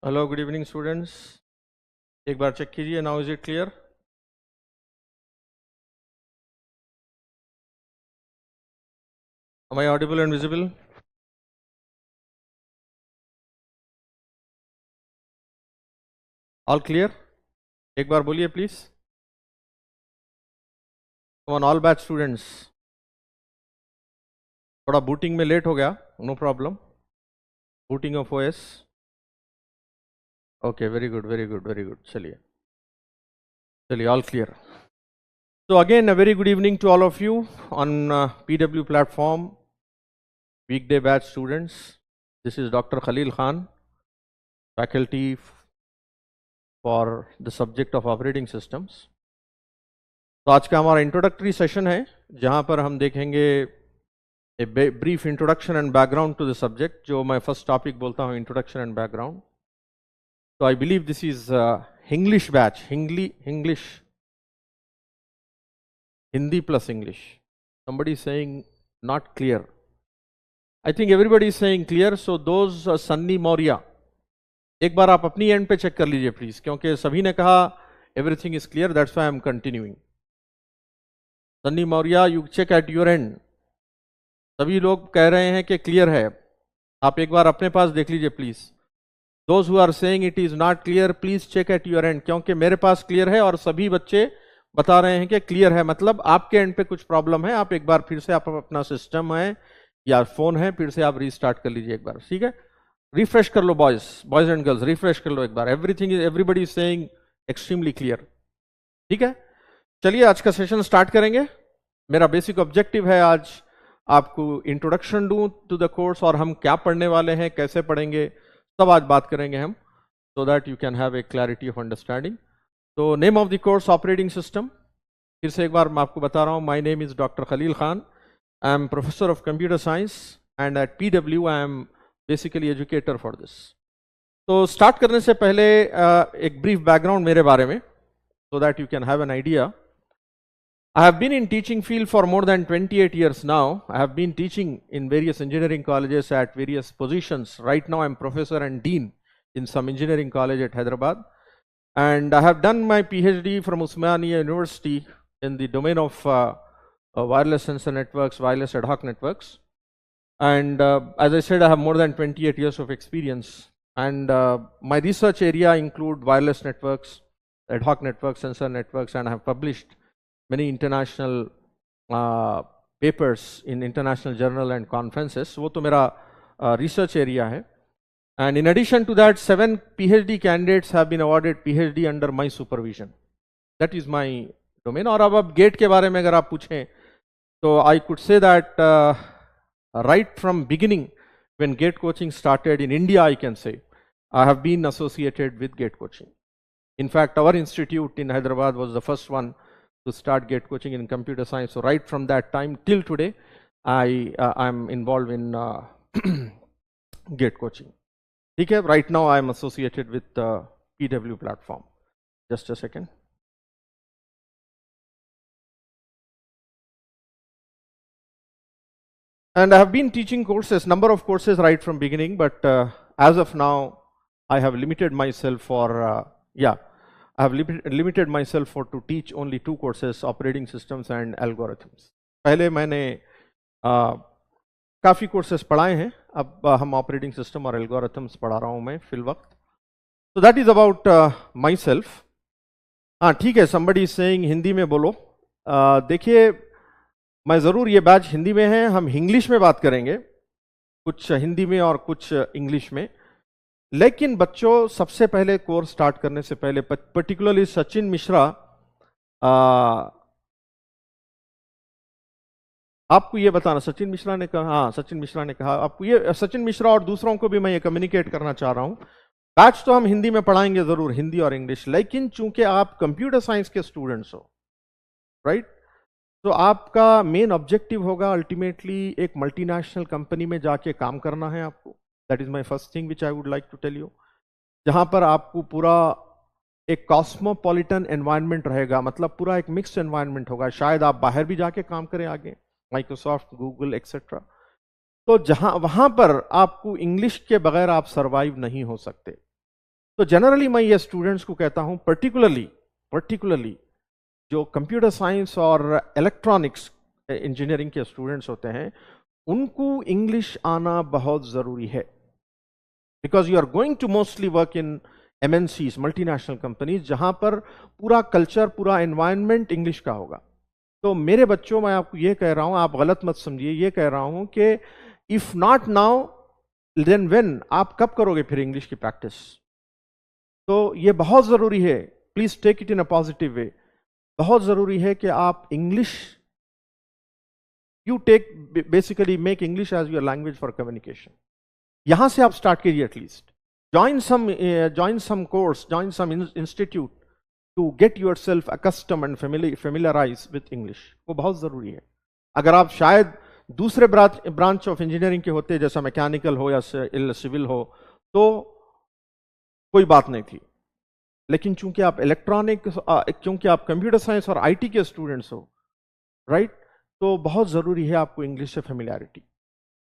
Hello good evening students. एक बार check कीजिए, now is it clear? Am I audible and visible? All clear? एक बार बोलिए please. On all batch students. थोड़ा booting में late हो गया, no problem. Booting of OS. Okay, very good very good very good. चलिए चलिए, all clear. So again, a very good evening to all of you on PW platform, weekday batch students. This is Dr. Khalil Khan, faculty for the subject of operating systems. तो आज का हमारा introductory session है, जहां पर हम देखेंगे a brief introduction and background to the subject, जो मैं फर्स्ट टॉपिक बोलता हूं, इंट्रोडक्शन एंड बैकग्राउंड। तो I believe this is English batch, English, Hindi plus English. somebody is saying not clear. I think everybody is saying clear. So those Sunny Maurya, एक बार आप अपनी and पे check कर लीजिए प्लीज, क्योंकि सभी ने कहा everything is clear, that's why I am continuing. Sunny Maurya, you check at your end. सभी लोग कह रहे हैं कि क्लियर है, आप एक बार अपने पास देख लीजिए please. Those who are saying it is not clear, please check at your end, क्योंकि मेरे पास क्लियर है और सभी बच्चे बता रहे हैं कि क्लियर है। मतलब आपके एंड पे कुछ प्रॉब्लम है। आप एक बार फिर से, आप अपना सिस्टम है या फोन है, फिर से आप रीस्टार्ट कर लीजिए एक बार, ठीक है? रिफ्रेश कर लो बॉयज एंड गर्ल्स, रिफ्रेश कर लो एक बार। Everybody is saying extremely clear, ठीक है? चलिए आज का सेशन स्टार्ट करेंगे। मेरा बेसिक ऑब्जेक्टिव है आज आपको इंट्रोडक्शन दूं टू द कोर्स, और हम क्या पढ़ने वाले हैं, कैसे पढ़ेंगे, सब आज बात करेंगे हम, so that you can have a clarity of understanding. तो name of the course operating system, फिर से एक बार मैं आपको बता रहा हूं, my name is doctor Khalil Khan. I am professor of computer science and at PW I am basically educator for this. तो स्टार्ट करने से पहले एक ब्रीफ बैकग्राउंड मेरे बारे में, so that you can have an idea. I have been in teaching field for more than 28 years now. I have been teaching in various engineering colleges at various positions. Right now I am professor and dean in some engineering college at Hyderabad. And I have done my PhD from Osmania University in the domain of wireless sensor networks, wireless ad hoc networks. And as I said, I have more than 28 years of experience. And my research area include wireless networks, ad hoc networks, sensor networks, and I have published many international papers in international journal and conferences. वो तो मेरा research area है. And in addition to that, 7 PhD candidates have been awarded PhD under my supervision. That is my domain. और अब GATE के बारे में अगर आप पूछें, तो I could say that right from beginning, when GATE coaching started in India, I can say I have been associated with GATE coaching. In fact, our institute in Hyderabad was the first one to start GATE coaching in computer science. So right from that time till today, I'm involved in GATE coaching. Okay, right now I'm associated with the PW platform. Just a second. And I have been teaching courses, number of courses right from beginning, but as of now, I have limited myself for, I have limited myself for to teach only 2 courses, operating systems and algorithms. पहले मैंने काफ़ी courses पढ़ाए हैं, अब हम operating system और algorithms पढ़ा रहा हूँ मैं फिल वक्त। तो that is about my self. हाँ ठीक है, somebody is saying हिंदी में बोलो। देखिए, मैं ज़रूर, ये बैच हिंदी में है, हम इंग्लिश में बात करेंगे, कुछ हिंदी में और कुछ इंग्लिश में। लेकिन बच्चों, सबसे पहले कोर्स स्टार्ट करने से पहले, पर्टिकुलरली सचिन मिश्रा, आपको ये बताना, सचिन मिश्रा ने कहा, हाँ सचिन मिश्रा ने कहा आपको ये, सचिन मिश्रा और दूसरों को भी मैं ये कम्युनिकेट करना चाह रहा हूँ, बैच तो हम हिंदी में पढ़ाएंगे ज़रूर, हिंदी और इंग्लिश, लेकिन चूंकि आप कंप्यूटर साइंस के स्टूडेंट्स हो, राइट, तो आपका मेन ऑब्जेक्टिव होगा अल्टीमेटली एक मल्टीनेशनल कंपनी में जाके काम करना है आपको। That is my first thing which I would like to tell you, जहां पर आपको पूरा एक कॉस्मोपॉलिटन एनवायरनमेंट रहेगा, मतलब पूरा एक मिक्स्ड एनवायरनमेंट होगा। शायद आप बाहर भी जाके काम करें आगे, माइक्रोसॉफ्ट, गूगल एक्सेट्रा। तो जहां, वहां पर आपको इंग्लिश के बगैर आप सर्वाइव नहीं हो सकते। तो जनरली मैं ये स्टूडेंट्स को कहता हूं, पर्टिकुलरली जो कंप्यूटर साइंस और इलेक्ट्रॉनिक्स इंजीनियरिंग के स्टूडेंट्स होते हैं, उनको इंग्लिश आना बहुत जरूरी है, because you are going to mostly work in MNCs, multinational companies, जहां पर पूरा कल्चर, पूरा एनवायरनमेंट इंग्लिश का होगा। तो मेरे बच्चों, मैं आपको ये कह रहा हूं, आप गलत मत समझिए, ये कह रहा हूं कि if not now then when, आप कब करोगे फिर इंग्लिश की प्रैक्टिस? तो ये बहुत जरूरी है, please take it in a positive way. बहुत जरूरी है कि आप English, you take basically make English as your language for communication. यहां से आप स्टार्ट कीजिए, at least join some course, join some institute to get your self accustom and familiarise with English. वो बहुत जरूरी है। अगर आप शायद दूसरे ब्रांच ऑफ इंजीनियरिंग के होते, जैसा मैकेनिकल हो या सिविल हो, तो कोई बात नहीं थी, लेकिन चूंकि आप क्योंकि आप कंप्यूटर साइंस और IT के स्टूडेंट्स हो, राइट, तो बहुत जरूरी है आपको इंग्लिश से फेमिलियरिटी।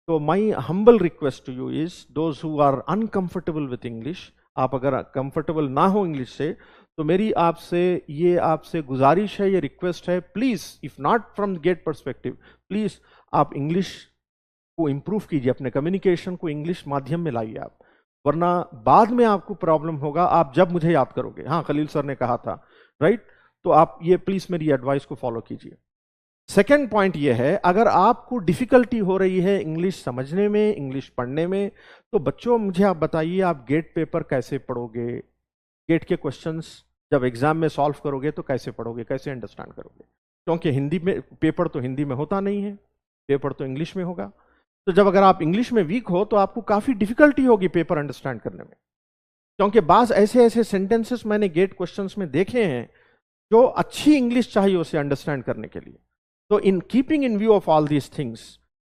तो my humble request to you is, those who are uncomfortable with English, आप अगर कंफर्टेबल ना हो इंग्लिश से, तो मेरी आपसे गुजारिश है, ये रिक्वेस्ट है, please, if not from GATE perspective, please आप इंग्लिश को इंप्रूव कीजिए, अपने कम्युनिकेशन को इंग्लिश माध्यम में लाइए आप, वरना बाद में आपको प्रॉब्लम होगा, आप जब मुझे याद करोगे। हाँ, खलील सर ने कहा था, राइट, तो आप ये प्लीज मेरी एडवाइस को फॉलो कीजिए। सेकेंड पॉइंट ये है, अगर आपको डिफिकल्टी हो रही है इंग्लिश समझने में, इंग्लिश पढ़ने में, तो बच्चों मुझे आप बताइए, आप गेट पेपर कैसे पढ़ोगे? गेट के क्वेश्चंस जब एग्जाम में सॉल्व करोगे तो कैसे पढ़ोगे, कैसे अंडरस्टैंड करोगे? क्योंकि हिंदी में पेपर तो हिंदी में होता नहीं है, पेपर तो इंग्लिश में होगा। तो जब अगर आप इंग्लिश में वीक हो, तो आपको काफी डिफिकल्टी होगी पेपर अंडरस्टैंड करने में, क्योंकि बाज ऐसे सेंटेंसेस मैंने गेट क्वेश्चंस में देखे हैं जो अच्छी इंग्लिश चाहिए उसे अंडरस्टैंड करने के लिए। तो in keeping in view of all these things,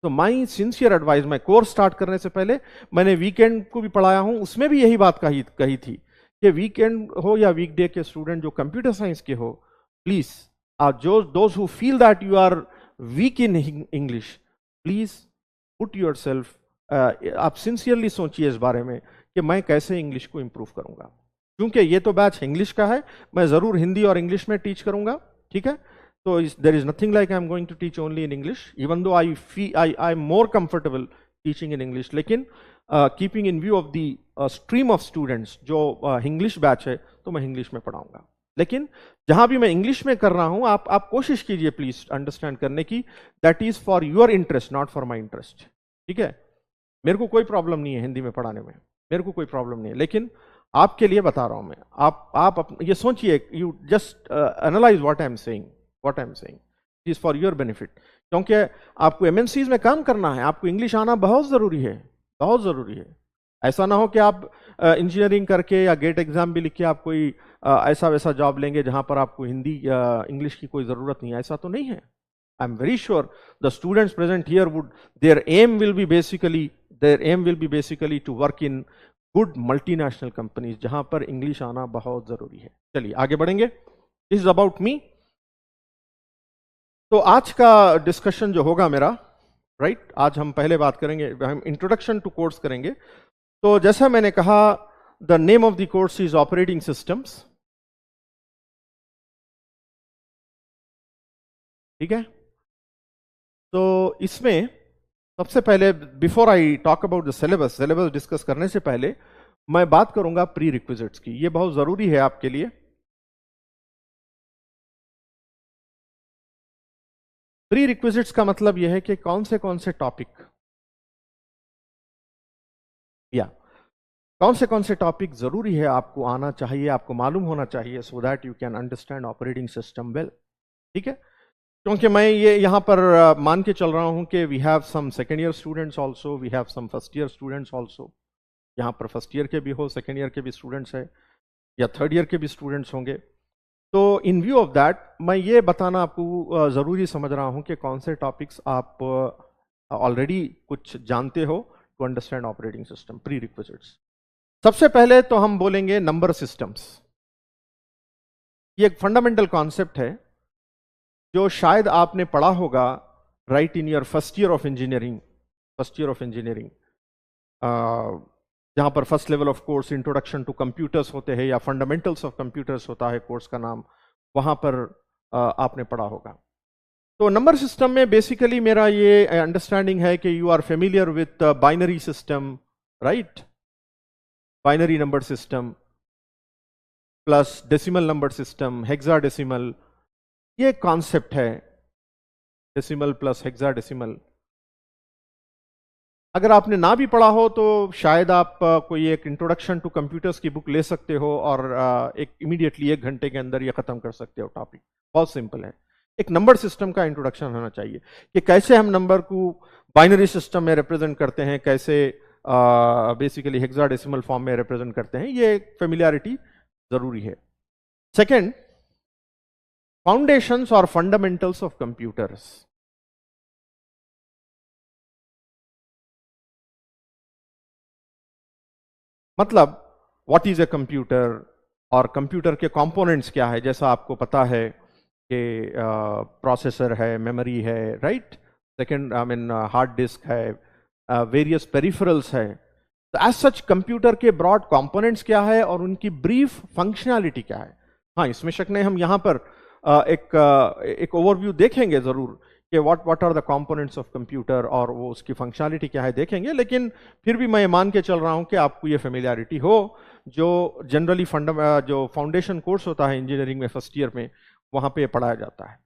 तो माई सिंसियर एडवाइस, मैं कोर्स स्टार्ट करने से पहले मैंने वीकेंड को भी पढ़ाया हूं, उसमें भी यही बात कही थी कि वीकेंड हो या वीकडे के स्टूडेंट जो कंप्यूटर साइंस के हो, please those who feel that you are weak in English, please put your self, आप सिंसियरली सोचिए इस बारे में कि मैं कैसे इंग्लिश को इंप्रूव करूंगा। क्योंकि ये तो बैच इंग्लिश का है, मैं जरूर हिंदी और इंग्लिश में टीच करूंगा, ठीक है? तो there is nothing like I am going to teach only in English, even though I am more comfortable teaching in English, लेकिन keeping in view of the stream of students जो English batch है, तो मैं English में पढ़ाऊंगा। लेकिन जहां भी मैं इंग्लिश में कर रहा हूं, आप कोशिश कीजिए प्लीज अंडरस्टैंड करने की, that is for your interest, not for my interest, ठीक है? मेरे को कोई प्रॉब्लम नहीं है हिंदी में पढ़ाने में, मेरे को कोई प्रॉब्लम नहीं है, लेकिन आपके लिए बता रहा हूं मैं। आप ये सोचिए, you just analyse what I am saying, it is for your benefit. क्योंकि आपको MNCs में काम करना है, आपको इंग्लिश आना बहुत जरूरी है, बहुत जरूरी है। ऐसा ना हो कि आप इंजीनियरिंग करके या गेट एग्जाम भी लिख के आप कोई ऐसा वैसा जॉब लेंगे जहां पर आपको हिंदी या इंग्लिश की कोई जरूरत नहीं है, ऐसा तो नहीं है। I am very sure the students present here would, there am will be basically to work in good multinational companies, जहां पर इंग्लिश आना बहुत जरूरी है। चलिए आगे बढ़ेंगे, दिस इज अबाउट मी। तो आज का डिस्कशन जो होगा मेरा, राइट, आज हम पहले बात करेंगे, हम इंट्रोडक्शन टू कोर्स करेंगे। तो जैसा मैंने कहा, the name of the course is operating systems, ठीक है? तो इसमें सबसे पहले, before I talk about the syllabus discuss करने से पहले मैं बात करूंगा प्री रिक्विजिट्स की। ये बहुत जरूरी है आपके लिए। प्री रिक्विजिट्स का मतलब यह है कि कौन से टॉपिक, या कौन से टॉपिक जरूरी है आपको आना चाहिए, आपको मालूम होना चाहिए, सो that you can understand operating system well, ठीक है? क्योंकि मैं ये यहां पर मान के चल रहा हूं कि we have some second year students also, we have some first year students also. यहां पर फर्स्ट ईयर के भी हो, सेकेंड ईयर के भी स्टूडेंट्स है, या थर्ड ईयर के भी स्टूडेंट्स होंगे। तो इन व्यू ऑफ दैट मैं ये बताना आपको जरूरी समझ रहा हूं कि कौन से टॉपिक्स आप ऑलरेडी कुछ जानते हो to understand operating system, prerequisites. सबसे पहले तो हम बोलेंगे नंबर सिस्टम्स। ये एक फंडामेंटल कॉन्सेप्ट है जो शायद आपने पढ़ा होगा, right, in your first year of engineering. जहां पर first level of course introduction to computers होते हैं या फंडामेंटल्स ऑफ कंप्यूटर्स होता है कोर्स का नाम, वहां पर आपने पढ़ा होगा। तो नंबर सिस्टम में बेसिकली मेरा ये अंडरस्टैंडिंग है कि you are familiar with binary system, right? Binary number system plus decimal number system, hexadecimal, ये कॉन्सेप्ट है, डेसिमल प्लस हेक्साडेसिमल। अगर आपने ना भी पढ़ा हो तो शायद आप कोई एक इंट्रोडक्शन टू कंप्यूटर्स की बुक ले सकते हो और एक इमीडिएटली 1 घंटे के अंदर ये खत्म कर सकते हो टॉपिक। बहुत सिंपल है, एक नंबर सिस्टम का इंट्रोडक्शन होना चाहिए कि कैसे हम नंबर को बाइनरी सिस्टम में रिप्रेजेंट करते हैं, कैसे बेसिकली हेक्साडेसिमल फॉर्म में रिप्रेजेंट करते हैं, ये फेमिलियरिटी जरूरी है। सेकेंड, फाउंडेशंस और फंडामेंटल्स ऑफ कंप्यूटर्स। मतलब व्हाट इज ए कंप्यूटर और कंप्यूटर के कंपोनेंट्स क्या है। जैसा आपको पता है कि प्रोसेसर है, मेमोरी है, right? Second I mean hard disk है, वेरियस पेरिफेरल्स है। तो एज सच कंप्यूटर के ब्रॉड कंपोनेंट्स क्या है और उनकी ब्रीफ फंक्शनैलिटी क्या है। हाँ, इसमें शक नहीं, हम यहाँ पर एक ओवरव्यू देखेंगे जरूर कि what are the components of computer और वो उसकी फंक्शनैलिटी क्या है देखेंगे। लेकिन फिर भी मैं मान के चल रहा हूं कि आपको ये फेमिलियरिटी हो, जो जनरली जो फाउंडेशन कोर्स होता है इंजीनियरिंग में फर्स्ट ईयर में, वहां पे पढ़ाया जाता है,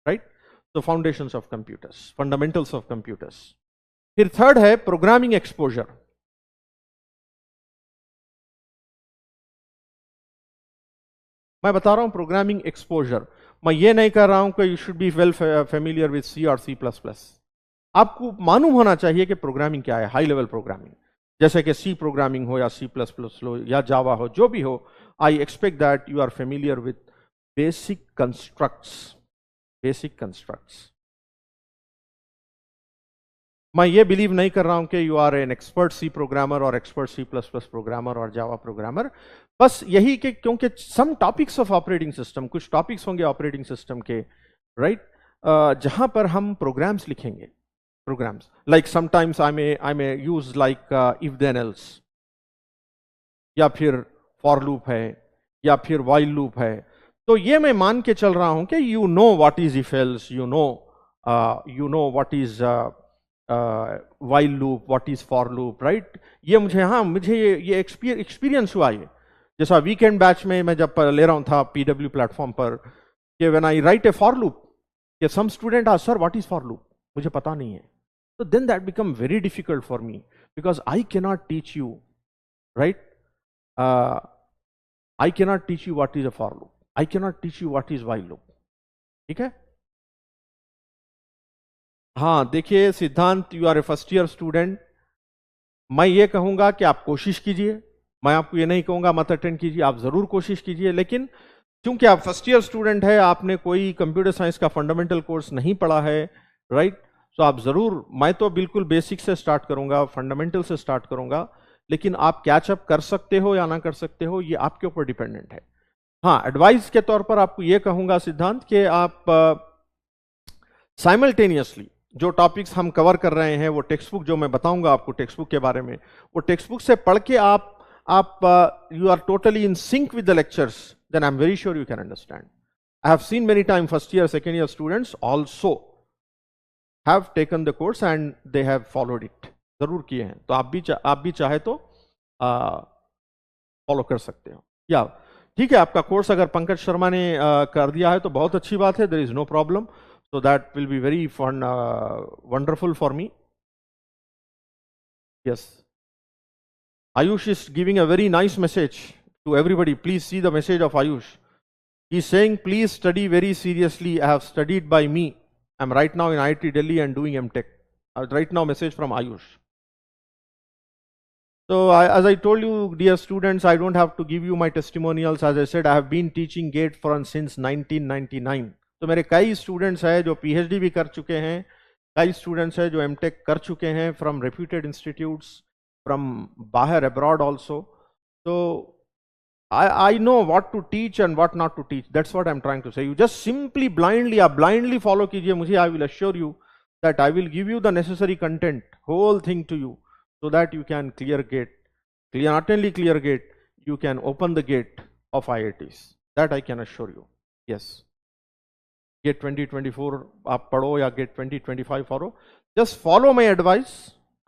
राइट? तो foundations of computers, fundamentals of computers. फिर थर्ड है प्रोग्रामिंग एक्सपोजर। मैं बता रहा हूं प्रोग्रामिंग एक्सपोजर, मैं ये नहीं कर रहा हूं कि you should be well familiar with C और C++। आपको मालूम होना चाहिए कि प्रोग्रामिंग क्या है, हाई लेवल प्रोग्रामिंग, जैसे कि सी प्रोग्रामिंग हो या C++ हो या जावा हो, जो भी हो। I expect that you are familiar with basic constructs, basic constructs. मैं ये बिलीव नहीं कर रहा हूं कि you are an expert C programmer और एक्सपर्ट C++ प्रोग्रामर और जावा प्रोग्रामर। बस यही कि क्योंकि some topics of operating system, कुछ टॉपिक्स होंगे ऑपरेटिंग सिस्टम के, राइट, जहां पर हम प्रोग्राम्स लिखेंगे। Programs like sometimes I may use like if then else, या फिर फॉर लूप है, या फिर व्हाइल लूप है। तो ये मैं मान के चल रहा हूं कि you know what is if else, you know what is while loop, what is for loop, right? ये मुझे ये एक्सपीरियंस हुआ। ये जैसा वीकेंड बैच में मैं जब ले रहा हूं था PW प्लेटफॉर्म पर, कि when I write a for loop, कि some student ask sir what is for loop, मुझे पता नहीं है। तो then that become very difficult for me because I cannot teach you, right? I cannot teach you what is a for loop, I cannot teach you what is while loop. ठीक है? हाँ, देखिए Siddhant, you are a first year student. मैं ये कहूंगा कि आप कोशिश कीजिए, मैं आपको ये नहीं कहूंगा मत अटेंड कीजिए, आप जरूर कोशिश कीजिए। लेकिन क्योंकि आप फर्स्ट ईयर स्टूडेंट है, आपने कोई कंप्यूटर साइंस का फंडामेंटल कोर्स नहीं पढ़ा है, राइट? तो आप जरूर, मैं तो बिल्कुल बेसिक से स्टार्ट करूंगा, फंडामेंटल से स्टार्ट करूंगा। लेकिन आप कैचअप कर सकते हो या ना कर सकते हो, ये आपके ऊपर डिपेंडेंट है। हाँ, एडवाइस के तौर पर आपको ये कहूंगा सिद्धांत कि आप साइमल्टेनियसली जो टॉपिक्स हम कवर कर रहे हैं, वो टेक्स्ट बुक जो मैं बताऊंगा आपको टेक्स्ट बुक के बारे में, वो टेक्स्ट बुक से पढ़ के आप you are totally in sync with the lectures, then I am very sure you can understand. I have seen many time first year second year students also have taken the course and they have followed it, जरूर किए हैं। तो आप भी चाहे तो follow कर सकते हो। या ठीक है, आपका कोर्स अगर पंकज शर्मा ने कर दिया है तो बहुत अच्छी बात है, there is no problem. So that will be very fun, wonderful for me. Yes. Ayush is giving a very nice message to everybody. Please see the message of Ayush. He's saying, please study very seriously. I have studied by me. I'm right now in IIT Delhi and doing MTech. Right now, message from Ayush. So, as I told you, dear students, I don't have to give you my testimonials. As I said, I have been teaching GATE since 1999. तो मेरे कई students हैं जो PhD भी कर चुके हैं, कई स्टूडेंट्स हैं जो MTech कर चुके हैं फ्रॉम रेप्यूटेड इंस्टीट्यूट्स, फ्रॉम बाहर अब्रॉड ऑल्सो। तो I know what to teach and what not to teach. That's what I'm trying to say. You just simply blindly follow कीजिए मुझे. I will assure you that I will give you the necessary content, whole thing to you, so that you can clear not only clear gate, you can open the gate of IITs. That I can assure you. Yes. Gate 2024 आप पढ़ो या Gate 2025 पढ़ो. Just follow my advice.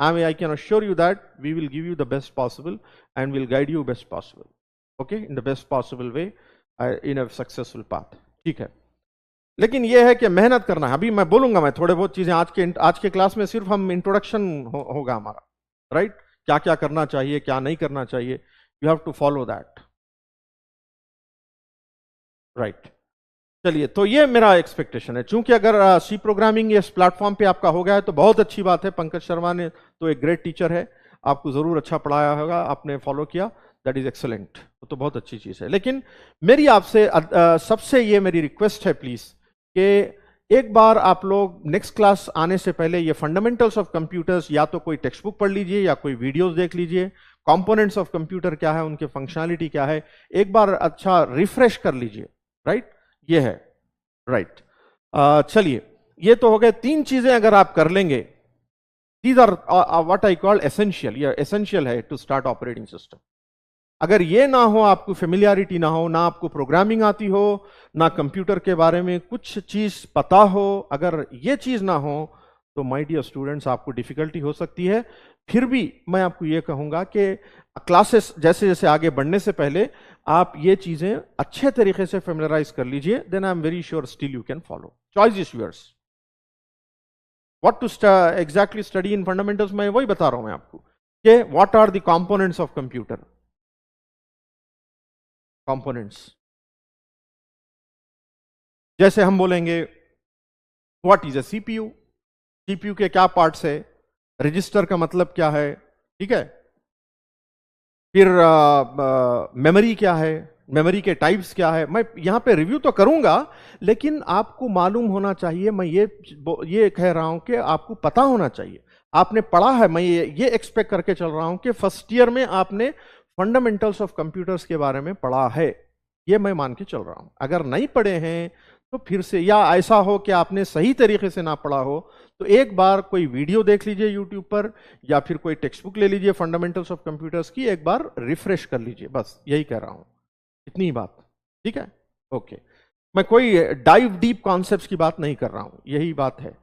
I can assure you that we will give you the best possible and will guide you best possible. Okay, in the best possible way, in a successful path. ठीक है. लेकिन यह है कि मेहनत करना है. अभी मैं बोलूंगा, मैं थोड़े बहुत चीजें आज के क्लास में सिर्फ हम इंट्रोडक्शन होगा हमारा, राइट? क्या क्या करना चाहिए, क्या नहीं करना चाहिए. You have to follow that, right? चलिए, तो ये मेरा एक्सपेक्टेशन है. चूंकि अगर सी प्रोग्रामिंग इस प्लेटफॉर्म पे आपका हो गया है तो बहुत अच्छी बात है. पंकज शर्मा ने तो एक ग्रेट टीचर है, आपको जरूर अच्छा पढ़ाया होगा, आपने फॉलो किया, दैट इज एक्सेलेंट. तो बहुत अच्छी चीज है. लेकिन मेरी आपसे सबसे ये मेरी रिक्वेस्ट है प्लीज कि एक बार आप लोग नेक्स्ट क्लास आने से पहले ये फंडामेंटल्स ऑफ कंप्यूटर्स या तो कोई टेक्स्ट बुक पढ़ लीजिए या कोई वीडियोस देख लीजिए. कंपोनेंट्स ऑफ कंप्यूटर क्या है, उनके फंक्शनैलिटी क्या है, एक बार अच्छा रिफ्रेश कर लीजिए, राइट? ये है, राइट? चलिए, ये तो हो गए 3 चीजें. अगर आप कर लेंगे, these are what I call essential. ये एसेंशियल है टू स्टार्ट ऑपरेटिंग सिस्टम. अगर ये ना हो, आपको फेमिलियरिटी ना हो, ना आपको प्रोग्रामिंग आती हो, ना कंप्यूटर के बारे में कुछ चीज पता हो, अगर ये चीज ना हो तो माय डियर स्टूडेंट्स आपको डिफिकल्टी हो सकती है. फिर भी मैं आपको ये कहूंगा कि क्लासेस जैसे जैसे आगे बढ़ने से पहले आप ये चीजें अच्छे तरीके से फेमिलराइज कर लीजिए. Then I am very sure still you can follow. Choice is yours. What to exactly study in fundamentals, मैं वही बता रहा हूं मैं आपको कि what are the components of computer. Components जैसे हम बोलेंगे what is a CPU. CPU के क्या पार्ट्स है, रजिस्टर का मतलब क्या है, ठीक है? फिर मेमोरी क्या है, मेमोरी के टाइप्स क्या है. मैं यहां पे रिव्यू तो करूंगा, लेकिन आपको मालूम होना चाहिए. मैं ये कह रहा हूं कि आपको पता होना चाहिए. आपने पढ़ा है, मैं ये एक्सपेक्ट करके चल रहा हूं कि फर्स्ट ईयर में आपने फंडामेंटल्स ऑफ कंप्यूटर्स के बारे में पढ़ा है. ये मैं मान के चल रहा हूं. अगर नहीं पढ़े हैं तो फिर से, या ऐसा हो कि आपने सही तरीके से ना पढ़ा हो, तो एक बार कोई वीडियो देख लीजिए यूट्यूब पर, या फिर कोई टेक्स्ट बुक ले लीजिए फंडामेंटल्स ऑफ कंप्यूटर्स की, एक बार रिफ्रेश कर लीजिए. बस यही कह रहा हूं, इतनी ही बात. ठीक है, ओके. मैं कोई डाइव डीप कॉन्सेप्ट्स की बात नहीं कर रहा हूं, यही बात है.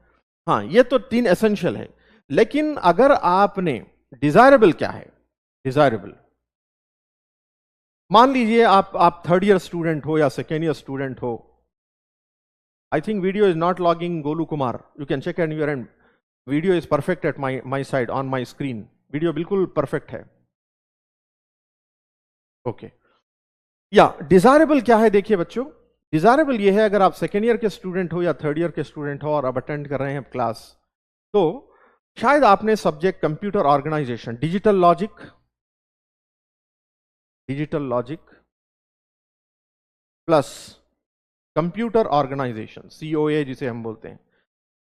हाँ, ये तो 3 एसेंशियल है. लेकिन अगर आपने डिजायरेबल क्या है, डिजायरेबल, मान लीजिए आप 3rd ईयर स्टूडेंट हो या 2nd ईयर स्टूडेंट हो. I think video is not logging Golu Kumar. You can check at your end. Video is perfect at my side on my screen. Video बिल्कुल perfect है. Okay. या desirable क्या है देखिए बच्चों. डिजायरेबल ये है, अगर आप 2nd ईयर के स्टूडेंट हो या 3rd ईयर के स्टूडेंट हो और अब अटेंड कर रहे हैं क्लास, तो शायद आपने subject computer organisation, digital logic plus computer organisation, COA जिसे हम बोलते हैं.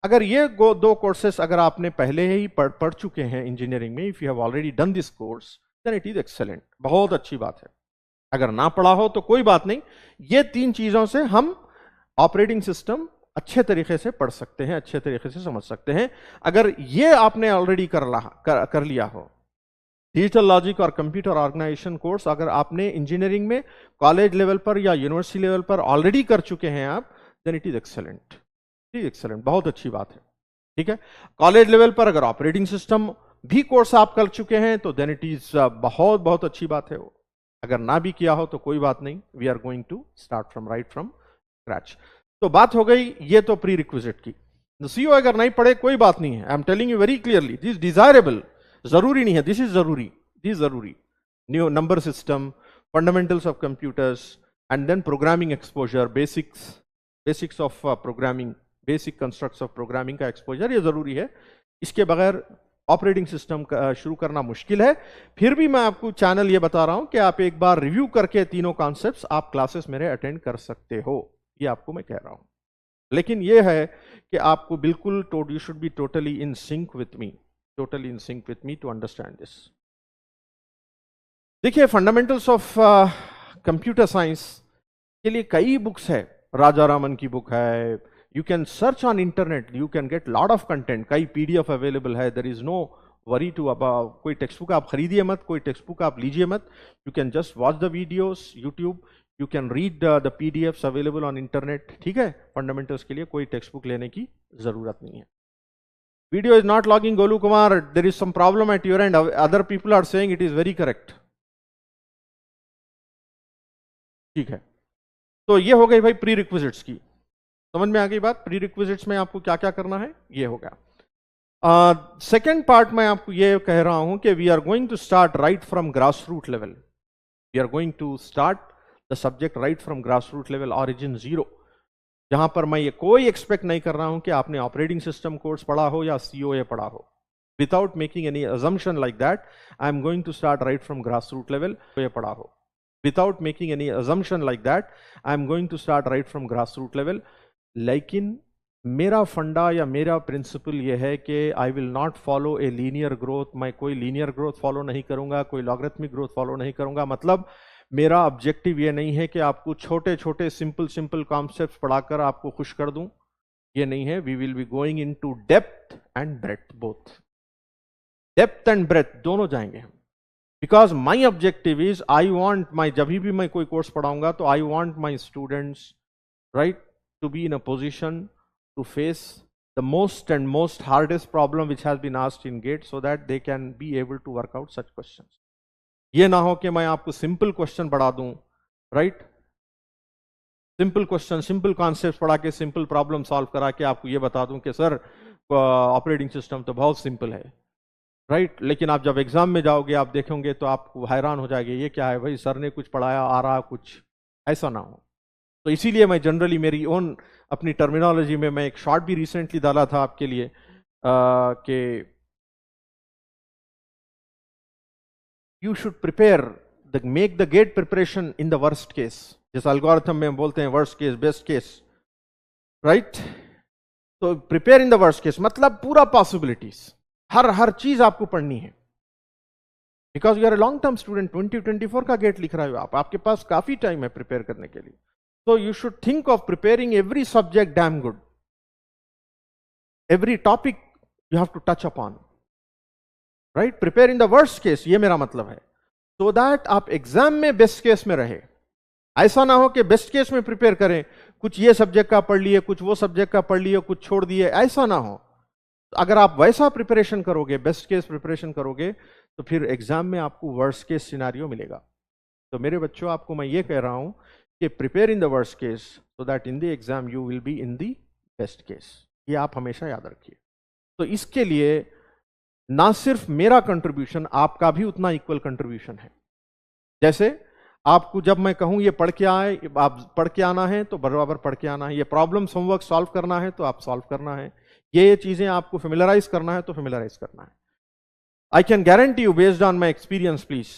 अगर ये 2 कोर्सेस अगर आपने पहले ही पढ़ चुके हैं इंजीनियरिंग में, if you have already done this course, then it is excellent. बहुत अच्छी बात है. अगर ना पढ़ा हो तो कोई बात नहीं. ये 3 चीजों से हम ऑपरेटिंग सिस्टम अच्छे तरीके से पढ़ सकते हैं, अच्छे तरीके से समझ सकते हैं. अगर ये आपने ऑलरेडी कर लिया हो, डिजिटल लॉजिक और कंप्यूटर ऑर्गेनाइजेशन कोर्स अगर आपने इंजीनियरिंग में कॉलेज लेवल पर या यूनिवर्सिटी लेवल पर ऑलरेडी कर चुके हैं आप, then it is excellent. Excellent, बहुत अच्छी बात है. ठीक है, कॉलेज लेवल पर अगर ऑपरेटिंग सिस्टम भी कोर्स आप कर चुके हैं तो देन इट इज बहुत बहुत अच्छी बात है. अगर ना भी किया हो तो कोई बात नहीं. We are going to start from scratch. तो बात हो गई ये तो प्री रिक्विजिट की. CO अगर नहीं पढ़े कोई बात नहीं है. I am telling you very clearly, this desirable, जरूरी नहीं है, दिस इज जरूरी. New number system, fundamentals of computers, and then programming exposure, basics of programming, basic constructs of programming का एक्सपोजर, ये जरूरी है. इसके बगैर ऑपरेटिंग सिस्टम शुरू करना मुश्किल है. फिर भी मैं आपको चैनल ये बता रहा हूं कि आप एक बार रिव्यू करके तीनों कॉन्सेप्ट्स आप क्लासेस मेरे अटेंड कर सकते हो. ये आपको मैं कह रहा हूं. लेकिन ये है कि आपको बिल्कुल you should be totally in sync with me to understand this. देखिए, फंडामेंटल्स ऑफ कंप्यूटर साइंस के लिए कई बुक्स है. राजा रामन की बुक है. You can search on internet, you can get lot of content. कई PDF अवेलेबल है. There is no worry to about, कोई टेक्स्ट बुक आप खरीदिए मत, कोई टेक्स्ट बुक आप लीजिए मत. You can just watch the videos YouTube, you can read the PDFs available on internet. ठीक है, फंडामेंटल्स के लिए कोई टेक्स्ट बुक लेने की जरूरत नहीं है. Video is not logging, Golu Kumar, there is some problem at your end, other people are saying it is very correct. ठीक है, तो ये हो गई भाई प्री रिक्विजिट्स की. समझ में आ गई बात? प्री रिक्विजिट्स में आपको क्या क्या करना है, ये हो गया. सेकेंड पार्ट में आपको ये कह रहा हूं कि we are going to start right from grass root level. We are going to start the subject right from grass root level, origin zero. जहां पर मैं ये कोई एक्सपेक्ट नहीं कर रहा हूं कि आपने ऑपरेटिंग सिस्टम कोर्स पढ़ा हो या सीओए पढ़ा हो. Without making any assumption like that, I am going to start right from grass root level. ये पढ़ा हो, without making any assumption like that, I am going to start right from grass root level. लेकिन मेरा फंडा या मेरा principle ये है कि I will not follow a linear growth. मैं कोई लीनियर ग्रोथ फॉलो नहीं करूंगा, कोई लॉगरिथमिक ग्रोथ फॉलो नहीं करूंगा. मतलब मेरा ऑब्जेक्टिव ये नहीं है कि आपको छोटे छोटे सिंपल सिंपल कॉन्सेप्ट्स पढ़ाकर आपको खुश कर दूं, ये नहीं है. We will be going into depth and breadth, both depth and breadth दोनों जाएंगे हम. Because my objective is, I want my, जब भी मैं कोई कोर्स पढ़ाऊंगा तो I want my students right to be in a position to face the most and most hardest problem which has been asked in GATE, so that they can be able to work out such questions. ये ना हो कि मैं आपको simple question पढ़ा दूं, right, simple question simple concept पढ़ा के सिंपल प्रॉब्लम सॉल्व करा के आपको ये बता दूं कि सर ऑपरेटिंग सिस्टम तो बहुत सिंपल है, राइट. लेकिन आप जब एग्जाम में जाओगे आप देखेंगे तो आप हैरान हो जाएंगे, ये क्या है भाई, सर ने कुछ पढ़ाया आ रहा कुछ, ऐसा ना हो. तो इसीलिए मैं जनरली मेरी ओन अपनी टर्मिनोलॉजी में मैं एक शॉर्ट भी रिसेंटली डाला था आपके लिए कि you should prepare the, make the GATE preparation in the worst case. जैसे एल्गोरिथम में बोलते हैं worst case best case, right. तो prepare in the worst case मतलब पूरा पॉसिबिलिटीज, हर चीज आपको पढ़नी है. Because you are a long term student, 2024 का गेट लिख रहे हो आप, आपके पास काफी टाइम है प्रिपेयर करने के लिए. So you should think of preparing every subject damn good. Every topic you have to touch upon. Right? Prepare in the worst case, ये मेरा मतलब है. So that आप एग्जाम में बेस्ट केस में रहे. ऐसा ना हो कि बेस्ट केस में प्रिपेयर करें, कुछ ये सब्जेक्ट का पढ़ लिए, कुछ वो सब्जेक्ट का पढ़ लिए, कुछ छोड़ दिए, ऐसा ना हो. अगर आप वैसा प्रिपरेशन करोगे, बेस्ट केस प्रिपरेशन करोगे, तो फिर एग्जाम में आपको वर्स्ट केस सिनेरियो मिलेगा. तो मेरे बच्चों, आपको मैं ये कह रहा हूं कि prepare in the worst case so that in the exam you will be in the best case. ये आप हमेशा याद रखिए. तो इसके लिए ना सिर्फ मेरा कंट्रीब्यूशन, आपका भी उतना इक्वल कंट्रीब्यूशन है. जैसे आपको जब मैं कहूं ये पढ़ के आए, आप पढ़ के आना है तो बराबर पढ़ के आना है. ये प्रॉब्लम होमवर्क सॉल्व करना है तो आप सॉल्व करना है. ये चीजें आपको फेमिलराइज करना है तो फेमिलराइज करना है. I can guarantee you based on my experience please,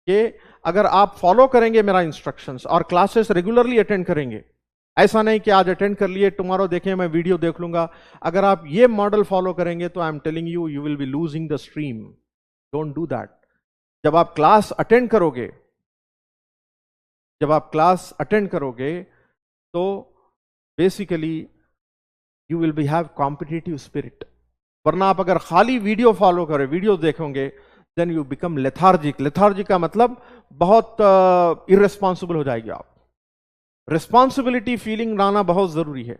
कि अगर आप फॉलो करेंगे मेरा इंस्ट्रक्शंस और क्लासेस रेगुलरली अटेंड करेंगे, ऐसा नहीं कि आज अटेंड कर लिए टुमारो देखें मैं वीडियो देख लूंगा, अगर आप ये मॉडल फॉलो करेंगे तो आई am telling you, you will be losing the stream. Don't do that. जब आप क्लास अटेंड करोगे, जब आप क्लास अटेंड करोगे तो basically you will be have competitive spirit. वरना आप अगर खाली वीडियो फॉलो करें, वीडियो देखोगे, then you become lethargic. Lethargic का मतलब बहुत इररिस्पॉन्सिबल हो जाएगी आप. रिस्पॉन्सिबिलिटी फीलिंग लाना बहुत जरूरी है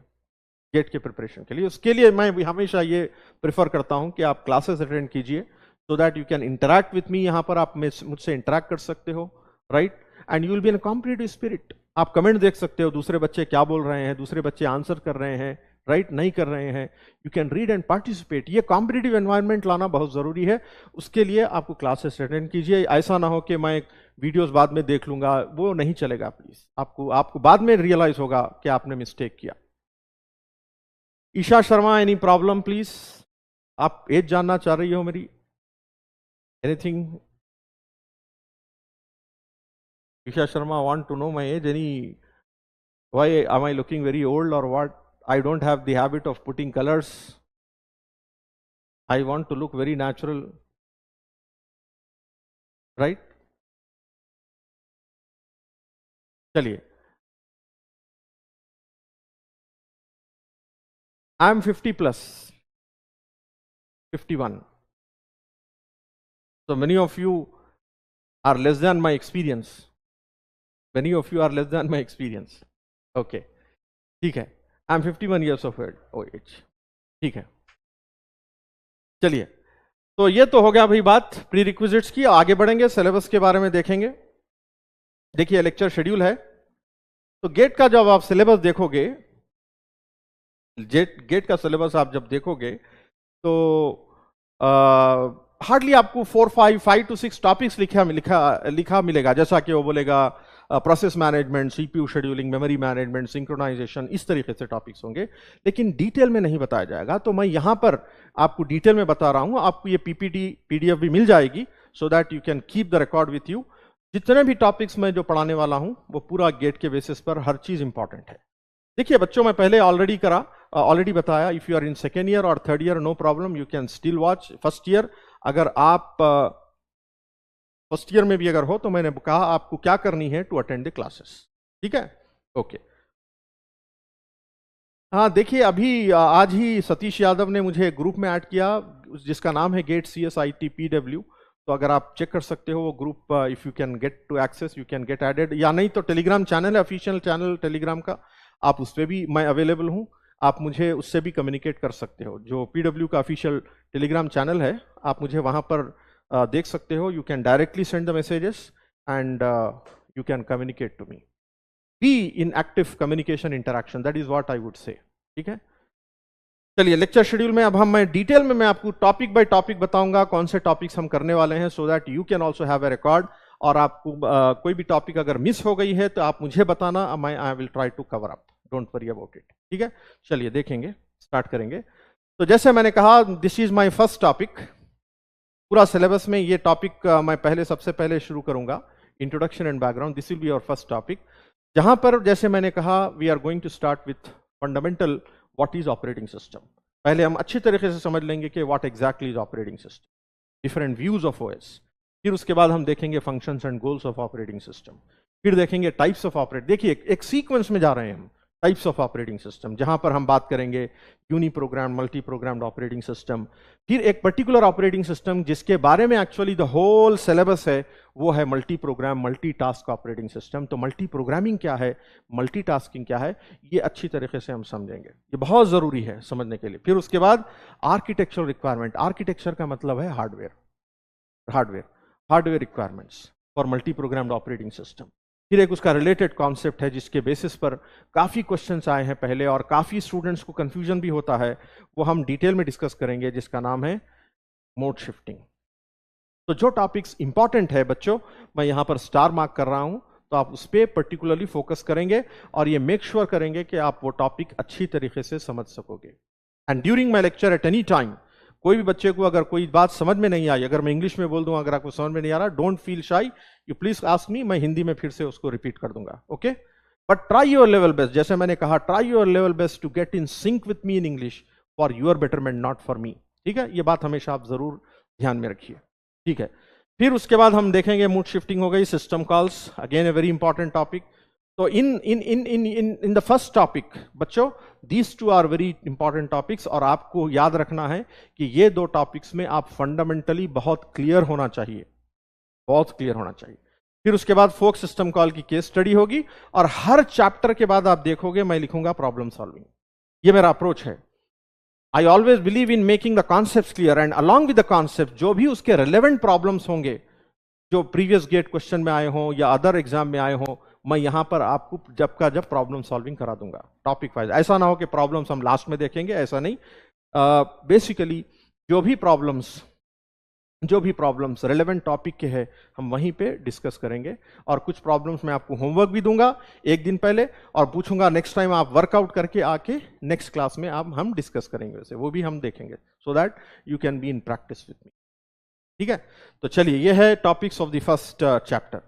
गेट के प्रिपरेशन के लिए. उसके लिए मैं हमेशा ये प्रेफर करता हूं कि आप क्लासेस अटेंड कीजिए, सो that you can interact with me. यहां पर आप मुझसे इंटरैक्ट कर सकते हो, right, and you will be in competitive spirit. आप कमेंट देख सकते हो, दूसरे बच्चे क्या बोल रहे हैं, दूसरे बच्चे आंसर कर रहे हैं, राइट, नहीं कर रहे हैं. You can read and participate. ये कॉम्पिटिटिव एनवायरनमेंट लाना बहुत जरूरी है. उसके लिए आपको क्लासेस अटेंड कीजिए. ऐसा ना हो कि मैं वीडियोस बाद में देख लूंगा, वो नहीं चलेगा प्लीज. आपको बाद में रियलाइज होगा कि आपने मिस्टेक किया. Isha Sharma, any problem please? आप एज जानना चाह रही हो मेरी? Anything? Isha Sharma want to know my age. Any, why am I looking very old और what? I don't have the habit of putting colors. I want to look very natural, right? चलिए, I am 50 plus, 51. So many of you are less than my experience. Many of you are less than my experience. Okay, ठीक है. I'm 51 years of age. ठीक है. चलिए, तो ये तो हो गया भाई बात प्री रिक्विजिट्स की. आगे बढ़ेंगे, सिलेबस के बारे में देखेंगे. देखिए लेक्चर शेड्यूल है. तो गेट का जब आप सिलेबस देखोगे, गेट का सिलेबस आप जब देखोगे तो हार्डली आपको 5 to 6 टॉपिक्स लिखा मिलेगा. जैसा कि वो बोलेगा process management, CPU scheduling, memory management, synchronisation, इस तरीके से टॉपिक्स होंगे, लेकिन डिटेल में नहीं बताया जाएगा. तो मैं यहां पर आपको डिटेल में बता रहा हूं. आपको ये पीपीटी पीडीएफ भी मिल जाएगी, सो that you can keep the record with you. जितने भी टॉपिक्स मैं जो पढ़ाने वाला हूं वो पूरा गेट के बेसिस पर हर चीज इंपॉर्टेंट है. देखिए बच्चों, मैं पहले ऑलरेडी बताया. If you are in second year और third year, no problem, you can still watch. First year, अगर आप फर्स्ट ईयर में भी अगर हो तो मैंने कहा आपको क्या करनी है, टू अटेंड द क्लासेस. ठीक है, ओके. हाँ देखिए, अभी आज ही सतीश यादव ने मुझे ग्रुप में ऐड किया जिसका नाम है गेट CSIT-PW. तो अगर आप चेक कर सकते हो वो group, if you can get to access, you can get added. या नहीं तो टेलीग्राम चैनल है, ऑफिशियल चैनल टेलीग्राम का, आप उस पर भी मैं अवेलेबल हूँ. आप मुझे उससे भी कम्युनिकेट कर सकते हो. जो PW का ऑफिशियल टेलीग्राम चैनल है, आप मुझे वहाँ पर देख सकते हो. You can directly send the messages and you can communicate to me. Be in active communication interaction, that is what I would say. ठीक है, चलिए लेक्चर शेड्यूल में अब मैं डिटेल में मैं आपको टॉपिक बाय टॉपिक बताऊंगा कौन से टॉपिक्स हम करने वाले हैं, सो that you can also have a record. और आपको कोई भी टॉपिक अगर मिस हो गई है तो आप मुझे बताना, I will try to cover up. Don't worry about it. ठीक है, चलिए देखेंगे, स्टार्ट करेंगे. तो जैसे मैंने कहा, this is my first topic. पूरा सिलेबस में ये टॉपिक मैं सबसे पहले शुरू करूंगा, introduction and background. This will be your first topic, जहां पर जैसे मैंने कहा we are going to start with fundamental what is operating system. पहले हम अच्छी तरीके से समझ लेंगे कि what exactly is operating system, different views of OS. फिर उसके बाद हम देखेंगे functions and goals of operating system. फिर देखेंगे टाइप्स ऑफ ऑपरेट. देखिए एक सीक्वेंस में जा रहे हैं हम. टाइप्स ऑफ ऑपरेटिंग सिस्टम, जहां पर हम बात करेंगे uni program, multi programmed operating system. फिर एक पर्टिकुलर ऑपरेटिंग सिस्टम जिसके बारे में एक्चुअली द होल सिलेबस है, वो है multi programme multi task operating system. तो मल्टी प्रोग्रामिंग क्या है, मल्टी टास्किंग क्या है, ये अच्छी तरीके से हम समझेंगे. ये बहुत जरूरी है समझने के लिए. फिर उसके बाद आर्किटेक्चरल रिक्वायरमेंट. आर्किटेक्चर का मतलब है hardware requirements for multi programmed operating system. फिर एक उसका रिलेटेड कॉन्सेप्ट है जिसके बेसिस पर काफी क्वेश्चंस आए हैं पहले और काफी स्टूडेंट्स को कंफ्यूजन भी होता है, वो हम डिटेल में डिस्कस करेंगे, जिसका नाम है मोड शिफ्टिंग. तो जो टॉपिक्स इंपॉर्टेंट है बच्चों, मैं यहां पर स्टार मार्क कर रहा हूं, तो आप उस पर पर्टिकुलरली फोकस करेंगे और ये मेक श्योर करेंगे कि आप वो टॉपिक अच्छी तरीके से समझ सकोगे. And during my lecture at any time, कोई भी बच्चे को अगर कोई बात समझ में नहीं आई, अगर मैं इंग्लिश में बोल दूं, अगर आपको समझ में नहीं आ रहा, don't feel shy, you please ask me, मैं हिंदी में फिर से उसको रिपीट कर दूंगा. Okay, but try your level best. जैसे मैंने कहा, try your level best to get in sync with me in English for your betterment, not for me. ठीक है, ये बात हमेशा आप जरूर ध्यान में रखिए. ठीक है, फिर उसके बाद हम देखेंगे मूड शिफ्टिंग हो गई, system calls, again a very important topic. तो इन द फर्स्ट टॉपिक बच्चों, these two are very important topics, और आपको याद रखना है कि ये दो टॉपिक्स में आप फंडामेंटली बहुत क्लियर होना चाहिए, बहुत क्लियर होना चाहिए. फिर उसके बाद फोक सिस्टम कॉल की केस स्टडी होगी, और हर चैप्टर के बाद आप देखोगे मैं लिखूंगा प्रॉब्लम सॉल्विंग. ये मेरा अप्रोच है. I always believe in making the concept clear, and along with the concept जो भी उसके रिलेवेंट प्रॉब्लम्स होंगे, जो प्रीवियस गेट क्वेश्चन में आए हों या अदर एग्जाम में आए हों, मैं यहां पर आपको जब प्रॉब्लम सॉल्विंग करा दूंगा टॉपिक वाइज. ऐसा ना हो कि प्रॉब्लम्स हम लास्ट में देखेंगे, ऐसा नहीं. बेसिकली जो भी प्रॉब्लम्स रिलेवेंट टॉपिक के हैं, हम वहीं पे डिस्कस करेंगे. और कुछ प्रॉब्लम्स मैं आपको होमवर्क भी दूंगा एक दिन पहले, और पूछूंगा नेक्स्ट टाइम आप वर्कआउट करके आके नेक्स्ट क्लास में हम डिस्कस करेंगे, वैसे वो भी हम देखेंगे, सो that you can be in practice with me. ठीक है, तो चलिए, ये है topics of the first chapter.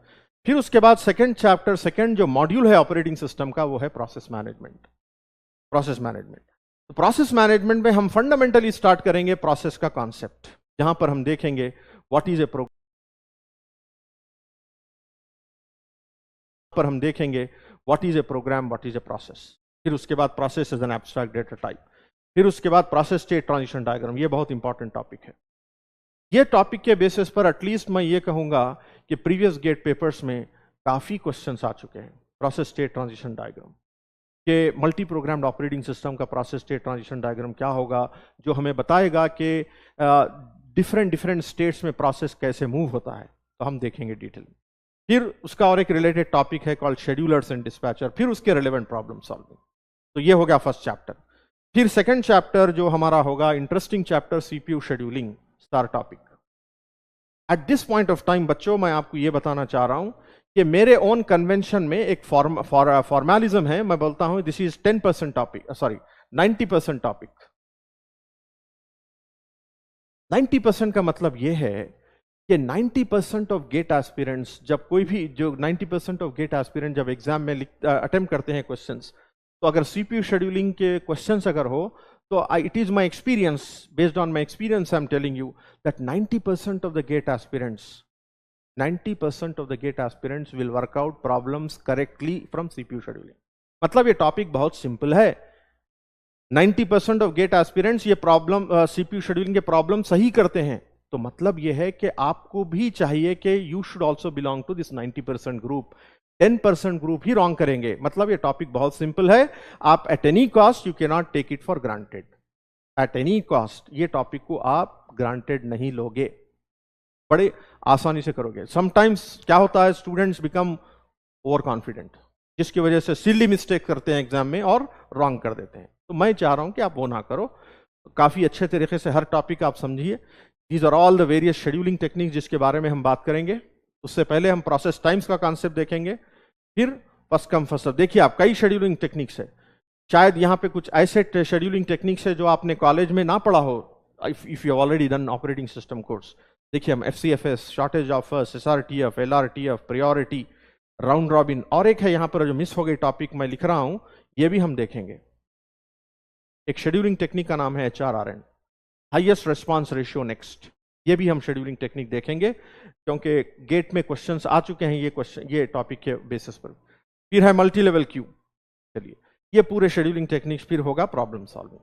फिर उसके बाद सेकंड जो मॉड्यूल है ऑपरेटिंग सिस्टम का, वो है प्रोसेस मैनेजमेंट. तो प्रोसेस मैनेजमेंट में हम फंडामेंटली स्टार्ट करेंगे प्रोसेस का कॉन्सेप्ट, जहां पर हम देखेंगे what is a program, what is a process. फिर उसके बाद process is an abstract data type. फिर उसके बाद प्रोसेस स्टेट ट्रांजिशन डायग्राम, ये बहुत इंपॉर्टेंट टॉपिक है. ये टॉपिक के बेसिस पर एटलीस्ट मैं ये कहूंगा कि प्रीवियस गेट पेपर्स में काफी क्वेश्चंस आ चुके हैं प्रोसेस स्टेट ट्रांजिशन डायग्राम के। मल्टी प्रोग्राम्ड ऑपरेटिंग सिस्टम का प्रोसेस स्टेट ट्रांजिशन डायग्राम क्या होगा, जो हमें बताएगा कि डिफरेंट स्टेट्स में प्रोसेस कैसे मूव होता है, तो हम देखेंगे डिटेल। फिर उसका और एक रिलेटेड टॉपिक है कॉल्ड शेड्यूलर्स एंड डिस्पैचर, फिर उसके रिलेवेंट प्रॉब्लम सॉल्विंग। तो ये हो गया फर्स्ट चैप्टर। फिर सेकंड चैप्टर जो हमारा होगा interesting chapter CPU scheduling star topic. Eight this point of time बच्चों मैं आपको ये बताना चाह रहा हूं कि मेरे ओन कन्वेंशन में एक फॉर्मेलिज्म है। मैं बोलता हूं this is 10% topic, sorry 90% topic. 90% का मतलब यह है कि 90% ऑफ गेट एस्पिरेंट्स जब कोई भी जो 90% ऑफ गेट एस्पिरेंट जब एग्जाम में अटेम्प्ट करते हैं क्वेश्चंस, तो अगर सीपीयू शेड्यूलिंग के क्वेश्चंस अगर हो तो it is my experience, based on my experience I am telling you that 90% of the GATE aspirants 90% of the gate aspirants will work out problems correctly from CPU scheduling। मतलब ये topic बहुत simple है। 90% of gate aspirants ये problem CPU scheduling के problem सही करते हैं, तो मतलब ये है कि आपको भी चाहिए कि you should also belong to this 90% group. 10% group ही रॉन्ग करेंगे। मतलब ये टॉपिक बहुत सिंपल है। आप at any cost you can not take it for granted. At any cost ये टॉपिक को आप ग्रांटेड नहीं लोगे, बड़े आसानी से करोगे। समटाइम्स क्या होता है, स्टूडेंट्स बिकम ओवर कॉन्फिडेंट, जिसकी वजह से सिली मिस्टेक करते हैं एग्जाम में और रॉन्ग कर देते हैं। तो मैं चाह रहा हूं कि आप वो ना करो, काफी अच्छे तरीके से हर टॉपिक आप समझिए। These are all the various scheduling techniques जिसके बारे में हम बात करेंगे। उससे पहले हम प्रोसेस टाइम्स का कॉन्सेप्ट देखेंगे, फिर फर्स्ट कम फर्स्ट सर्व। देखिए आप, कई शेड्यूलिंग टेक्निक्स है, शायद यहाँ पे कुछ ऐसे शेड्यूलिंग टेक्निक्स है जो आपने कॉलेज में ना पढ़ा हो, if you already done operating system course. देखिए हम FCFS, shortage of first, SRTF, LRTF, priority, round robin, और एक है यहां पर जो मिस हो गई टॉपिक मैं लिख रहा हूं, ये भी हम देखेंगे। एक शेड्यूलिंग टेक्निक का नाम है HRRN, highest response ratio next. ये भी हम शेड्यूलिंग टेक्निक देखेंगे क्योंकि गेट में क्वेश्चंस आ चुके हैं ये टॉपिक के बेसिस पर। फिर है मल्टी लेवल क्यू। चलिए ये पूरे शेड्यूलिंग टेक्निक्स, फिर होगा प्रॉब्लम सॉल्विंग।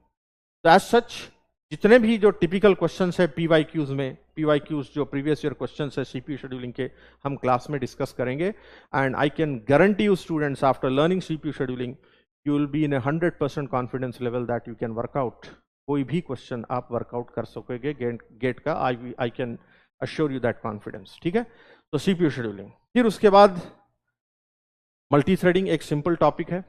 तो एज सच जितने भी जो टिपिकल क्वेश्चंस है PYQs में, PYQs जो प्रीवियस ईयर क्वेश्चंस है CPU शेड्यूलिंग के, हम क्लास में डिस्कस करेंगे। And I can guarantee you students, after learning CPU scheduling you will be in 100% confidence level that you can work out. कोई भी क्वेश्चन आप वर्कआउट कर सकोगे गेट का, आई can assure you that confidence. ठीक है, तो CPU शेड्यूलिंग। फिर उसके बाद मल्टी थ्रेडिंग एक सिंपल टॉपिक है,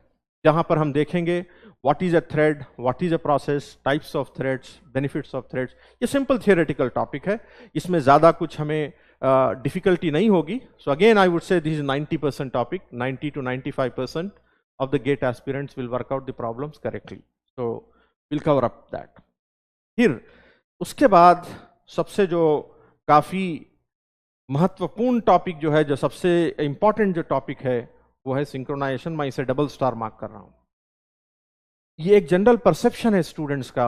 जहां पर हम देखेंगे what is a thread, what is a process, types of threads, benefits of threads. ये सिंपल थियोरेटिकल टॉपिक है, इसमें ज्यादा कुछ हमें डिफिकल्टी नहीं होगी। So again I would say this is 90% topic. 90 to 95% of the GATE aspirants will work out the problems correctly, so will cover up that. फिर उसके बाद सबसे जो काफी महत्वपूर्ण टॉपिक जो है, जो सबसे इंपॉर्टेंट जो टॉपिक है, वो है सिंक्रोनाइजेशन। मैं इसे डबल स्टार मार्क कर रहा हूं। ये एक जनरल परसेप्शन है स्टूडेंट्स का,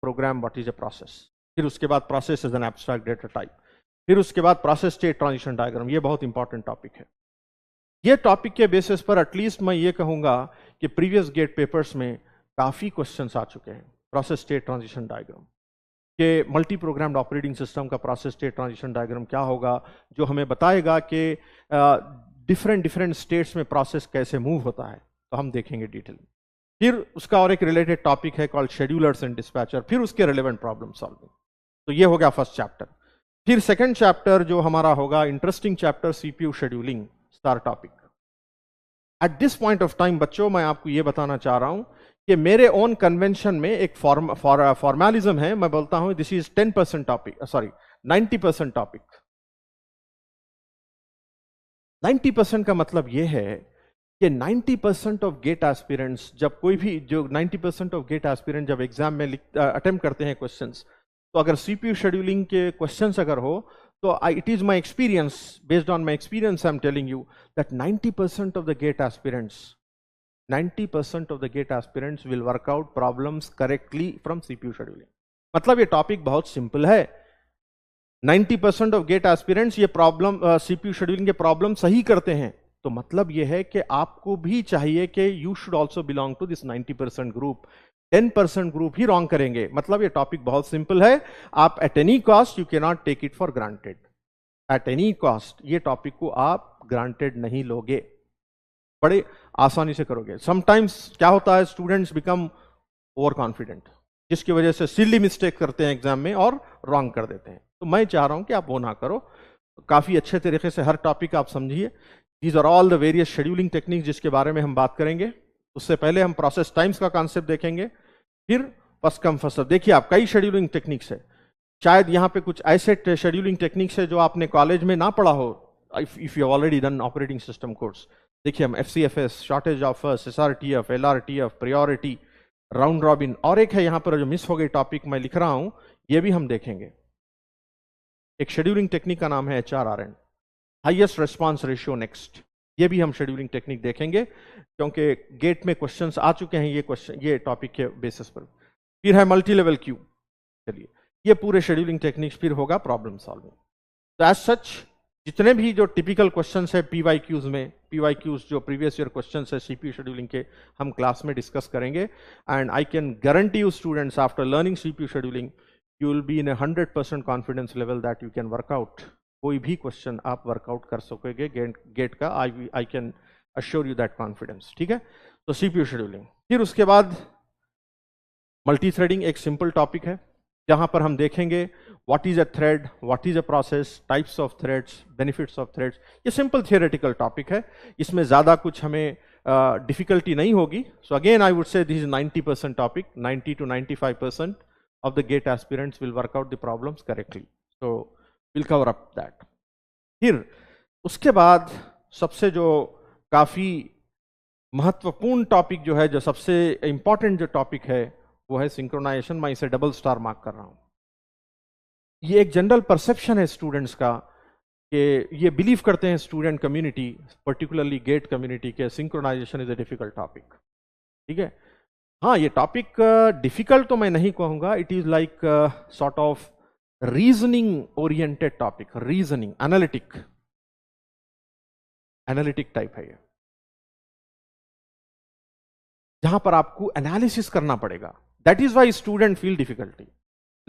program what is a process. फिर उसके बाद process is an abstract data type. फिर उसके बाद प्रोसेस स्टेट ट्रांजिशन डायग्राम। ये बहुत इंपॉर्टेंट टॉपिक है। ये टॉपिक के बेसिस पर एटलीस्ट मैं ये कहूंगा कि प्रीवियस गेट पेपर्स में काफी क्वेश्चंस आ चुके हैं प्रोसेस स्टेट ट्रांजिशन डायग्राम के। मल्टी प्रोग्राम्ड ऑपरेटिंग सिस्टम का प्रोसेस स्टेट ट्रांजिशन डायग्राम क्या होगा, जो हमें बताएगा कि डिफरेंट स्टेट्स में प्रोसेस कैसे मूव होता है, तो हम देखेंगे डिटेल। फिर उसका और एक रिलेटेड टॉपिक है कॉल्ड शेड्यूलर्स एंड डिस्पैचर, फिर उसके रिलेवेंट प्रॉब्लम सॉल्विंग। तो ये हो गया फर्स्ट चैप्टर। फिर सेकंड चैप्टर जो हमारा होगा interesting chapter CPU scheduling star topic. Eight this point of time बच्चों मैं आपको ये बताना चाह रहा हूं कि मेरे ओन कन्वेंशन में एक फॉर्मेलिज्म है। मैं बोलता हूं this is 10% topic, sorry 90% topic. 90% का मतलब यह है कि 90% ऑफ गेट एस्पिरेंट्स जब कोई भी जो 90% ऑफ गेट एस्पिरेंट जब एग्जाम में अटेम्प्ट करते हैं क्वेश्चंस, तो अगर CPU शेड्यूलिंग के क्वेश्चंस अगर हो तो it is my experience, based on my experience I am telling you that 90% of the GATE aspirants 90% of the gate aspirants will work out problems correctly from CPU scheduling। मतलब ये topic बहुत simple है। 90% of gate aspirants ये problem CPU scheduling के problem सही करते हैं, तो मतलब ये है कि आपको भी चाहिए कि you should also belong to this 90% group. 10% group ही रॉन्ग करेंगे। मतलब ये टॉपिक बहुत सिंपल है, आप at any cost you can not take it for granted. At any cost ये टॉपिक को आप ग्रांटेड नहीं लोगे, बड़े आसानी से करोगे। समटाइम्स क्या होता है, स्टूडेंट्स बिकम ओवर कॉन्फिडेंट, जिसकी वजह से सिली मिस्टेक करते हैं एग्जाम में और रॉन्ग कर देते हैं। तो मैं चाह रहा हूं कि आप वो ना करो, काफी अच्छे तरीके से हर टॉपिक आप समझिए। These are all the various scheduling techniques जिसके बारे में हम बात करेंगे। उससे पहले हम प्रोसेस टाइम्स का कॉन्सेप्ट देखेंगे, फिर फर्स्ट कम फर्स्ट सर्व। देखिए आप, कई शेड्यूलिंग टेक्निक्स है, शायद यहाँ पे कुछ ऐसे शेड्यूलिंग टेक्निक्स है जो आपने कॉलेज में ना पढ़ा हो, if you already done operating system course. देखिए हम FCFS, shortage of first, SRTF, LRTF, priority, round robin, और एक है यहाँ पर जो मिस हो गई टॉपिक मैं लिख रहा हूं, ये भी हम देखेंगे। एक शेड्यूलिंग टेक्निक का नाम है HRRN, highest response ratio next. ये भी हम शेड्यूलिंग टेक्निक देखेंगे क्योंकि गेट में क्वेश्चंस आ चुके हैं ये टॉपिक के बेसिस पर। फिर है मल्टी लेवल क्यू। चलिए ये पूरे शेड्यूलिंग टेक्निक्स, फिर होगा प्रॉब्लम सॉल्विंग। तो एज सच जितने भी जो टिपिकल क्वेश्चंस है PYQs में, PYQs जो प्रीवियस ईयर क्वेश्चंस है CPU शेड्यूलिंग के, हम क्लास में डिस्कस करेंगे। And I can guarantee you students, after learning CPU scheduling you will be in 100% confidence level that you can work out, कोई भी क्वेश्चन आप वर्कआउट कर सकोगे गेट का। आई can assure you that confidence, ठीक है। तो CPU शेड्यूलिंग, फिर उसके बाद मल्टी थ्रेडिंग एक सिंपल टॉपिक है जहां पर हम देखेंगे what is a thread, what is a process, types of threads, benefits of threads. ये सिंपल थियोरेटिकल टॉपिक है, इसमें ज्यादा कुछ हमें डिफिकल्टी नहीं होगी। So again I would say this is 90% topic, 90 to 95% of the GATE aspirants will work out the problems correctly, so will cover up that. फिर उसके बाद सबसे जो काफी महत्वपूर्ण टॉपिक जो है, जो सबसे इंपॉर्टेंट जो टॉपिक है वो है सिंक्रोनाइजेशन। मैं इसे डबल स्टार मार्क कर रहा हूं। ये एक जनरल परसेप्शन है स्टूडेंट्स का कि ये बिलीव करते हैं student community, particularly gate community, के synchronization is a difficult topic, ठीक है। हाँ, ये टॉपिक डिफिकल्ट तो मैं नहीं कहूंगा, it is like sort of reasoning oriented topic, reasoning, analytic type है ये, जहां पर आपको एनालिसिस करना पड़ेगा। That is why student feel difficulty.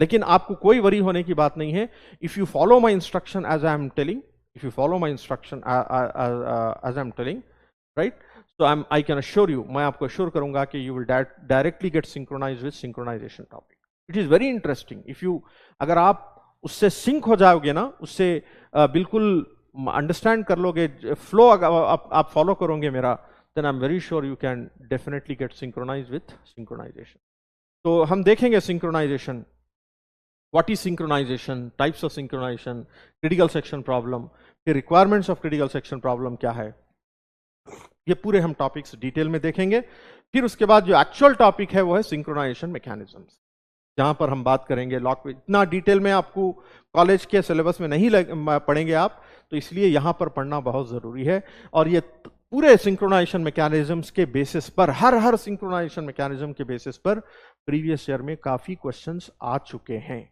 लेकिन आपको कोई वरी होने की बात नहीं है। If you follow my instruction as I am telling, if you follow my instruction as I am telling, right, so I can assure you, मैं आपको अश्योर करूंगा कि you will directly get synchronize with synchronization topic. It is very interesting. If you, अगर आप उससे sink हो जाओगे ना, उससे बिल्कुल अंडरस्टैंड कर लोगे, फ्लो आप फॉलो करोगे मेरा, then I'm very sure you can definitely get synchronized with synchronization. तो हम देखेंगे synchronization, what is synchronization, types of synchronization, critical section problem, फिर requirements of critical section problem क्या है, ये पूरे हम टॉपिक्स डिटेल में देखेंगे। फिर उसके बाद जो एक्चुअल टॉपिक है वो है सिंक्रोनाइजेशन मैकेनिज्म्स, जहां पर हम बात करेंगे लॉक। इतना डिटेल में आपको कॉलेज के सिलेबस में नहीं पढ़ेंगे आप, तो इसलिए यहां पर पढ़ना बहुत जरूरी है। और ये पूरे सिंक्रोनाइजेशन मैकेनिज्म्स के बेसिस पर, हर सिंक्रोनाइजेशन मैकेनिज्म के बेसिस पर प्रीवियस ईयर में काफी क्वेश्चंस आ चुके हैं,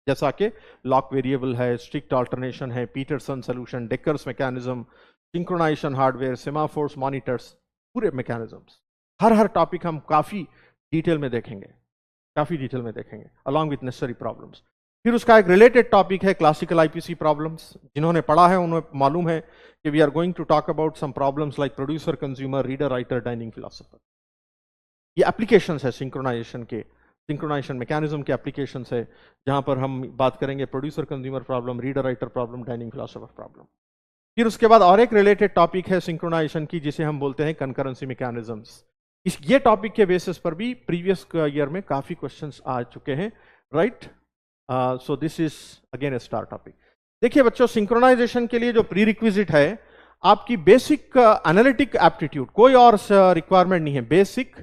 जैसा कि लॉक वेरिएबल है, स्ट्रिक्ट अल्टरनेशन है, Peterson solution, Dekker's mechanism, synchronization hardware, semaphores, monitors, पूरे मैकेनिज्म्स, हर टॉपिक हम काफी डिटेल में देखेंगे, अलॉन्ग विथ नेसेसरी प्रॉब्लम्स। फिर उसका एक रिलेटेड टॉपिक है क्लासिकल आईपीसी प्रॉब्लम्स। जिन्होंने पढ़ा है उन्हें मालूम है कि we are going to talk about some problems like producer, consumer, reader, writer, dining philosopher. ये एप्लीकेशंस है सिंक्रोनाइजेशन के, सिंक्रोनाइजेशन मैकेनिज्म के एप्लीकेशंस है, जहां पर हम बात करेंगे producer consumer problem, reader writer problem, dining philosopher problem. फिर उसके बाद और एक रिलेटेड टॉपिक है सिंक्रोनाइजेशन की, जिसे हम बोलते हैं कंकरेंसी मैकेनिज्म्स। ये टॉपिक के बेसिस पर भी प्रीवियस ईयर में काफी क्वेश्चंस आ चुके हैं, right. So this is again A star topic. देखिए बच्चों, सिंक्रोनाइजेशन के लिए जो प्री रिक्विजिट है, आपकी बेसिक एनालिटिक एप्टीट्यूड, कोई और रिक्वायरमेंट नहीं है, basic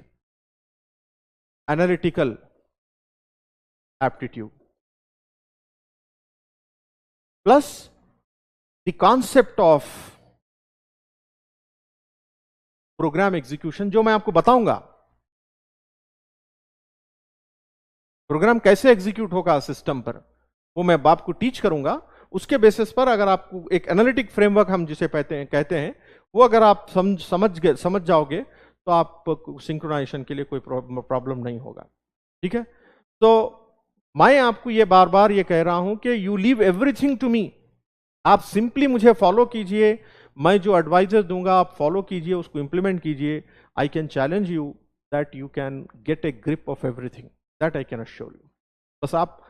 analytical aptitude plus the concept of program execution, जो मैं आपको बताऊंगा प्रोग्राम कैसे एग्जीक्यूट होगा सिस्टम पर, वो मैं आपको टीच करूंगा। उसके बेसिस पर अगर आपको एक एनालिटिक फ्रेमवर्क हम जिसे कहते हैं, वो अगर आप समझ जाओगे, तो आप सिंक्रोनाइजेशन के लिए कोई प्रॉब्लम नहीं होगा। ठीक है, तो मैं आपको ये बार बार ये कह रहा हूं कि you leave everything to me, आप सिंपली मुझे फॉलो कीजिए, मैं जो एडवाइजर दूंगा आप फॉलो कीजिए, उसको इंप्लीमेंट कीजिए। I can challenge you that you can gate A grip of everything, that I can assure you. बस आप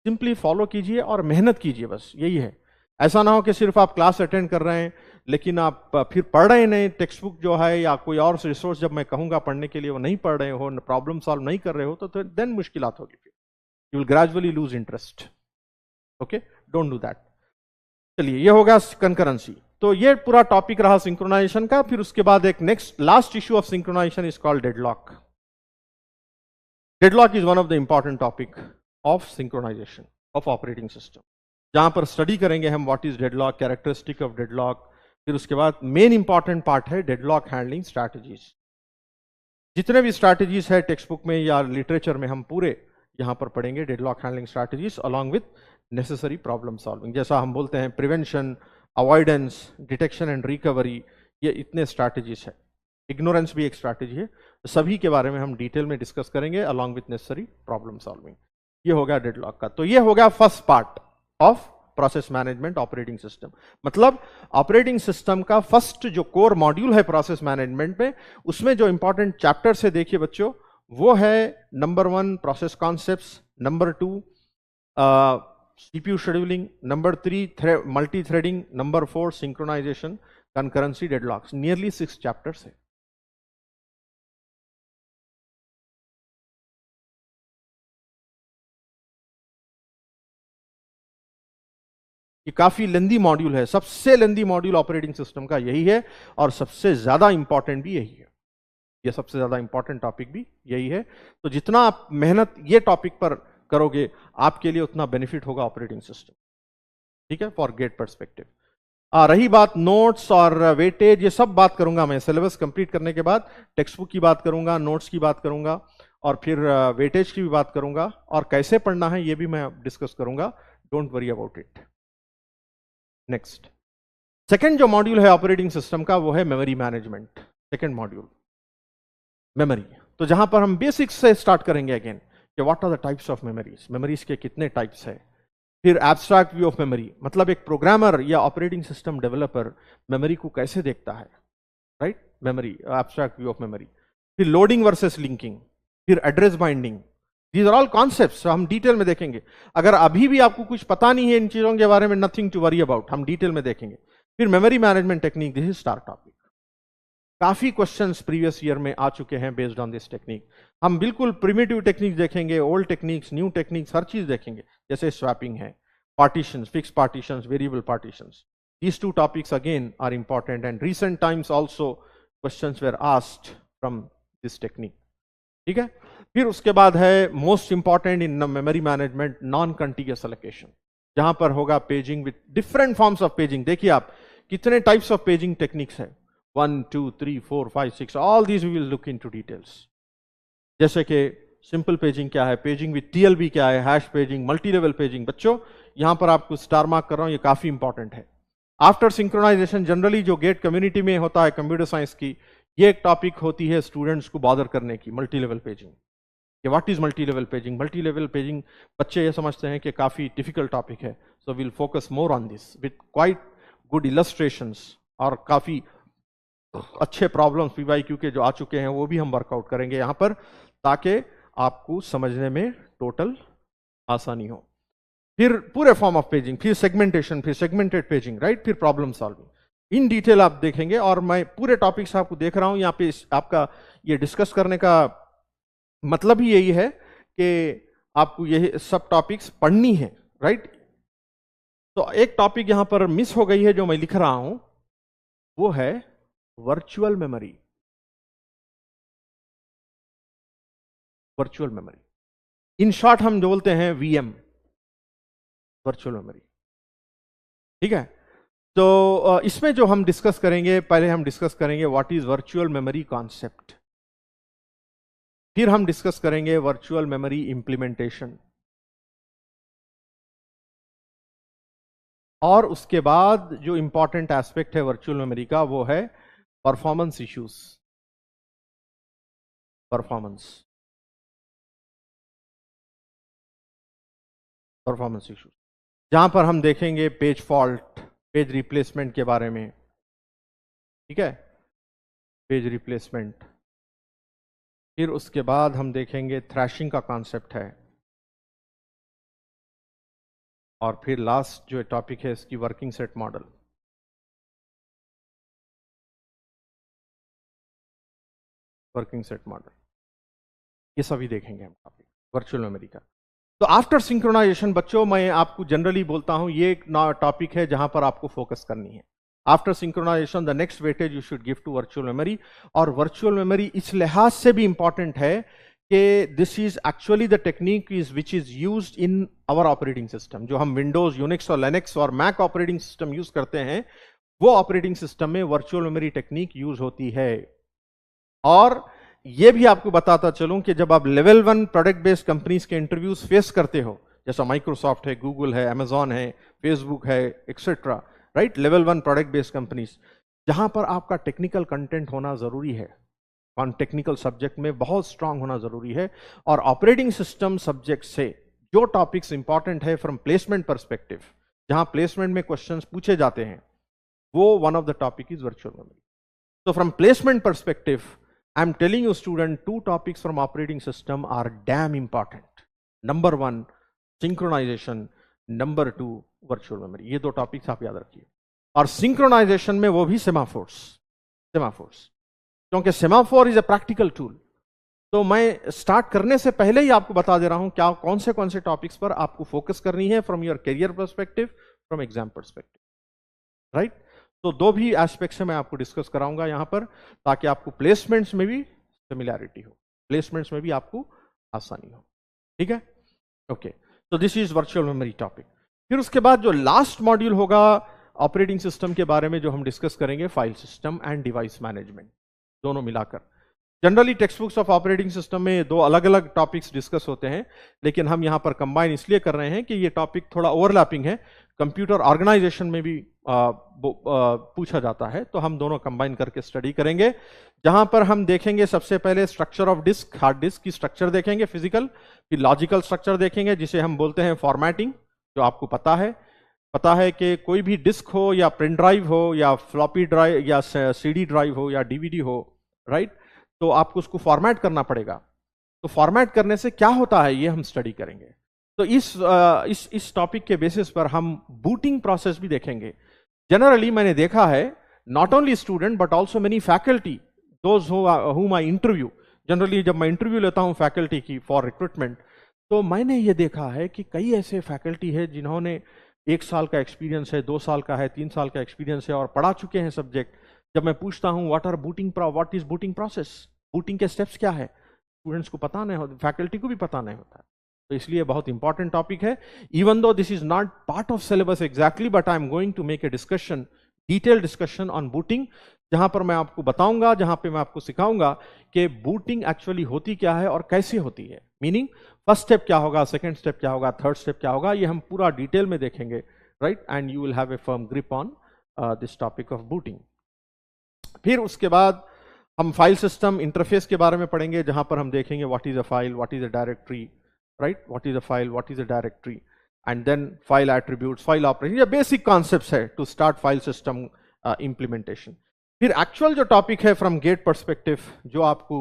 सिंपली फॉलो कीजिए और मेहनत कीजिए, बस यही है। ऐसा ना हो कि सिर्फ आप क्लास अटेंड कर रहे हैं लेकिन आप फिर पढ़ रहे नहीं, टेक्स्ट बुक जो है या कोई और रिसोर्स जब मैं कहूंगा पढ़ने के लिए वो नहीं पढ़ रहे हो, प्रॉब्लम सॉल्व नहीं कर रहे हो, तो देन मुश्किलात होगी, फिर you will gradually loose interest. Okay, don't do that. चलिए, ये होगा कंकरेंसी। तो ये पूरा टॉपिक रहा सिंक्रोनाइजेशन का। फिर उसके बाद एक next last issue of synchronization is called deadlock. Deadlock is one of the important topic of synchronization of operating system, जहां पर स्टडी करेंगे हम what is deadlock, characteristic of deadlock. फिर उसके बाद मेन इंपॉर्टेंट पार्ट है डेडलॉक हैंडलिंग स्ट्रैटेजीज। जितने भी स्ट्रैटेजीज है टेक्स्ट बुक में या लिटरेचर में हम पूरे यहां पर पढ़ेंगे deadlock handling strategies along with necessary problem solving. जैसा हम बोलते हैं prevention, avoidance, detection and recovery, ये इतने स्ट्रैटेजीज है। इग्नोरेंस भी एक स्ट्रैटेजी है। सभी के बारे में हम डिटेल में डिस्कस करेंगे along with necessary problem solving. ये हो गया डेडलॉक का। तो ये हो गया first part of process management operating system. मतलब ऑपरेटिंग सिस्टम का फर्स्ट जो कोर मॉड्यूल है प्रोसेस मैनेजमेंट में, उसमें जो इंपॉर्टेंट चैप्टर्स है देखिए बच्चों, वो है number 1 process concepts, number 2 CPU scheduling, number 3 multi threading, number 4 synchronization, concurrency, deadlocks. Nearly 6 chapters है। ये काफी लेंदी मॉड्यूल है, सबसे लेंदी मॉड्यूल ऑपरेटिंग सिस्टम का यही है और सबसे ज्यादा इंपॉर्टेंट भी यही है। ये सबसे ज्यादा इंपॉर्टेंट टॉपिक भी यही है। तो जितना आप मेहनत ये टॉपिक पर करोगे आपके लिए उतना बेनिफिट होगा ऑपरेटिंग सिस्टम। ठीक है, फॉर ग्रेट पर्सपेक्टिव। रही बात नोट्स और वेटेज, ये सब बात करूंगा मैं सिलेबस कंप्लीट करने के बाद। टेक्स्ट बुक की बात करूंगा, नोट्स की बात करूंगा और फिर वेटेज की भी बात करूंगा और कैसे पढ़ना है ये भी मैं डिस्कस करूंगा। Don't worry about it. Next, second जो मॉड्यूल है ऑपरेटिंग सिस्टम का वो है memory management. Second module memory. तो जहां पर हम बेसिक्स से स्टार्ट करेंगे अगेन कि what are the types of memories, memories के कितने टाइप्स है। फिर एब्स्ट्रैक्ट व्यू ऑफ मेमोरी, मतलब एक प्रोग्रामर या ऑपरेटिंग सिस्टम डेवलपर मेमोरी को कैसे देखता है, right, memory, abstract view of memory. फिर लोडिंग वर्सेस लिंकिंग, फिर address binding. These are all concepts हम डिटेल में देखेंगे। अगर अभी भी आपको कुछ पता नहीं है इन चीजों के बारे में, नथिंग टू वरी अबाउट, हम डिटेल में देखेंगे। फिर memory management technique, this is star topic. काफी क्वेश्चंस प्रीवियस ईयर में आ चुके हैं बेस्ड ऑन दिस टेक्निक। हम बिल्कुल प्रिमिटिव टेक्निक देखेंगे, ओल्ड टेक्निक्स, न्यू टेक्निक्स, हर चीज देखेंगे। जैसे स्वैपिंग है, partitions, fix partitions, variable partitions. These two topics again are important and recent times also questions were asked from this technique. ठीक है, फिर उसके बाद है most important in memory management, non contiguous allocation, जहां पर होगा paging with different forms of paging. देखिए आप कितने टाइप्स ऑफ पेजिंग टेक्निक्स है, 1 2 3 4 5 6, all these we will look into details. जैसे कि सिंपल पेजिंग क्या है, पेजिंग विद टीएलबी क्या है, hash paging, multi level paging. बच्चों यहां पर आपको स्टार मार्क कर रहा हूं, ये काफी इंपॉर्टेंट है। आफ्टर सिंक्रोनाइजेशन जनरली जो गेट कम्युनिटी में होता है कंप्यूटर साइंस की, ये एक टॉपिक होती है स्टूडेंट्स को बॉदर करने की, मल्टी लेवल पेजिंग। कि what is multi level paging. Multi level paging बच्चे ये समझते हैं कि काफी डिफिकल्ट टॉपिक है, so will focus more on this with quite good illustrations और काफी अच्छे प्रॉब्लम्स पीवाईक्यू के जो आ चुके हैं वो भी हम वर्कआउट करेंगे यहां पर, ताकि आपको समझने में टोटल आसानी हो। फिर पूरे फॉर्म ऑफ पेजिंग, फिर सेगमेंटेशन, फिर सेगमेंटेड पेजिंग, राइट, फिर प्रॉब्लम सॉल्विंग। इन डिटेल आप देखेंगे और मैं पूरे टॉपिक्स आपको देख रहा हूं यहाँ पे। आपका ये डिस्कस करने का मतलब ही यही है कि आपको ये सब टॉपिक्स पढ़नी है, राइट। तो एक टॉपिक यहां पर मिस हो गई है जो मैं लिख रहा हूं, वो है virtual memory. Virtual memory in short हम जो बोलते हैं वीएम, वर्चुअल मेमोरी। ठीक है, तो इसमें जो हम डिस्कस करेंगे, पहले हम डिस्कस करेंगे what is virtual memory concept, फिर हम डिस्कस करेंगे वर्चुअल मेमोरी इंप्लीमेंटेशन, और उसके बाद जो इंपॉर्टेंट एस्पेक्ट है वर्चुअल मेमोरी का वो है परफॉर्मेंस इश्यूज। परफॉर्मेंस इशू, जहां पर हम देखेंगे पेज फॉल्ट, पेज रिप्लेसमेंट के बारे में, ठीक है, पेज रिप्लेसमेंट। फिर उसके बाद हम देखेंगे थ्रैशिंग का कॉन्सेप्ट है, और फिर लास्ट जो टॉपिक है इसकी working set model. Working set model ये सभी देखेंगे हम टॉपिक वर्चुअल मेमोरी का। तो आफ्टर सिंक्रोनाइजेशन बच्चों, मैं आपको जनरली बोलता हूं ये एक टॉपिक है जहां पर आपको फोकस करनी है। After synchronization the next weightage you should give to virtual memory. और वर्चुअल मेमोरी इस लिहाज से भी इंपॉर्टेंट है कि this is actually the technique is which is used in our operating system. जो हम विंडोज, यूनिक्स और लिनक्स और मैक ऑपरेटिंग सिस्टम यूज करते हैं, वो ऑपरेटिंग सिस्टम में वर्चुअल मेमोरी टेक्निक यूज होती है। और ये भी आपको बताता चलूं कि जब आप लेवल 1 प्रोडक्ट बेस्ड कंपनीज के इंटरव्यूज फेस करते हो, जैसा माइक्रोसॉफ्ट है, गूगल है, अमेजॉन है, फेसबुक है, etcetera, right, level 1 product based companies, जहां पर आपका टेक्निकल कंटेंट होना जरूरी है, टेक्निकल सब्जेक्ट में बहुत स्ट्रांग होना जरूरी है। और ऑपरेटिंग सिस्टम सब्जेक्ट से जो टॉपिक्स इंपॉर्टेंट है फ्रॉम प्लेसमेंट परस्पेक्टिव, जहां प्लेसमेंट में क्वेश्चंस पूछे जाते हैं, वो one of the topic is virtual memory. So from placement perspective, I'm telling you student, 2 topics from operating system are damn important. Number 1, synchronization. Number 2, virtual memory. ये 2 topics आप याद रखिए। और synchronization में वो भी semaphores, क्योंकि semaphore is a practical tool। तो मैं स्टार्ट करने से पहले ही आपको बता दे रहा हूं क्या कौन से टॉपिक्स पर आपको फोकस करनी है from your career perspective, from exam perspective, right. तो 2 भी एस्पेक्ट से मैं आपको डिस्कस कराऊंगा यहां पर, ताकि आपको प्लेसमेंट्स में भी सिमिलैरिटी हो, प्लेसमेंट्स में भी आपको आसानी हो, ठीक है, ओके। तो this is virtual memory topic. फिर उसके बाद जो लास्ट मॉड्यूल होगा ऑपरेटिंग सिस्टम के बारे में, जो हम डिस्कस करेंगे, file system and device management, दोनों मिलाकर। Generally text books of operating system में 2 अलग अलग टॉपिक्स डिस्कस होते हैं, लेकिन हम यहां पर कंबाइन इसलिए कर रहे हैं कि ये टॉपिक थोड़ा ओवरलैपिंग है, कंप्यूटर ऑर्गेनाइजेशन में भी पूछा जाता है, तो हम दोनों कंबाइन करके स्टडी करेंगे। जहां पर हम देखेंगे सबसे पहले structure of disk, hard disk की स्ट्रक्चर देखेंगे फिजिकल, फिर लॉजिकल स्ट्रक्चर देखेंगे जिसे हम बोलते हैं फॉर्मेटिंग, जो आपको पता है कि कोई भी डिस्क हो या पेन ड्राइव हो या फ्लॉपी ड्राइव या सीडी ड्राइव हो या डीवीडी हो, राइट, तो आपको उसको फॉर्मेट करना पड़ेगा। तो फॉर्मेट करने से क्या होता है ये हम स्टडी करेंगे। तो इस टॉपिक के बेसिस पर हम बूटिंग प्रोसेस भी देखेंगे। जनरली मैंने देखा है not only student but also many faculty, those whom I interview, generally जब मैं इंटरव्यू लेता हूं फैकल्टी की फॉर रिक्रूटमेंट, तो मैंने ये देखा है कि कई ऐसे फैकल्टी है जिन्होंने 1 साल का एक्सपीरियंस है, 2 साल का है, 3 साल का एक्सपीरियंस है और पढ़ा चुके हैं सब्जेक्ट। जब मैं पूछता हूं what is booting process, booting के स्टेप्स क्या है, स्टूडेंट्स को पता नहीं होता, फैकल्टी को भी पता नहीं होता। तो इसलिए बहुत इंपॉर्टेंट टॉपिक है। Even though this is not part of syllabus exactly, but I am going to make a discussion, detail discussion on booting, जहां पर मैं आपको बताऊंगा, जहां पे मैं आपको सिखाऊंगा कि बूटिंग एक्चुअली होती क्या है और कैसे होती है। मीनिंग फर्स्ट स्टेप क्या होगा, सेकंड स्टेप क्या होगा, थर्ड स्टेप क्या होगा, ये हम पूरा डिटेल में देखेंगे, right, and you will have A firm grip on this topic of booting. फिर उसके बाद हम फाइल सिस्टम इंटरफेस के बारे में पढ़ेंगे, जहां पर हम देखेंगे what is a file, what is a directory, right, what is a file, what is a directory, and then file attributes, file operation, ये बेसिक कॉन्सेप्ट्स है to start file system implementation. फिर एक्चुअल जो topic है from GATE perspective, जो आपको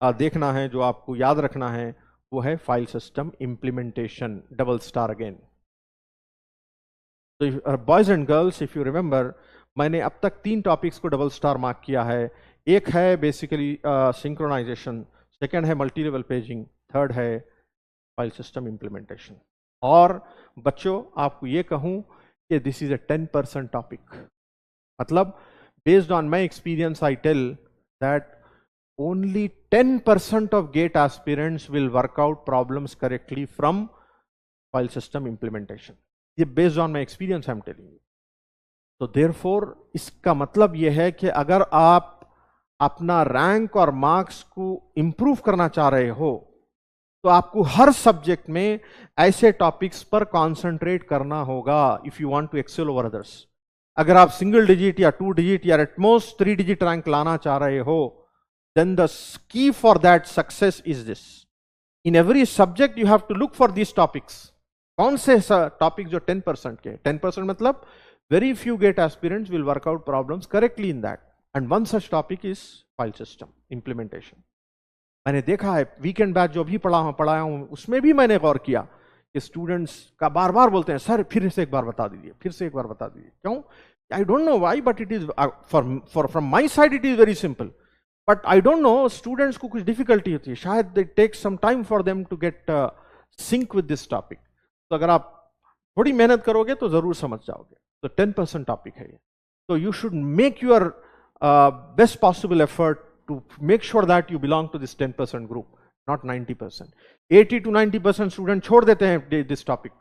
देखना है, जो आपको याद रखना है, वो है file system implementation, double star again. तो boys and girls, if you remember, मैंने अब तक 3 टॉपिक्स को डबल स्टार मार्क किया है। एक है बेसिकली सिंक्रोनाइजेशन, सेकेंड है मल्टी लेवल पेजिंग, थर्ड है फाइल सिस्टम इंप्लीमेंटेशन। और बच्चों आपको ये कहूं कि दिस इज a 10% टॉपिक, मतलब based on my experience I tell that only 10% of GATE aspirants will work out problems correctly from file system implementation. ये based on my experience I'm telling you. तो therefore इसका मतलब ये है कि अगर आप अपना रैंक और मार्क्स को इंप्रूव करना चाह रहे हो, तो आपको हर सब्जेक्ट में ऐसे टॉपिक्स पर कॉन्सेंट्रेट करना होगा if you want to excel over others. अगर आप सिंगल डिजिट या 2 डिजिट या एटमोस्ट 3 डिजिट रैंक लाना चाह रहे हो, then the key for that success is this. In every subject you have to look for these topics. कौन से टॉपिक जो 10% के, 10% मतलब very few GATE aspirants will work out problems correctly in that, and one such topic is file system implementation. मैंने देखा है weekend batch जो भी पढ़ाया हूं उसमें भी मैंने गौर किया कि स्टूडेंट्स का बार बार बोलते हैं सर फिर से एक बार बता दीजिए, फिर से एक बार बता दीजिए. क्यों? I don't know why, but it is from my side it is very simple, but I don't know students को कुछ डिफिकल्टी होती है, शायद it takes some time for them to get sync with this topic. तो अगर आप थोड़ी मेहनत करोगे तो जरूर समझ जाओगे. तो 10% टॉपिक है ये. तो you should make your best possible effort to make sure that you belong to this 10% group, not 90%. 80 to 90% student छोड़ देते हैं दिस टॉपिक,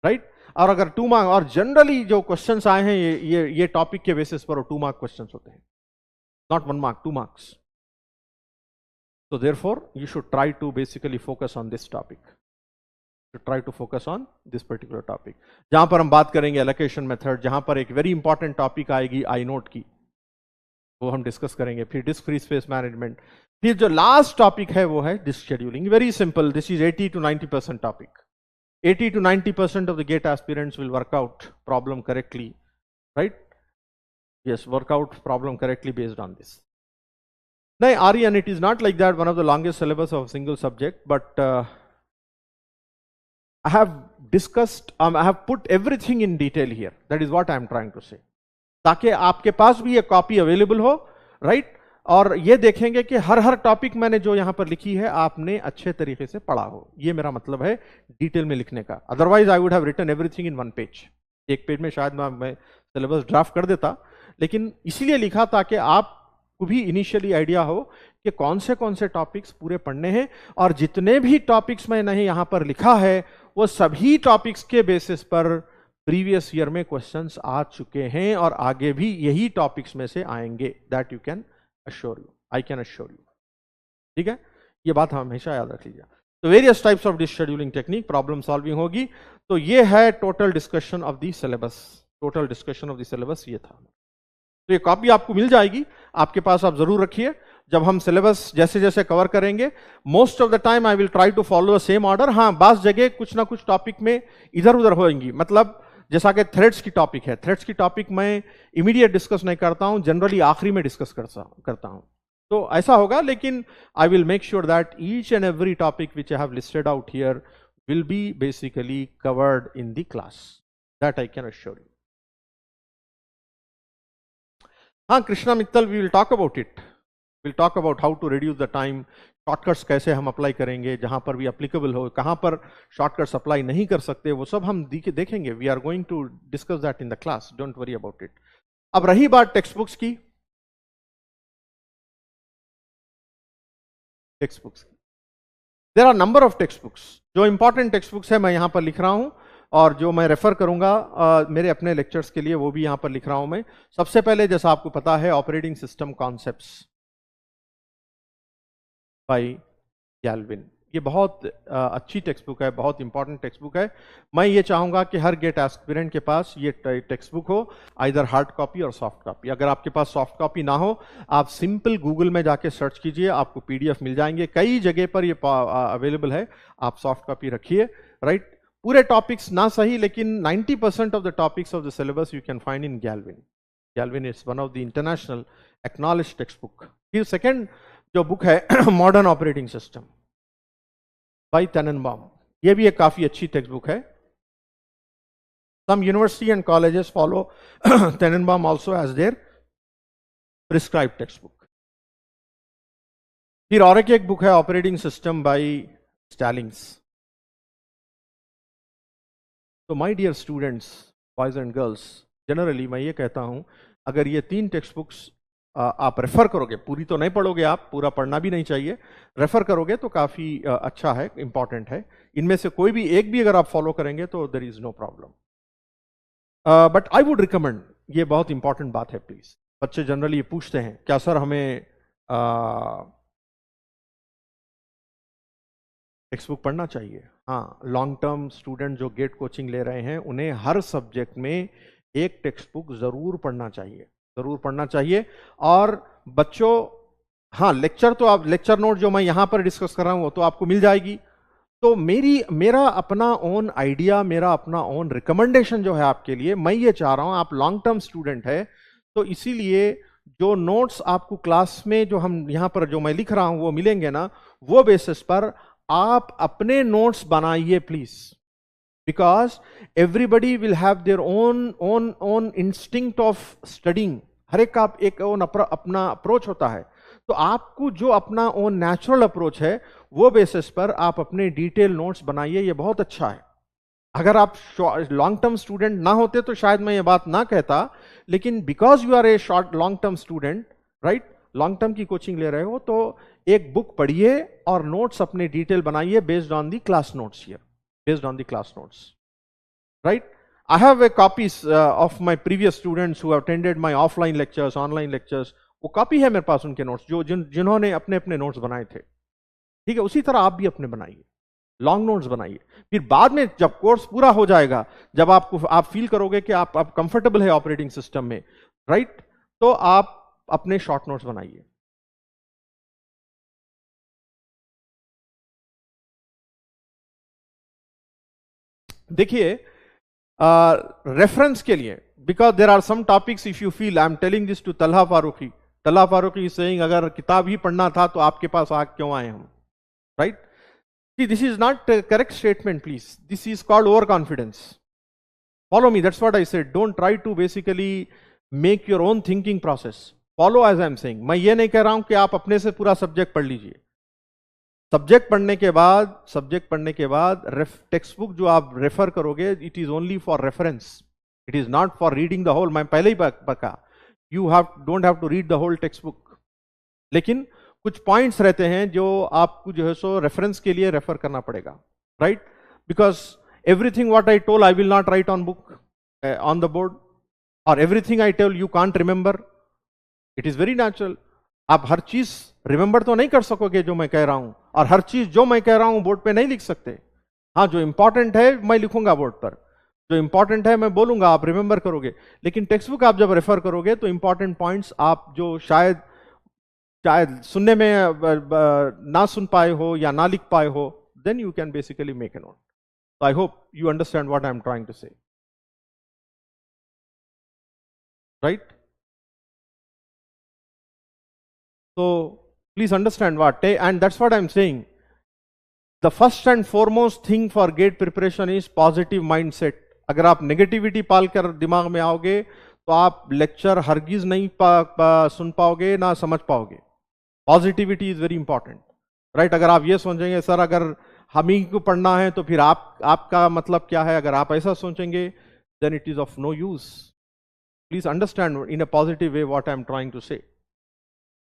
राइट? और अगर 2 मार्क, और जनरली जो क्वेश्चंस आए हैं ये टॉपिक के बेसिस पर 2 मार्क क्वेश्चंस होते हैं, not 1 mark, 2 marks. So therefore you should try to basically focus on this topic. To try to focus on this particular topic. जहां पर हम बात करेंगे एलोकेशन मेथड, जहां पर एक वेरी इंपॉर्टेंट टॉपिक आएगी आई नोट की, वो हम डिस्कस करेंगे. फिर डिस्क फ्री स्पेस मैनेजमेंट. फिर जो लास्ट टॉपिक है वो है disk scheduling. Very simple, this is 80 to 90% topic. 80 to 90% of the GATE aspirants will work out problem correctly, right? Yes, work out problem correctly based on this. Now, Aryan, it is not like that, one of the longest syllabus of a single subject, but I have discussed, I have put everything in detail here. That is what I am trying to say. ताकि आपके पास भी ये copy available हो, right? और ये देखेंगे कि हर topic मैंने जो यहां पर लिखी है आपने अच्छे तरीके से पढ़ा हो. ये मेरा मतलब है डिटेल में लिखने का. Otherwise I would have written everything in 1 page. एक पेज में शायद मैं सिलेबस ड्राफ्ट कर देता, लेकिन इसीलिए लिखा ताकि आपको भी इनिशियली आइडिया हो कि कौन से टॉपिक्स पूरे पढ़ने हैं. और जितने भी टॉपिक्स मैंने यहां पर लिखा है वो सभी टॉपिक्स के बेसिस पर प्रीवियस ईयर में क्वेश्चंस आ चुके हैं और आगे भी यही टॉपिक्स में से आएंगे. That you can assure you, I can assure you. ठीक है, ये बात हमेशा याद रख लीजिए. तो various types of disk scheduling technique, problem solving होगी. तो ये है total discussion of the syllabus. Total discussion of the syllabus ये था. तो ये कॉपी आपको मिल जाएगी, आपके पास आप जरूर रखिए. जब हम सिलेबस जैसे जैसे कवर करेंगे, most of the time I will try to follow the same order. हाँ, बास जगह कुछ ना कुछ टॉपिक में इधर उधर होंगी. मतलब जैसा कि थ्रेड्स की टॉपिक है, थ्रेड्स की टॉपिक मैं इमीडिएट डिस्कस नहीं करता हूं, जनरली आखिरी में डिस्कस करता हूं. तो ऐसा होगा, लेकिन I will make sure that each and every topic which I have listed out here will be basically covered in the class. That I can assure you. हाँ, Krishna Mittal, we will talk about it. Will talk about how to reduce the time, shortcuts कैसे हम apply करेंगे, जहां पर भी applicable हो, कहां पर शॉर्टकट्स अप्लाई नहीं कर सकते, वो सब हम देखेंगे. We are going to discuss that in the class, don't worry about it. अब रही बात टेक्स्ट बुक्स की. Text books, there are number of text books. जो इंपॉर्टेंट टेक्स्ट बुक्स है मैं यहां पर लिख रहा हूं, और जो मैं रेफर करूंगा मेरे अपने लेक्चर्स के लिए वो भी यहां पर लिख रहा हूं मैं. सबसे पहले, जैसा आपको पता है, ऑपरेटिंग सिस्टम कॉन्सेप्ट्स बाय गैल्विन. ये बहुत अच्छी टेक्स्ट बुक है, बहुत इंपॉर्टेंट टेक्स्ट बुक है. मैं ये चाहूंगा कि हर गेट एस्पिरेंट के पास ये टेक्स्ट बुक हो, आइदर हार्ड कॉपी और सॉफ्ट कॉपी. अगर आपके पास सॉफ्ट कॉपी ना हो, आप सिंपल गूगल में जाके सर्च कीजिए, आपको पीडीएफ मिल जाएंगे. कई जगह पर ये अवेलेबल है. आप सॉफ्ट कॉपी रखिए, राइट? पूरे टॉपिक्स ना सही, लेकिन 90% of the topics of the syllabus you can find in Galvin. Galvin is one of the international acknowledged text book. फिर सेकेंड जो बुक है, modern operating system by Tanenbaum. ये भी एक काफी अच्छी टेक्स्ट बुक है. Some university and colleges follow Tanenbaum also as their prescribed text book. फिर और एक बुक है, ऑपरेटिंग सिस्टम बाय स्टैलिंग्स. तो my dear students, boys and girls, generally मैं ये कहता हूं, अगर ये 3 टेक्स्ट बुक्स आप रेफर करोगे, पूरी तो नहीं पढ़ोगे आप, पूरा पढ़ना भी नहीं चाहिए, रेफर करोगे तो काफी अच्छा है, इंपॉर्टेंट है. इनमें से कोई भी एक भी अगर आप फॉलो करेंगे तो there is no problem. But I would recommend, ये बहुत इंपॉर्टेंट बात है प्लीज. बच्चे जनरली ये पूछते हैं, क्या सर हमें टेक्स्ट बुक पढ़ना चाहिए? हाँ, लॉन्ग टर्म स्टूडेंट जो गेट कोचिंग ले रहे हैं उन्हें हर सब्जेक्ट में एक टेक्स्ट बुक जरूर पढ़ना चाहिए, जरूर पढ़ना चाहिए. और बच्चों, हाँ, लेक्चर तो आप, लेक्चर नोट जो मैं यहां पर डिस्कस कर रहा हूं वो तो आपको मिल जाएगी। तो मेरा अपना ओन आइडिया, मेरा अपना ओन रिकमेंडेशन जो है आपके लिए, मैं ये चाह रहा हूं, आप लॉन्ग टर्म स्टूडेंट है तो इसीलिए जो नोट्स आपको क्लास में जो हम यहां पर जो मैं लिख रहा हूं वो मिलेंगे ना, वो बेसिस पर आप अपने नोट्स बनाइए please, because everybody will have their own instinct of studying. हर एक का एक अपना अप्रोच होता है, तो आपको जो अपना ओन नेचुरल अप्रोच है वो बेसिस पर आप अपने डिटेल नोट्स बनाइए, ये बहुत अच्छा है। अगर आप लॉन्ग टर्म स्टूडेंट ना होते तो शायद मैं ये बात ना कहता, लेकिन because you are a short long term student, right, long term की कोचिंग ले रहे हो, तो एक बुक पढ़िए और नोट्स अपने डिटेल बनाइए based on the class notes here, based on the class notes, right. I have a copies of my previous students who have attended my offline lectures, online lectures. वो copy है मेरे पास उनके notes, जो जिन्होंने अपने अपने notes बनाए थे। ठीक है, उसी तरह आप भी अपने बनाइए, लॉन्ग नोट्स बनाइए। फिर बाद में जब कोर्स पूरा हो जाएगा, जब आप फील करोगे कि आप कंफर्टेबल है ऑपरेटिंग सिस्टम में, राइट, तो आप अपने शॉर्ट नोट्स बनाइए। देखिए, रेफरेंस के लिए, because there are some topics, if you feel, I am telling this to Talha Farooqui, Talha Farooqui is saying अगर किताब ही पढ़ना था तो आपके पास आ क्यों आए हम, right. See, this is not a correct statement, please. This is called overconfidence. Follow me, that's what I said. Don't try to basically make your own thinking process. Follow as I am saying. मैं ये नहीं कह रहा हूं कि आप अपने से पूरा सब्जेक्ट पढ़ लीजिए। सब्जेक्ट पढ़ने के बाद टेक्स्ट बुक जो आप रेफर करोगे, it is only for reference, it is not for reading the whole. मैं पहले ही बता, you don't have to read the whole text book, लेकिन कुछ पॉइंट्स रहते हैं जो आपको जो है सो रेफरेंस के लिए रेफर करना पड़ेगा, right, because everything what I told I will not write on book, on the board, और everything I tell you can't remember. It is very natural. आप हर चीज रिमेंबर तो नहीं कर सकोगे जो मैं कह रहा हूं, और हर चीज जो मैं कह रहा हूं बोर्ड पे नहीं लिख सकते। हाँ, जो इंपॉर्टेंट है मैं लिखूंगा बोर्ड पर, जो इंपॉर्टेंट है मैं बोलूंगा, आप रिमेंबर करोगे। लेकिन टेक्स्ट बुक आप जब रेफर करोगे तो इंपॉर्टेंट पॉइंट्स आप जो शायद सुनने में ना सुन पाए हो या ना लिख पाए हो, then you can basically make a note. So I hope you understand what I'm trying to say, right? So please understand what, and that's what I'm saying. The first and foremost thing for GATE preparation is positive mindset. अगर आप negativity पाल कर दिमाग में आओगे तो आप lecture हरगिज नहीं सुन पाओगे, ना समझ पाओगे। Positivity is very important, right. अगर आप ये सोचेंगे सर अगर हम ही को पढ़ना है तो फिर आपका मतलब क्या है, अगर आप ऐसा सोचेंगे then it is of no use. Please understand in a positive way what I am trying to say,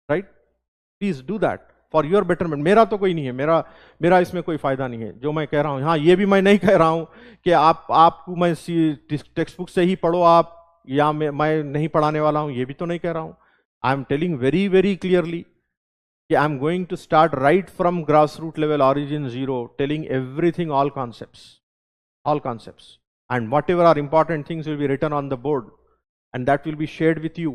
right. Please do that for your betterment. मेरा तो कोई नहीं है, मेरा इसमें कोई फायदा नहीं है जो मैं कह रहा हूं। हाँ, ये भी मैं नहीं कह रहा हूं कि आपको मैं टेक्स्ट बुक से ही पढ़ो आप, या मैं नहीं पढ़ाने वाला हूं, ये भी तो नहीं कह रहा हूं। आई am telling very very clearly I am going to start right from grassroots level, origin zero, telling everything, all concepts, and whatever are important things will be written on the board, and that will be shared with you,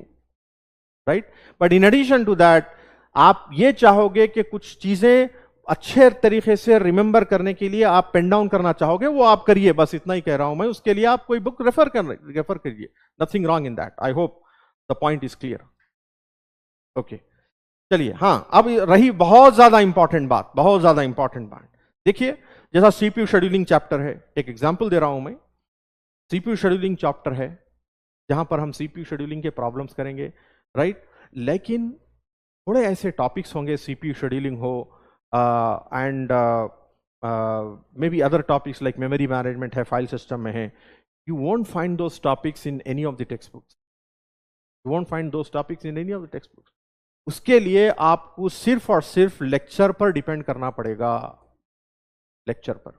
right? But in addition to that, आप ये चाहोगे कि कुछ चीजें अच्छे तरीके से remember करने के लिए आप पेन डाउन करना चाहोगे, वो आप करिए, बस इतना ही कह रहा हूं मैं। उसके लिए आप कोई बुक रेफर करिए, nothing wrong in that. I hope the point is clear, okay. चलिए, हाँ, अब रही बहुत ज्यादा इंपॉर्टेंट बात, देखिए, जैसा सीपीयू शेड्यूलिंग चैप्टर है, एक एग्जांपल दे रहा हूं मैं। सीपीयू शेड्यूलिंग चैप्टर है जहां पर हम सीपीयू शेड्यूलिंग के प्रॉब्लम्स करेंगे, राइट। लेकिन थोड़े ऐसे टॉपिक्स होंगे, सीपीयू शेड्यूलिंग हो and may be other topics like memory management है, फाइल सिस्टम में है। You won't find those topics in any of the text books, उसके लिए आपको सिर्फ और सिर्फ लेक्चर पर डिपेंड करना पड़ेगा, लेक्चर पर,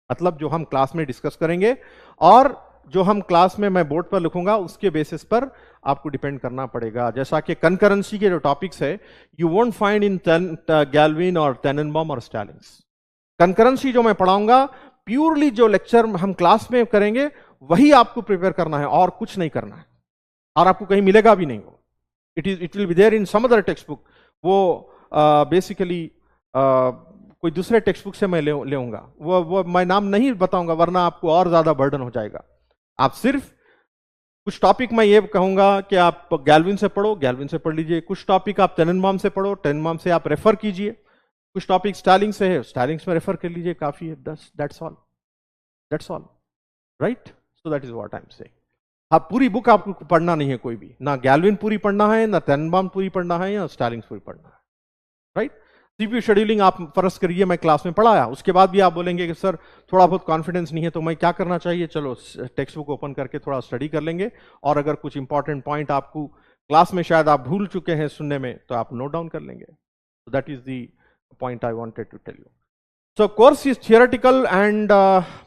मतलब जो हम क्लास में डिस्कस करेंगे और जो हम क्लास में मैं बोर्ड पर लिखूंगा उसके बेसिस पर आपको डिपेंड करना पड़ेगा। जैसा कि कंकरेंसी के जो टॉपिक्स है, यू वोंट फाइंड इन गैल्विन और टेननबाum और स्टैलिंग्स। कंकरेंसी जो मैं पढ़ाऊंगा, प्यूरली जो लेक्चर हम क्लास में करेंगे वही आपको प्रिपेयर करना है, और कुछ नहीं करना है, और आपको कहीं मिलेगा भी नहीं। वो it will be there in some other text book. वो बेसिकली कोई दूसरे टेक्स्ट बुक से मैं लेऊंगा, वो मैं नाम नहीं बताऊंगा वरना आपको और ज्यादा बर्डन हो जाएगा। आप सिर्फ कुछ टॉपिक मैं ये कहूंगा कि आप गैल्विन से पढ़ो, गैल्विन से पढ़ लीजिए। कुछ टॉपिक आप टेननबाम से पढ़ो, टेननबाम से आप रेफर कीजिए। कुछ टॉपिक स्टार्लिंग से है, स्टार्लिंग में रेफर कर लीजिए, काफी है। That's all, that's all, right. So that is what I am saying. आप पूरी बुक आपको पढ़ना नहीं है, कोई भी, ना गैल्विन पूरी पढ़ना है, ना टेननबाम पूरी पढ़ना है, या स्टार्लिंग पूरी पढ़ना है, राइट। सीपीयू शेड्यूलिंग आप फर्ज करिए मैं क्लास में पढ़ाया, उसके बाद भी आप बोलेंगे कि सर थोड़ा बहुत कॉन्फिडेंस नहीं है, तो मैं क्या करना चाहिए? चलो टेक्स्ट बुक ओपन करके थोड़ा स्टडी कर लेंगे, और अगर कुछ इंपॉर्टेंट पॉइंट आपको क्लास में शायद आप भूल चुके हैं सुनने में, तो आप नोट डाउन कर लेंगे। So that is the point I wanted to tell you. So course is theoretical and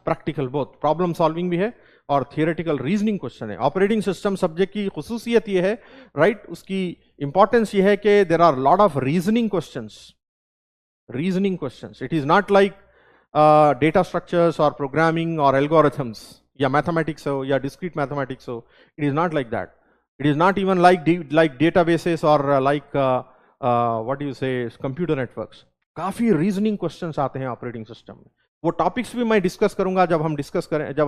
practical both. Problem solving भी है और theoretical reasoning question है। Operating system subject की खुसूसियत ये है, right? उसकी importance ये है कि there are lot of reasoning questions. Reasoning questions. It is not like data structures or programming or algorithms या mathematics हो या discrete mathematics हो. It is not like that. It is not even like databases or like what do you say, computer networks. काफी reasoning questions आते हैं operating system में। वो topics भी मैं डिस्कस करूंगा जब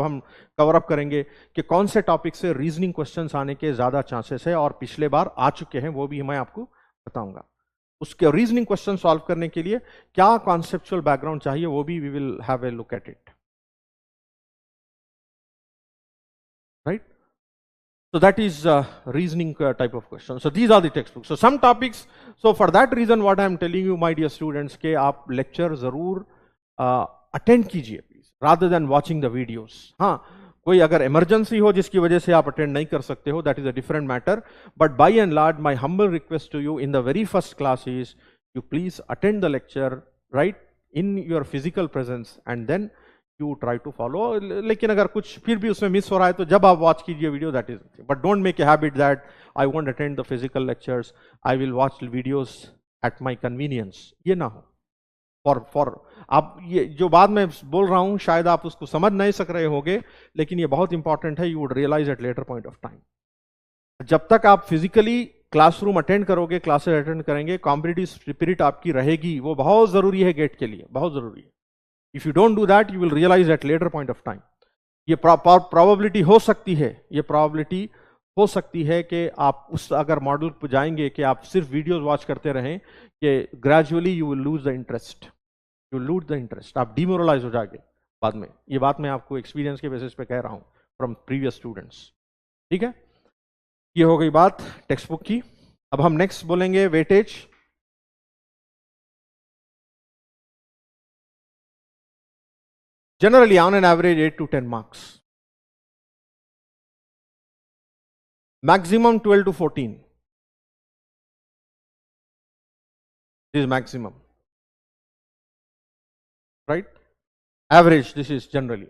हम कवर अप करेंगे कि कौन से टॉपिक से रीजनिंग क्वेश्चंस आने के ज्यादा चांसेस है, और पिछले बार आ चुके हैं, वो भी मैं आपको बताऊंगा। उसके रीजनिंग क्वेश्चन सॉल्व करने के लिए क्या कॉन्सेप्चुअल बैकग्राउंड चाहिए, वो भी we will have a look at it, right. So that is reasoning type of question. So these are the textbooks. So some topics. So for that reason, what I am telling you, my dear students, कि आप lecture जरूर attend कीजिए, please, rather than watching the videos. हाँ, कोई अगर emergency हो जिसकी वजह से आप attend नहीं कर सकते हो, that is a different matter. But by and large, my humble request to you in the very first class is, you please attend the lecture, right, in your physical presence, and then you try to follow. लेकिन अगर कुछ फिर भी उसमें miss हो रहा है तो जब आप वॉच कीजिए video, that is, but don't make a habit that I won't attend the physical lectures, I will watch videos at my convenience, ये ना हो। फॉर आप ये जो बात मैं बोल रहा हूं शायद आप उसको समझ नहीं सक रहे होंगे, लेकिन ये बहुत इंपॉर्टेंट है, you would realise at later point of time. जब तक आप फिजिकली क्लासरूम अटेंड करोगे, क्लासेस अटेंड करेंगे, कॉम्पिटिटिव स्पिरिट आपकी रहेगी, वो बहुत जरूरी है गेट के लिए, बहुत जरूरी है। If you don't do that, you will realize at later point of time. ये probability हो सकती है, ये probability हो सकती है कि आप उस अगर मॉडल पर जाएंगे कि आप सिर्फ वीडियोस वॉच करते रहें, कि gradually you will lose the interest. You will lose the interest. आप डिमोरलाइज हो जाएंगे बाद में। ये बात मैं आपको एक्सपीरियंस के बेसिस पे कह रहा हूँ फ्रॉम प्रीवियस स्टूडेंट्स, ठीक है। ये हो गई बात टेक्स्ट बुक की। अब हम नेक्स्ट बोलेंगे weightage. Generally, on an average, 8 to 10 marks. Maximum 12 to 14. This is maximum. Right? Average, this is generally.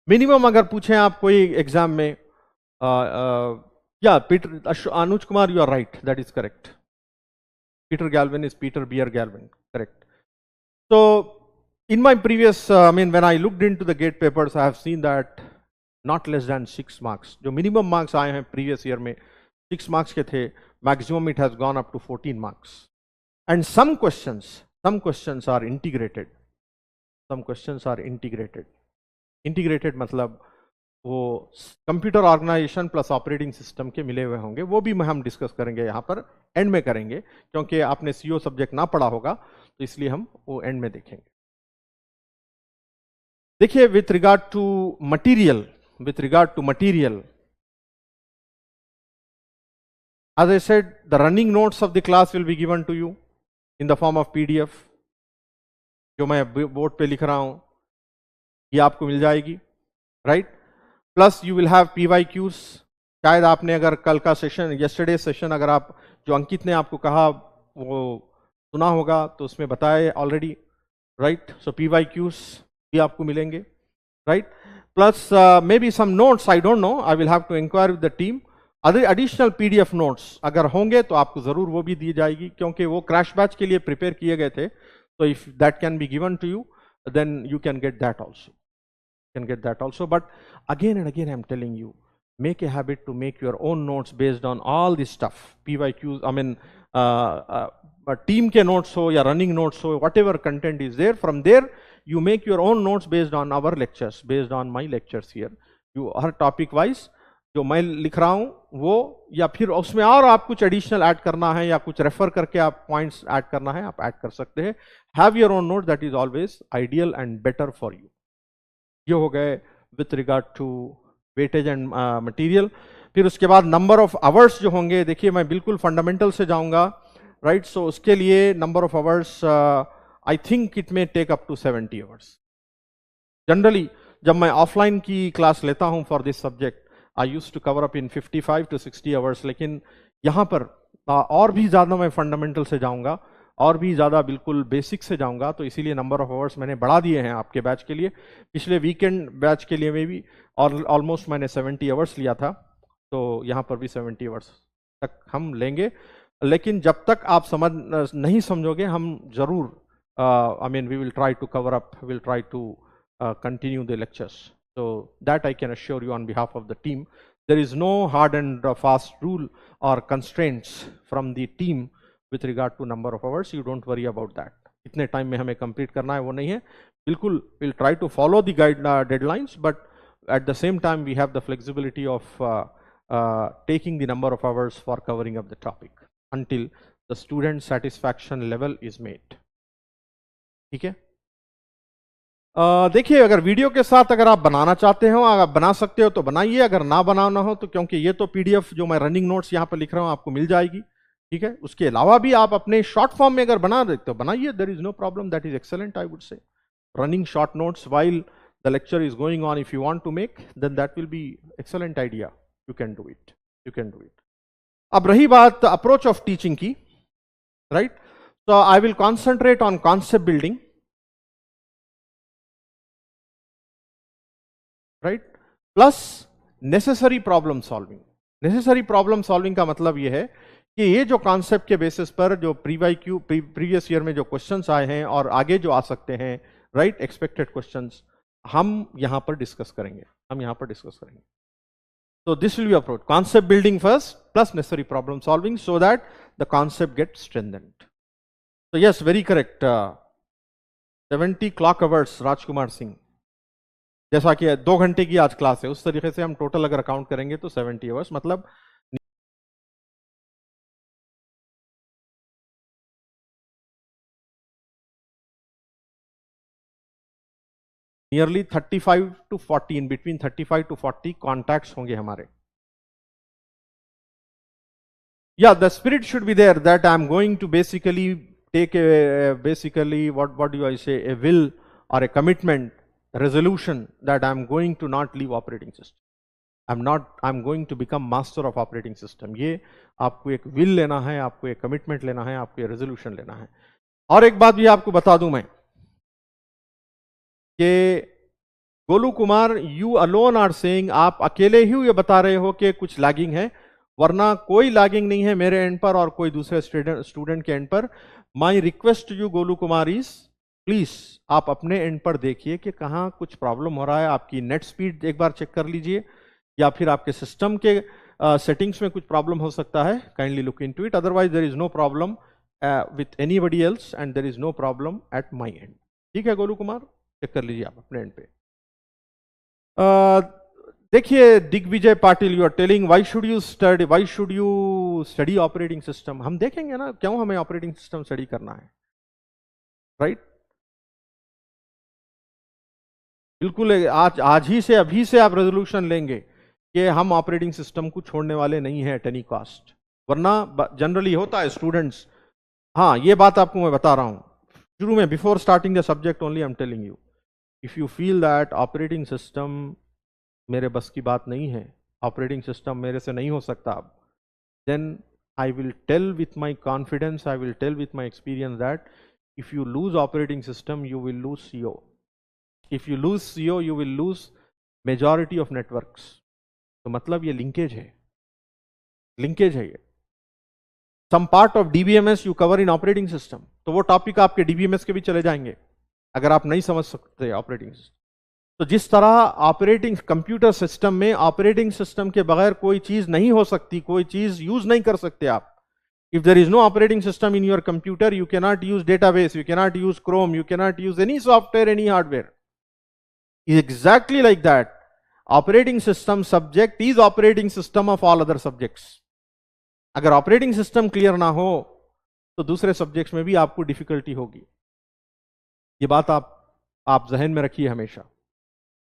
Minimum अगर पूछें आप कोई एग्जाम में, या Peter Anuj Kumar, you are right, that is correct. Peter Galvin is Peter Beer Galvin, correct. So, in my previous, when I looked into the GATE papers, I have seen that not less than 6 marks. जो minimum marks आए हैं previous year में 6 marks के थे, maximum it has gone up to 14 marks. And some questions are integrated. Some questions are integrated. Integrated मतलब वो computer organisation plus operating system के मिले हुए होंगे, वो भी हम डिस्कस करेंगे यहाँ पर, एंड में करेंगे, क्योंकि आपने सीओ सब्जेक्ट ना पढ़ा होगा, तो इसलिए हम वो एंड में देखेंगे। देखिए, with regard to material, as I said, the running notes of the class will be given to you in the form of PDF. जो मैं बोर्ड पे लिख रहा हूं ये आपको मिल जाएगी, right. Plus you will have PYQs। शायद आपने अगर कल का सेशन, यस्टरडे सेशन, अगर आप जो अंकित ने आपको कहा वो सुना होगा, तो उसमें बताया ऑलरेडी, राइट। सो PYQs भी आपको मिलेंगे, right. Plus may be some notes, I don't know, I will have to inquire with the team. Other additional PDF notes अगर होंगे तो आपको जरूर वो भी दी जाएगी, क्योंकि वो क्रैश बैच के लिए प्रिपेयर किए गए थे। So if that can be given to you, then you can get that also. But again and again, I'm telling you, make a habit to make your own notes based on all this stuff, PYQs, I mean team के notes हो या running notes हो, whatever content is there, from there you make your own notes based on our lectures, based on my lectures here. You her topic wise जो मैं लिख रहा हूं वो, या फिर उसमें और आप कुछ एडिशनल ऐड करना है या कुछ रेफर करके आप पॉइंट्स ऐड करना है, आप ऐड कर सकते हैं. Have your own note, that is always ideal and better for you. ये हो गए with regard to weightage and material. फिर उसके बाद नंबर ऑफ आवर्स जो होंगे, देखिए मैं बिल्कुल फंडामेंटल से जाऊंगा, राइट. सो उसके लिए number of hours I think it may take up to 70 hours. Generally जब मैं ऑफलाइन की क्लास लेता हूं for this subject, I use to cover up in 55 to 60 hours. लेकिन यहाँ पर और भी ज़्यादा मैं फंडामेंटल से जाऊँगा, और भी ज़्यादा बिल्कुल बेसिक से जाऊँगा, तो इसीलिए नंबर ऑफ आवर्स मैंने बढ़ा दिए हैं आपके बैच के लिए. पिछले वीकेंड बैच के लिए में भी और ऑलमोस्ट मैंने 70 आवर्स लिया था, तो यहाँ पर भी 70 आवर्स तक हम लेंगे. लेकिन जब तक आप नहीं समझोगे, हम ज़रूर I mean we will try to cover up, will try to continue the lectures. So that I can assure you on behalf of the team. There is no hard and fast rule or constraints from the team with regard to number of hours. You don't worry about that. इतने time में हमें complete करना है वो नहीं है. बिल्कुल we'll try to follow the deadlines, but at the same time we have the flexibility of taking the number of hours for covering up the topic until the student satisfaction level is made. ठीक है. देखिए, अगर video के साथ अगर आप बनाना चाहते हो, अगर बना सकते हो तो बनाइए, अगर ना बनाना हो तो, क्योंकि ये तो पीडीएफ जो मैं रनिंग नोट्स यहाँ पर लिख रहा हूँ आपको मिल जाएगी. ठीक है. उसके अलावा भी आप अपने शॉर्ट फॉर्म में अगर बना देते हो बनाइए, there is no problem, that is excellent. I would say running short notes while the lecture is going on, if you want to make, then that will be excellent idea. You can do it, you can do it. अब रही बात approach of teaching की, right. तो I will concentrate on concept building, right, plus necessary problem solving. Necessary problem solving का मतलब यह है कि ये जो कॉन्सेप्ट के बेसिस पर जो प्रीवियस ईयर में जो क्वेश्चंस आए हैं और आगे जो आ सकते हैं, राइट, एक्सपेक्टेड क्वेश्चंस, हम यहां पर डिस्कस करेंगे, So this will be approach. Concept building first plus necessary problem solving so that the concept gets strengthened. So yes, very correct. 70 clock hours, Rajkumar Singh. जैसा कि 2 घंटे की आज क्लास है, उस तरीके से हम टोटल अगर अकाउंट करेंगे तो 70 आवर्स, मतलब nearly 35 to 40, in between 35 to 40 contacts होंगे हमारे. Yeah, the spirit should be there that I'm going to basically take what do I say, a will or a commitment, a resolution that I'm going to not leave operating system. I'm going to become master of operating system. ये आपको एक will लेना है, आपको एक commitment लेना है, आपको एक resolution लेना है. और एक बात भी आपको बता दूं मैं कि Golu Kumar, you alone are saying, आप अकेले ही ये बता रहे हो कि कुछ लैगिंग है, वरना कोई लैगिंग नहीं है मेरे एंड पर और कोई दूसरे स्टूडेंट के एंड पर. My request to you Golu Kumar is, please आप अपने एंड पर देखिए कि कहाँ कुछ प्रॉब्लम हो रहा है. आपकी नेट स्पीड एक बार चेक कर लीजिए, या फिर आपके सिस्टम के सेटिंग्स में कुछ प्रॉब्लम हो सकता है. Kindly look into it, otherwise there is no problem with anybody else and there is no problem at my end. ठीक है गोलू कुमार, चेक कर लीजिए आप अपने एंड पे. देखिए Digvijay Patil, you are telling why should you study operating system. हम देखेंगे ना क्यों हमें ऑपरेटिंग सिस्टम स्टडी करना है, राइट. बिल्कुल आज ही से, अभी से आप रेजोल्यूशन लेंगे कि हम ऑपरेटिंग सिस्टम को छोड़ने वाले नहीं है एट एनी कॉस्ट. वरना जनरली होता है स्टूडेंट्स, हाँ ये बात आपको मैं बता रहा हूं शुरू में, before starting the subject only I am telling you, if you feel that operating system मेरे बस की बात नहीं है, ऑपरेटिंग सिस्टम मेरे से नहीं हो सकता अब, then I will tell with my confidence, I will tell with my experience that if you lose operating system you will lose CO. If you lose CO you will lose majority of networks. तो मतलब ये linkage है ये. Some part of DBMS you cover in operating system, तो वो topic आपके DBMS के भी चले जाएंगे अगर आप नहीं समझ सकते ऑपरेटिंग सिस्टम. तो जिस तरह ऑपरेटिंग कंप्यूटर सिस्टम में ऑपरेटिंग सिस्टम के बगैर कोई चीज नहीं हो सकती, कोई चीज यूज नहीं कर सकते आप. If there is no operating system in your computer, you cannot use database, you cannot use Chrome, you cannot use any software, any hardware. Exactly like that. Operating system subject is operating system of all other subjects. अगर operating system clear ना हो तो दूसरे subjects में भी आपको difficulty होगी. ये बात आप जहन में रखिए हमेशा.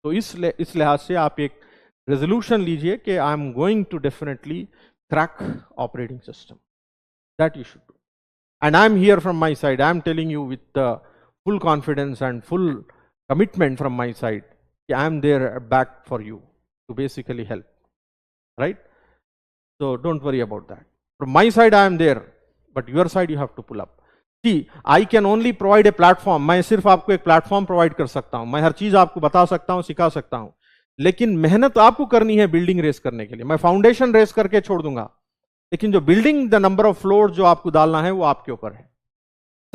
तो इस लिहाज से आप एक रेजोल्यूशन लीजिए कि I am going to definitely crack operating system. That you should do. And I'm here from my side. I'm telling you with full confidence and full commitment from my side. I'm there back for you to basically help. Right? So don't worry about that. From my side, I am there. But your side, you have to pull up. See, I can only provide a platform. मैं सिर्फ आपको एक platform provide कर सकता हूं. मैं हर चीज आपको बता सकता हूं, सिखा सकता हूं. लेकिन मेहनत आपको करनी है बिल्डिंग रेस करने के लिए. मैं फाउंडेशन रेस करके छोड़ दूंगा, लेकिन जो building the number of floor जो आपको डालना है वो आपके ऊपर है.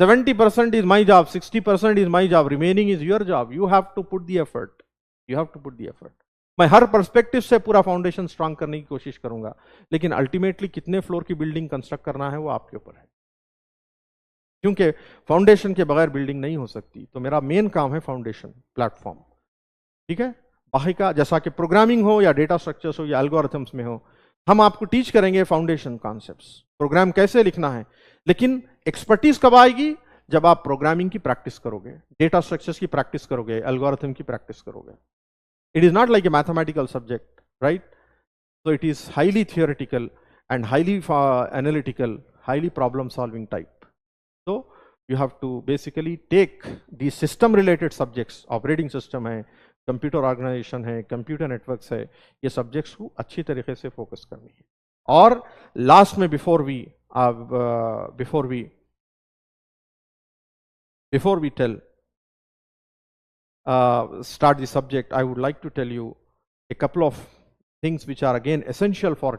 70% is my job, 60% is my job, remaining is your job. You have to put the effort. You have to put the effort. मैं हर पर्सपेक्टिव से पूरा फाउंडेशन स्ट्रांग करने की कोशिश करूंगा, लेकिन अल्टीमेटली कितने फ्लोर की बिल्डिंग कंस्ट्रक्ट करना है वो आपके ऊपर है, क्योंकि फाउंडेशन के बगैर बिल्डिंग नहीं हो सकती. तो मेरा मेन काम है फाउंडेशन प्लेटफॉर्म. ठीक है. बाकी का जैसा कि प्रोग्रामिंग हो या डेटा स्ट्रक्चर्स हो या एल्गोरिथम्स में हो, हम आपको टीच करेंगे फाउंडेशन कॉन्सेप्ट्स, प्रोग्राम कैसे लिखना है. लेकिन एक्सपर्टीज कब आएगी? जब आप प्रोग्रामिंग की प्रैक्टिस करोगे, डेटा स्ट्रक्चर्स की प्रैक्टिस करोगे, एल्गोरिथम की प्रैक्टिस करोगे. It is not like a mathematical subject, right? So it is highly theoretical and highly analytical, highly problem solving type. So you have to basically take these system related subjects, operating system है, computer organisation है, computer networks है, ये subjects को अच्छी तरीके से focus करनी है. और लास्ट में before we tell start the subject, I would like to tell you a couple of things which are again essential for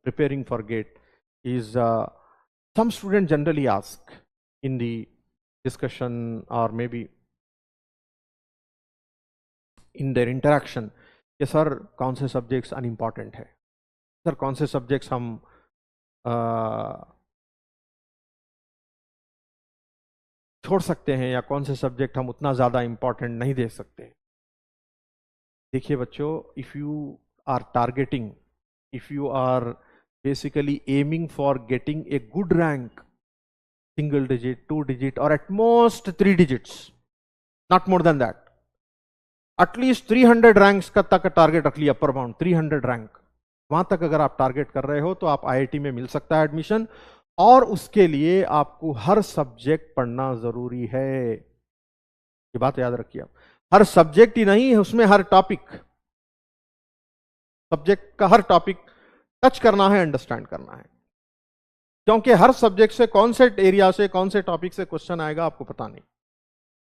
preparing for GATE. Is some students generally ask in the discussion or maybe in their interaction कि sir कौन से subjects unimportant है, sir कौन से subjects हम छोड़ सकते हैं, या कौन से सब्जेक्ट हम उतना ज़्यादा इम्पॉर्टेंट नहीं दे सकते. देखिए बच्चों, if you are targeting, if you are basically aiming for getting a good rank, single digit, 2 digit, or at most 3 digits, not more than that, at least 300 ranks का तक टारगेट रख लिया, अपर बाउंड 300 रैंक. वहां तक अगर आप target कर रहे हो तो आप IIT में मिल सकता है एडमिशन. और उसके लिए आपको हर सब्जेक्ट पढ़ना जरूरी है. ये बात याद रखिए आप. हर सब्जेक्ट ही नहीं, उसमें हर टॉपिक, सब्जेक्ट का हर टॉपिक टच करना है, अंडरस्टैंड करना है. क्योंकि हर सब्जेक्ट से, कौन से एरिया से, कौन से टॉपिक से क्वेश्चन आएगा आपको पता नहीं.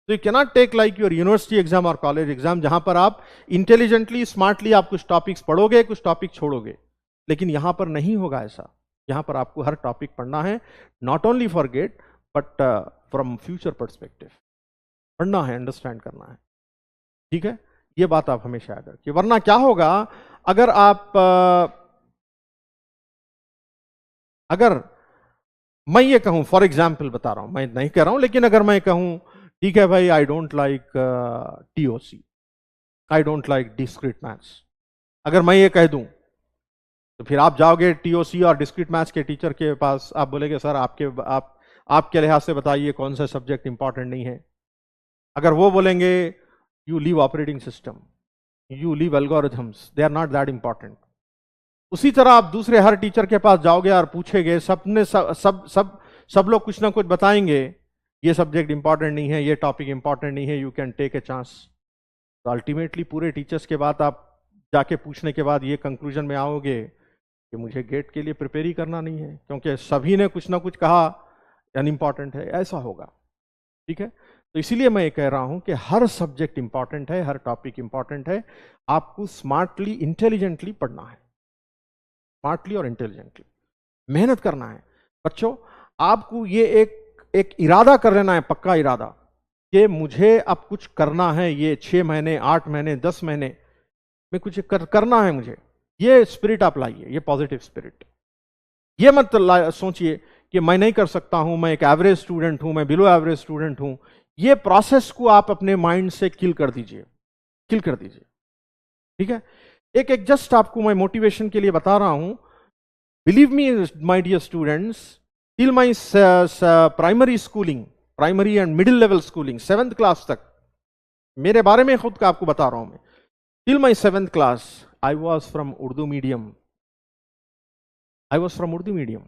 तो you can not take like your university exam और कॉलेज एग्जाम, जहां पर आप इंटेलिजेंटली, स्मार्टली आप कुछ टॉपिक्स पढ़ोगे, कुछ टॉपिक छोड़ोगे. लेकिन यहां पर नहीं होगा ऐसा. यहां पर आपको हर टॉपिक पढ़ना है, not only for GATE but from future perspective पढ़ना है, अंडरस्टैंड करना है. ठीक है. ये बात आप हमेशा याद रखिए. वरना क्या होगा, अगर मैं ये कहूं, फॉर एग्जाम्पल बता रहा हूं, मैं नहीं कह रहा हूं, लेकिन अगर मैं कहूं ठीक है भाई, I don't like TOC, I don't like discrete maths, अगर मैं ये कह दूं तो फिर आप जाओगे TOC और डिस्क्रीट मैथ्स के टीचर के पास, आप बोलेंगे सर आपके लिहाज से बताइए कौन सा सब्जेक्ट इंपॉर्टेंट नहीं है. अगर वो बोलेंगे you leave operating system, you leave algorithms, they are not that important. उसी तरह आप दूसरे हर टीचर के पास जाओगे और पूछेंगे, सब लोग कुछ ना कुछ बताएंगे, ये सब्जेक्ट इंपॉर्टेंट नहीं है, ये टॉपिक इंपॉर्टेंट नहीं है, you can take a chance. तो अल्टीमेटली पूरे टीचर्स के बाद आप जाके पूछने के बाद ये कंक्लूजन में आओगे कि मुझे गेट के लिए प्रिपेयर ही करना नहीं है, क्योंकि सभी ने कुछ ना कुछ कहा अनइम्पॉर्टेंट है. ऐसा होगा. ठीक है. तो इसीलिए मैं ये कह रहा हूं कि हर सब्जेक्ट इंपॉर्टेंट है, हर टॉपिक इंपॉर्टेंट है. आपको स्मार्टली, इंटेलिजेंटली पढ़ना है, स्मार्टली और इंटेलिजेंटली मेहनत करना है. बच्चों, आपको ये एक इरादा कर लेना है, पक्का इरादा कि मुझे अब कुछ करना है, ये 6 महीने 8 महीने 10 महीने में कुछ करना है मुझे, ये स्पिरिट आप लाइए, ये पॉजिटिव स्पिरिट। ये मत सोचिए कि मैं नहीं कर सकता हूं, मैं एक एवरेज स्टूडेंट हूं, मैं बिलो एवरेज स्टूडेंट हूं। ये प्रोसेस को आप अपने माइंड से किल कर दीजिए, किल कर दीजिए, ठीक है। एक एक जस्ट आपको मैं मोटिवेशन के लिए बता रहा हूं। Believe me my dear students, till my primary schooling, primary and middle level schooling, 7th class तक, मेरे बारे में खुद का आपको बता रहा हूं मैं, till my 7th class I was from Urdu medium, I was from Urdu medium,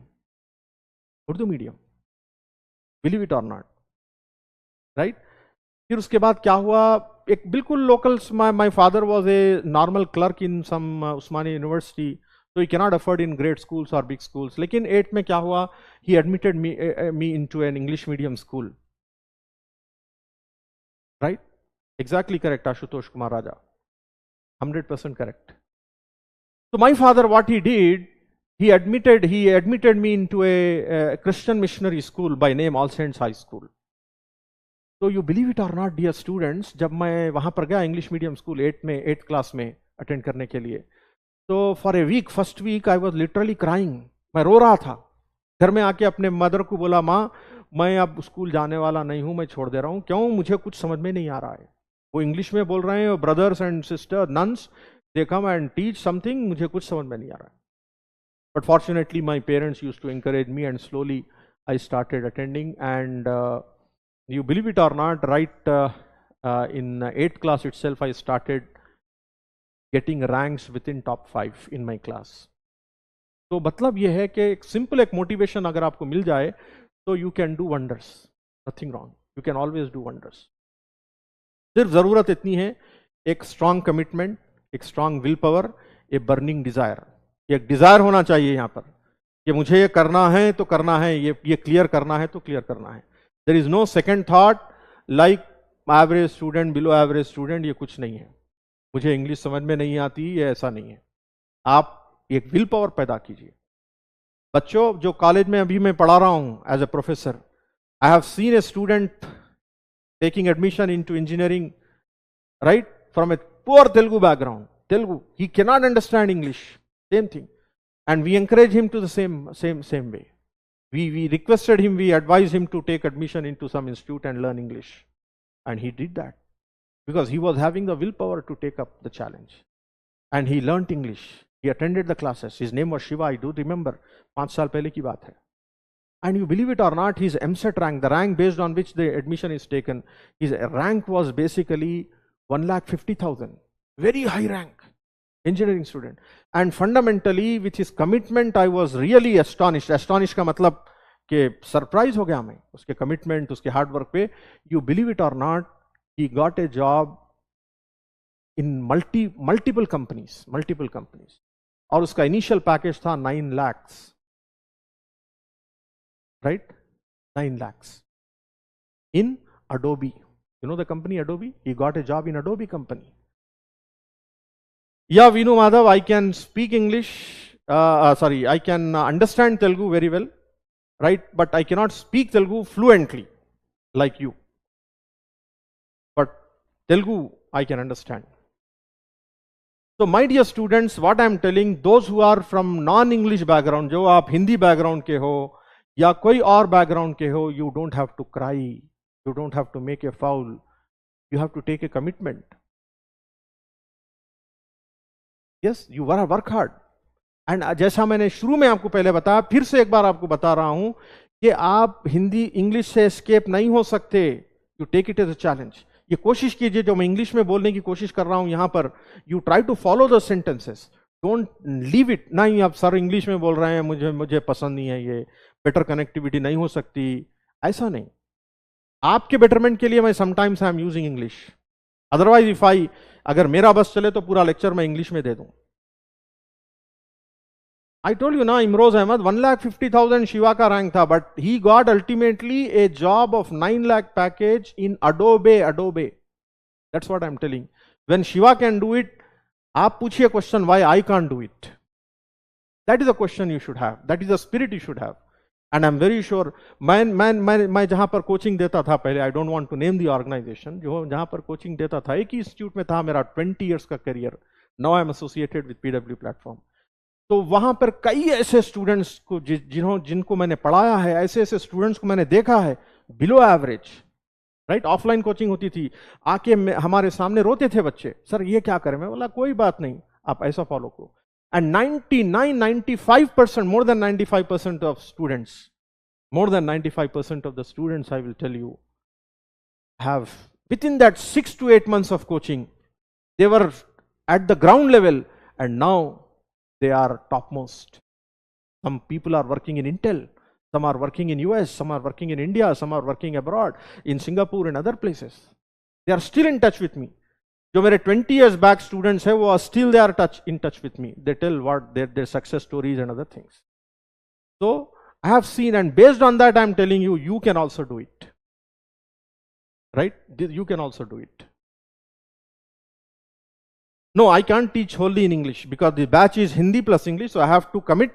Urdu medium, believe it or not, right. फिर उसके बाद क्या हुआ, एक बिल्कुल local, my father was a normal clerk in some Osmania university, तो he cannot afford in great schools और big schools. लेकिन 8th में क्या हुआ, he admitted me into an English medium school, right, exactly correct Ashutosh Kumar Raja, 100% correct. So my father, what he did, he admitted me into a Christian missionary school by name All Saints High School. So you believe it or not, dear students, जब मैं वहां पर गया English medium school 8th class में attend करने के लिए, तो for a week, first week I was literally crying, मैं रो रहा था। घर में आके अपने मदर को बोला, माँ मैं अब स्कूल जाने वाला नहीं हूं, मैं छोड़ दे रहा हूं। क्यों? मुझे कुछ समझ में नहीं आ रहा है। वो इंग्लिश में बोल रहे हैं, brothers and sister nuns they come and teach something, मुझे कुछ समझ में नहीं आ रहा है। But fortunately my parents used to encourage me and slowly I started attending, and you believe it or not, right, in 8th class itself I started getting ranks within top 5 in my class. तो मतलब ये है कि एक simple एक motivation अगर आपको मिल जाए तो you can do wonders, nothing wrong, you can always do wonders. सिर्फ जरूरत इतनी है, एक स्ट्रांग कमिटमेंट, एक strong will power, a burning desire. एक डिजायर होना चाहिए यहाँ पर कि मुझे ये करना है तो करना है, ये क्लियर करना है तो क्लियर करना है। There is no second thought like average student, below average student, ये कुछ नहीं है। मुझे इंग्लिश समझ में नहीं आती, ये ऐसा नहीं है। आप एक विल पावर पैदा कीजिए। बच्चों, जो कॉलेज में अभी मैं पढ़ा रहा हूं as a professor, I have seen a student taking admission into engineering, right, from a poor Telugu background. Telugu, he cannot understand English, same thing. And we encourage him to the same way. We requested him, we advised him to take admission into some institute and learn English. And he did that because he was having the willpower to take up the challenge. And he learnt English. He attended the classes. His name was Shiva, I do remember. 5 साल पहले की बात है. And you believe it or not, his MSET rank, the rank based on which the admission is taken, his rank was basically 1,50,000. Very high rank, engineering student. And fundamentally, with his commitment, I was really astonished. Astonished का मतलब कि surprise हो गया मैं उसके commitment, उसके hard work पे. You believe it or not, he got a job in multiple companies. और उसका initial package था 9 lakhs. Right? 9 lakhs. In Adobe. You know the company Adobe? He got a job in Adobe company. Yeah, Vinu Madhav, I can speak English. I can understand Telugu very well. Right? But I cannot speak Telugu fluently like you. But Telugu I can understand. So my dear students, what I am telling, those who are from non-English background, जो आप Hindi background के हो या कोई और background के हो, you don't have to cry, you don't have to make a foul, you have to take a commitment. Yes, you work hard. And जैसा मैंने शुरू में आपको पहले बताया, फिर से एक बार आपको बता रहा हूं कि आप हिंदी इंग्लिश से एस्केप नहीं हो सकते। You take it as a challenge. ये कोशिश कीजिए, जो मैं इंग्लिश में बोलने की कोशिश कर रहा हूं यहां पर, you try to follow the sentences, don't leave it. नहीं, आप सर इंग्लिश में बोल रहे हैं, मुझे पसंद नहीं है, ये बेटर कनेक्टिविटी नहीं हो सकती, ऐसा नहीं। आपके बेटरमेंट के लिए मैं sometimes I am using English, otherwise अगर मेरा बस चले तो पूरा लेक्चर मैं इंग्लिश में दे दूं। आई टोल्ड यू ना, इमरोज अहमद 1,50,000 शिवा का रैंक था, but he got ultimately a job of 9 lakh package in Adobe. That's what I am telling. When Shiva can do it, आप पूछिए question, why I can't do it? That is a question you should have, that is a spirit you should have. And I am very sure, मैं जहां पर coaching देता था पहले, I don't want to name the organization, जो जहां पर coaching देता था, एक ही इंस्टीट्यूट में था मेरा 20 इयर्स का career, now I am associated with PW platform. तो वहां पर कई ऐसे स्टूडेंट्स को जिनको मैंने पढ़ाया है, ऐसे ऐसे स्टूडेंट्स को मैंने देखा है below average, right. Offline coaching होती थी, आके हमारे सामने रोते थे बच्चे, सर ये क्या करें, मैं बोला कोई बात नहीं, आप ऐसा फॉलो करो। And 95% more than 95% of students, more than 95% of the students, I will tell you, have within that 6 to 8 months of coaching, they were at the ground level, and now they are topmost. Some people are working in Intel, some are working in US, some are working in India, some are working abroad, in Singapore and other places. They are still in touch with me. जो मेरे 20 years back students हैं, वो are still they are in touch with me. They tell what their success stories and other things. So I have seen, and based on that, I am telling you, you can also do it. Right? You can also do it. No, I can't teach wholly in English because the batch is Hindi plus English, so I have to commit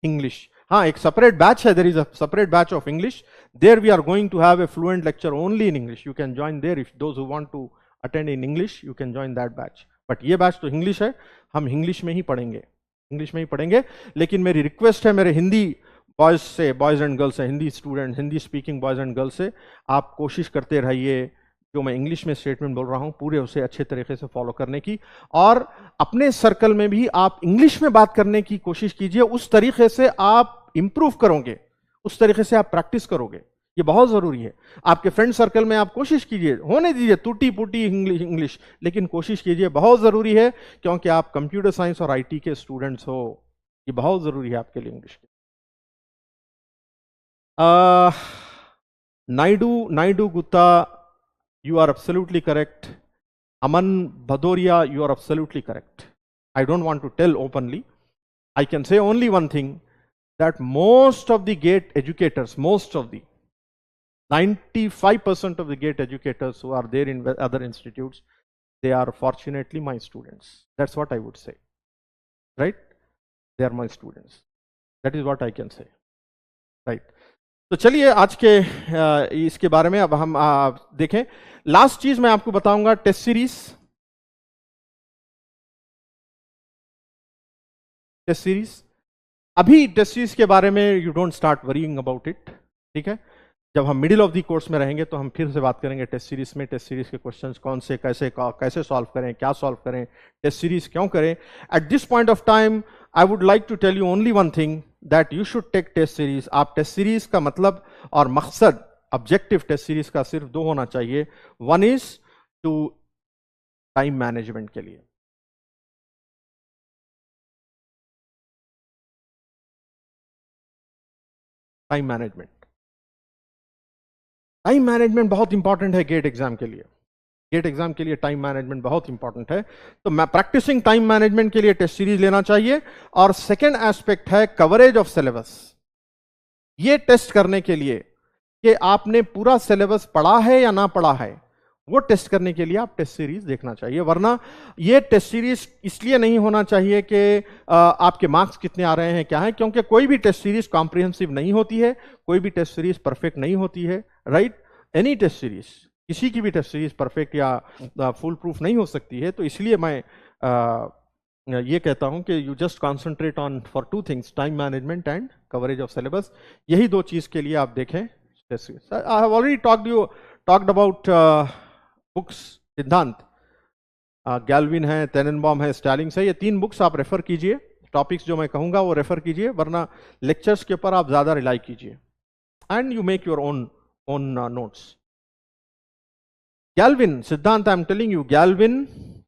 English. हाँ, एक separate batch है, there is a separate batch of English. There we are going to have a fluent lecture only in English. You can join there if those who want to attend in English, you can join that batch. But ये batch तो English है, हम English में ही पढ़ेंगे, English में ही पढ़ेंगे। लेकिन मेरी request है मेरे हिंदी बॉयज से, बॉयज एंड गर्ल्स से, Hindi student, Hindi speaking boys and girls से, आप कोशिश करते रहिए जो मैं इंग्लिश में स्टेटमेंट बोल रहा हूं पूरे उसे अच्छे तरीके से फॉलो करने की, और अपने सर्कल में भी आप इंग्लिश में बात करने की कोशिश कीजिए। उस तरीके से आप इंप्रूव करोगे, उस तरीके से आप प्रैक्टिस करोगे, ये बहुत जरूरी है। आपके फ्रेंड सर्कल में आप कोशिश कीजिए, होने दीजिए टूटी फूटी इंग्लिश, लेकिन कोशिश कीजिए, बहुत जरूरी है, क्योंकि आप कंप्यूटर साइंस और आईटी के स्टूडेंट्स हो, ये बहुत जरूरी है आपके लिए English. Naidu Gupta, you are absolutely correct. Aman Bhadoria, you are absolutely correct. I don't want to tell openly. I can say only one thing, that most of the GATE educators, 95% of the GATE educators who are there in other institutes, they are fortunately my students. That's what I would say. Right? They are my students. That is what I can say. Right? तो चलिए आज के इसके बारे में अब हम देखें। लास्ट चीज मैं आपको बताऊंगा, टेस्ट सीरीज। अभी टेस्ट सीरीज के बारे में you don't start worrying about it, ठीक है। जब हम मिडिल ऑफ द कोर्स में रहेंगे तो हम फिर से बात करेंगे टेस्ट सीरीज में, टेस्ट सीरीज के क्वेश्चंस कौन से, कैसे सॉल्व करें, क्या सॉल्व करें, टेस्ट सीरीज क्यों करें। At this point of time I would like to tell you only one thing, that you should take test series. आप टेस्ट सीरीज का मतलब और मकसद, ऑब्जेक्टिव टेस्ट सीरीज का सिर्फ दो होना चाहिए। One is to time management के लिए, टाइम मैनेजमेंट बहुत इंपॉर्टेंट है गेट एग्जाम के लिए। गेट एग्जाम के लिए टाइम मैनेजमेंट बहुत इंपॉर्टेंट है, तो मैं प्रैक्टिसिंग टाइम मैनेजमेंट के लिए टेस्ट सीरीज लेना चाहिए। और सेकेंड एस्पेक्ट है कवरेज ऑफ सिलेबस। ये टेस्ट करने के लिए कि आपने पूरा सिलेबस पढ़ा है या ना पढ़ा है, वो टेस्ट करने के लिए आप टेस्ट सीरीज देखना चाहिए। वरना ये टेस्ट सीरीज इसलिए नहीं होना चाहिए कि आपके मार्क्स कितने आ रहे हैं क्या है, क्योंकि कोई भी टेस्ट सीरीज कॉम्प्रिहेंसिव नहीं होती है, कोई भी टेस्ट सीरीज परफेक्ट नहीं होती है। राइट? एनी टेस्ट सीरीज, किसी की भी टेस्ट सीरीज परफेक्ट या फुल प्रूफ नहीं हो सकती है। तो इसलिए मैं ये कहता हूं कि you just concentrate on for two things, time management and coverage of syllabus. यही दो चीज के लिए आप देखें test series. I have already talked about books. सिद्धांत, गैल्विन है, टेनेनबॉम है, स्टालिंग्स है, ये तीन बुक्स आप रेफर कीजिए। टॉपिक्स जो मैं कहूंगा वो रेफर कीजिए, वरना लेक्चर्स के ऊपर आप ज्यादा रिलाई कीजिए and you make your own notes. Galvin, Siddhant, I am telling you, Galvin,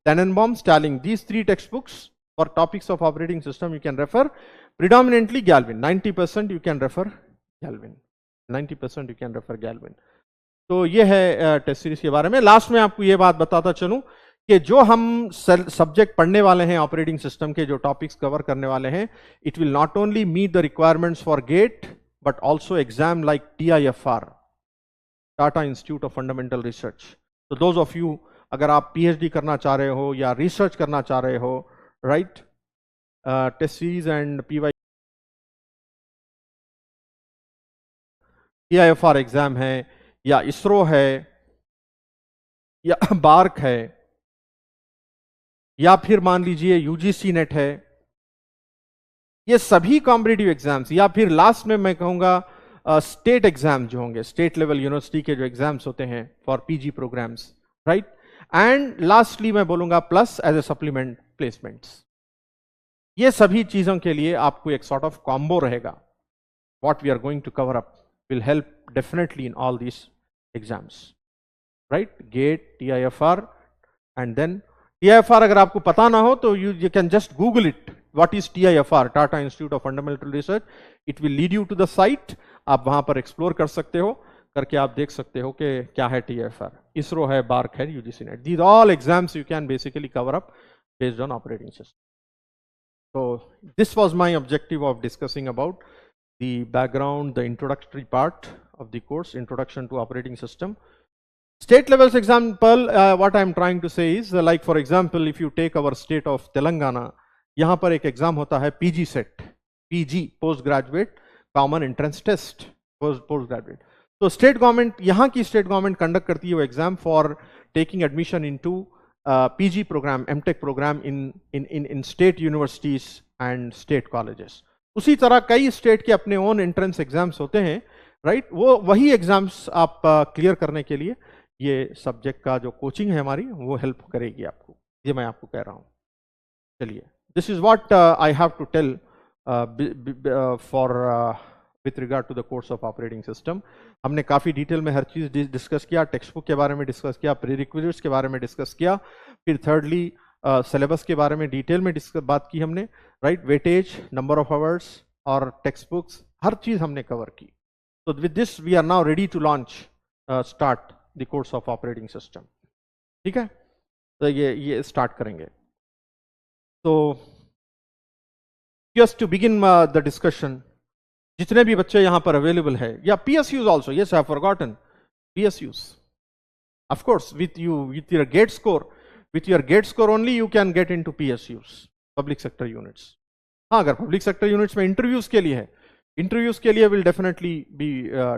Tannenbaum, Stalling, these three textbooks for topics of operating system you can refer. Predominantly Galvin, 90% you can refer Galvin. 90% you can refer Galvin. तो ये है test series के बारे में। Last में आपको ये बात बताता चलूं कि जो हम सब्जेक्ट पढ़ने वाले हैं, ऑपरेटिंग सिस्टम के जो टॉपिक्स कवर करने वाले हैं, it will not only meet the requirements for GATE but also exam like TIFR, Tata institute of fundamental research. तो दोज ऑफ यू, अगर आप PhD करना चाह रहे हो या रिसर्च करना चाह रहे हो, right, test series and PY TIFR exam है, या इसरो है, या बार्क है, या फिर मान लीजिए UGC नेट है, ये सभी कॉम्पिटिटिव एग्जाम्स, या फिर लास्ट में मैं कहूंगा स्टेट एग्जाम जो होंगे, स्टेट लेवल यूनिवर्सिटी के जो एग्जाम्स होते हैं for PG programs, right. And lastly मैं बोलूंगा plus as a supplement placements. ये सभी चीजों के लिए आपको एक सॉर्ट ऑफ कॉम्बो रहेगा। What we are going to cover up will help definitely in all these exams, right. GATE, TIFR, and then TIFR अगर आपको पता ना हो तो you can just Google it, what is TIFR, Tata institute of fundamental research. It will lead you to the site, आप वहां पर explore कर सकते हो, करके आप देख सकते हो कि क्या है TIFR। इसरो है, बार्क है, UGC net, these all exams you can basically cover up based on operating system. So this was my objective of discussing about the background, the introductory part of the course, Introduction to Operating System. State levels example, what I am trying to say is, like for example, if you take our state of Telangana, यहाँ पर एक exam होता है PG CET, PG post graduate common entrance test, post graduate. तो state government, यहाँ की state government conduct करती है वो exam for taking admission into PG program, MTech program in state universities and state colleges. उसी तरह कई स्टेट के अपने ओन एंट्रेंस एग्जाम्स होते हैं, राइट। वो वही एग्जाम्स आप क्लियर करने के लिए ये सब्जेक्ट का जो कोचिंग है हमारी, वो हेल्प करेगी आपको, ये मैं आपको कह रहा हूँ। चलिए, this is what I have to tell for with regard to the course of operating system. हमने काफ़ी डिटेल में हर चीज़ डिस्कस किया, टेक्स्ट बुक के बारे में डिस्कस किया, प्रीरिक्विजिट्स के बारे में डिस्कस किया, फिर थर्डली सिलेबस के बारे में डिटेल में बात की हमने, right. Weightage, number of hours और टेक्स्ट बुक्स, हर चीज़ हमने कवर की। तो with this we are now ready to launch start the course of operating system, ठीक है। तो ये स्टार्ट करेंगे। तो just to begin the discussion, जितने भी बच्चे यहां पर अवेलेबल है, या PSUs also, yes I have forgotten PSUs, of course with your GATE score only you can get into PSUs, public sector units. हाँ, अगर पब्लिक सेक्टर यूनिट्स में इंटरव्यूज के लिए है, इंटरव्यूज के लिए will definitely be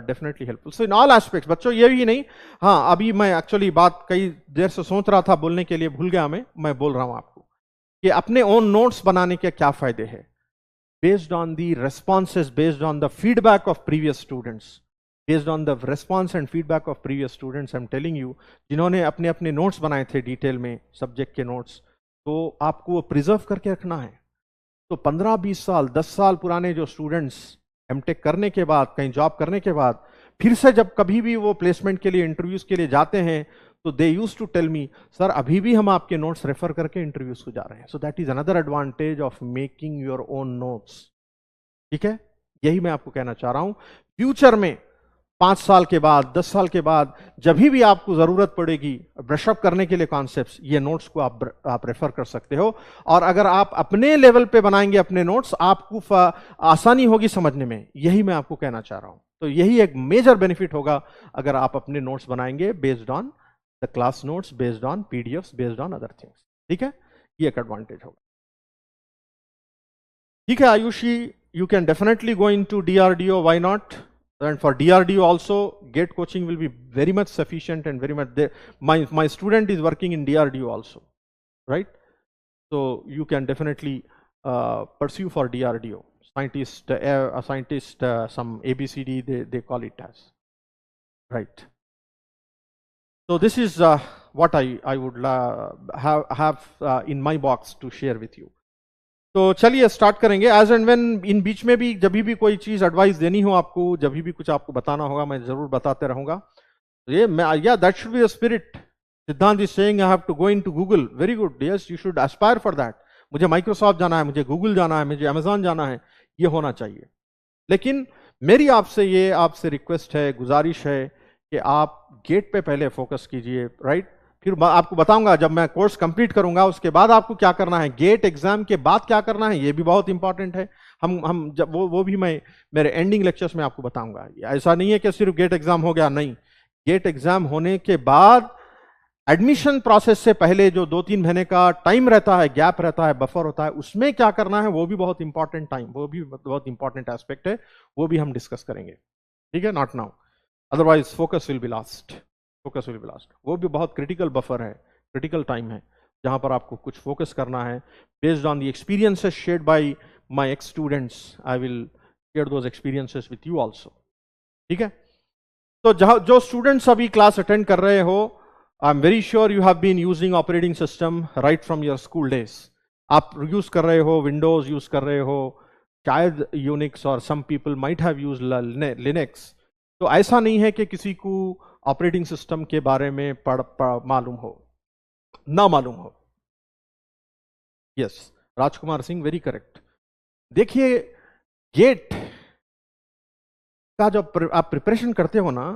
definitely helpful. So in all aspects, बच्चों ये भी नहीं, हाँ अभी मैं एक्चुअली बात कई देर से सोच रहा था बोलने के लिए, भूल गया मैं बोल रहा हूं आपको कि अपने ओन नोट्स बनाने के क्या फायदे हैं, based on the responses, based on the feedback of previous students, based on the response and feedback of previous students, I'm telling you, जिन्होंने अपने अपने नोट्स बनाए थे डिटेल में, सब्जेक्ट के नोट्स, तो आपको वो प्रिजर्व करके रखना है। तो 15-20 साल, 10 साल पुराने जो स्टूडेंट्स MTech करने के बाद, कहीं जॉब करने के बाद, फिर से जब कभी भी वो प्लेसमेंट के लिए, इंटरव्यूज के लिए जाते हैं, तो they use to tell me, sir अभी भी हम आपके नोट्स रेफर करके इंटरव्यूज को जा रहे हैं। So that is another advantage of making your own notes, ठीक है। यही मैं आपको कहना चाह रहा हूं। फ्यूचर में 5 साल के बाद, 10 साल के बाद, जब भी आपको जरूरत पड़ेगी ब्रशअप करने के लिए कॉन्सेप्ट्स, ये नोट्स को आप रेफर कर सकते हो। और अगर आप अपने लेवल पे बनाएंगे अपने नोट्स, आपको आसानी होगी समझने में, यही मैं आपको कहना चाह रहा हूं। तो यही एक मेजर बेनिफिट होगा अगर आप अपने नोट्स बनाएंगे based on the class notes, based on PDFs, based on other things, ठीक है। ये एक एडवांटेज होगा, ठीक है। Ayushi, you can definitely go into DRDO, why not? And for DRDO also, GATE coaching will be very much sufficient and very much there. My student is working in DRDO also, right? So you can definitely pursue for DRDO. Scientist, some ABCD, they call it as, right? So this is what I would have in my box to share with you. तो चलिए start करेंगे। As and when, इन बीच में भी जब भी कोई चीज advice देनी हो आपको, जब भी कुछ आपको बताना होगा, मैं जरूर बताते रहूंगा। ये या that should be the spirit. Siddhant is saying I have to go into Google, very good, yes you should aspire for that. मुझे माइक्रोसॉफ्ट जाना है, मुझे गूगल जाना है, मुझे अमेजॉन जाना है, ये होना चाहिए। लेकिन मेरी आपसे रिक्वेस्ट है, गुजारिश है कि आप गेट पे पहले फोकस कीजिए, राइट। फिर आपको बताऊंगा जब मैं कोर्स कंप्लीट करूंगा उसके बाद आपको क्या करना है, गेट एग्जाम के बाद क्या करना है, ये भी बहुत इंपॉर्टेंट है। हम जब वो भी मैं मेरे एंडिंग लेक्चर्स में आपको बताऊंगा। ऐसा नहीं है कि सिर्फ गेट एग्जाम हो गया, नहीं। गेट एग्जाम होने के बाद एडमिशन प्रोसेस से पहले जो 2-3 महीने का टाइम रहता है, गैप रहता है, बफर होता है, उसमें क्या करना है, वो भी बहुत इंपॉर्टेंट टाइम, वो भी बहुत इंपॉर्टेंट एस्पेक्ट है, वो भी हम डिस्कस करेंगे, ठीक है। Not now, otherwise focus will be last, focus will be last. वो भी बहुत क्रिटिकल बफर है, क्रिटिकल टाइम है जहां पर आपको कुछ फोकस करना है। Based on the experiences shared by my ex students, I will share those experiences with you also. ठीक है, तो जहां जो स्टूडेंट्स अभी क्लास अटेंड कर रहे हो, I am very sure you have been using operating system right from your school days. आप यूज कर रहे हो, विंडोज यूज कर रहे हो, शायद यूनिक्स, और some people might have use Linux. तो ऐसा नहीं है कि किसी को ऑपरेटिंग सिस्टम के बारे में मालूम हो, ना मालूम हो। Yes, Rajkumar Singh, very correct. देखिए, गेट का जब आप प्रिपरेशन करते हो ना,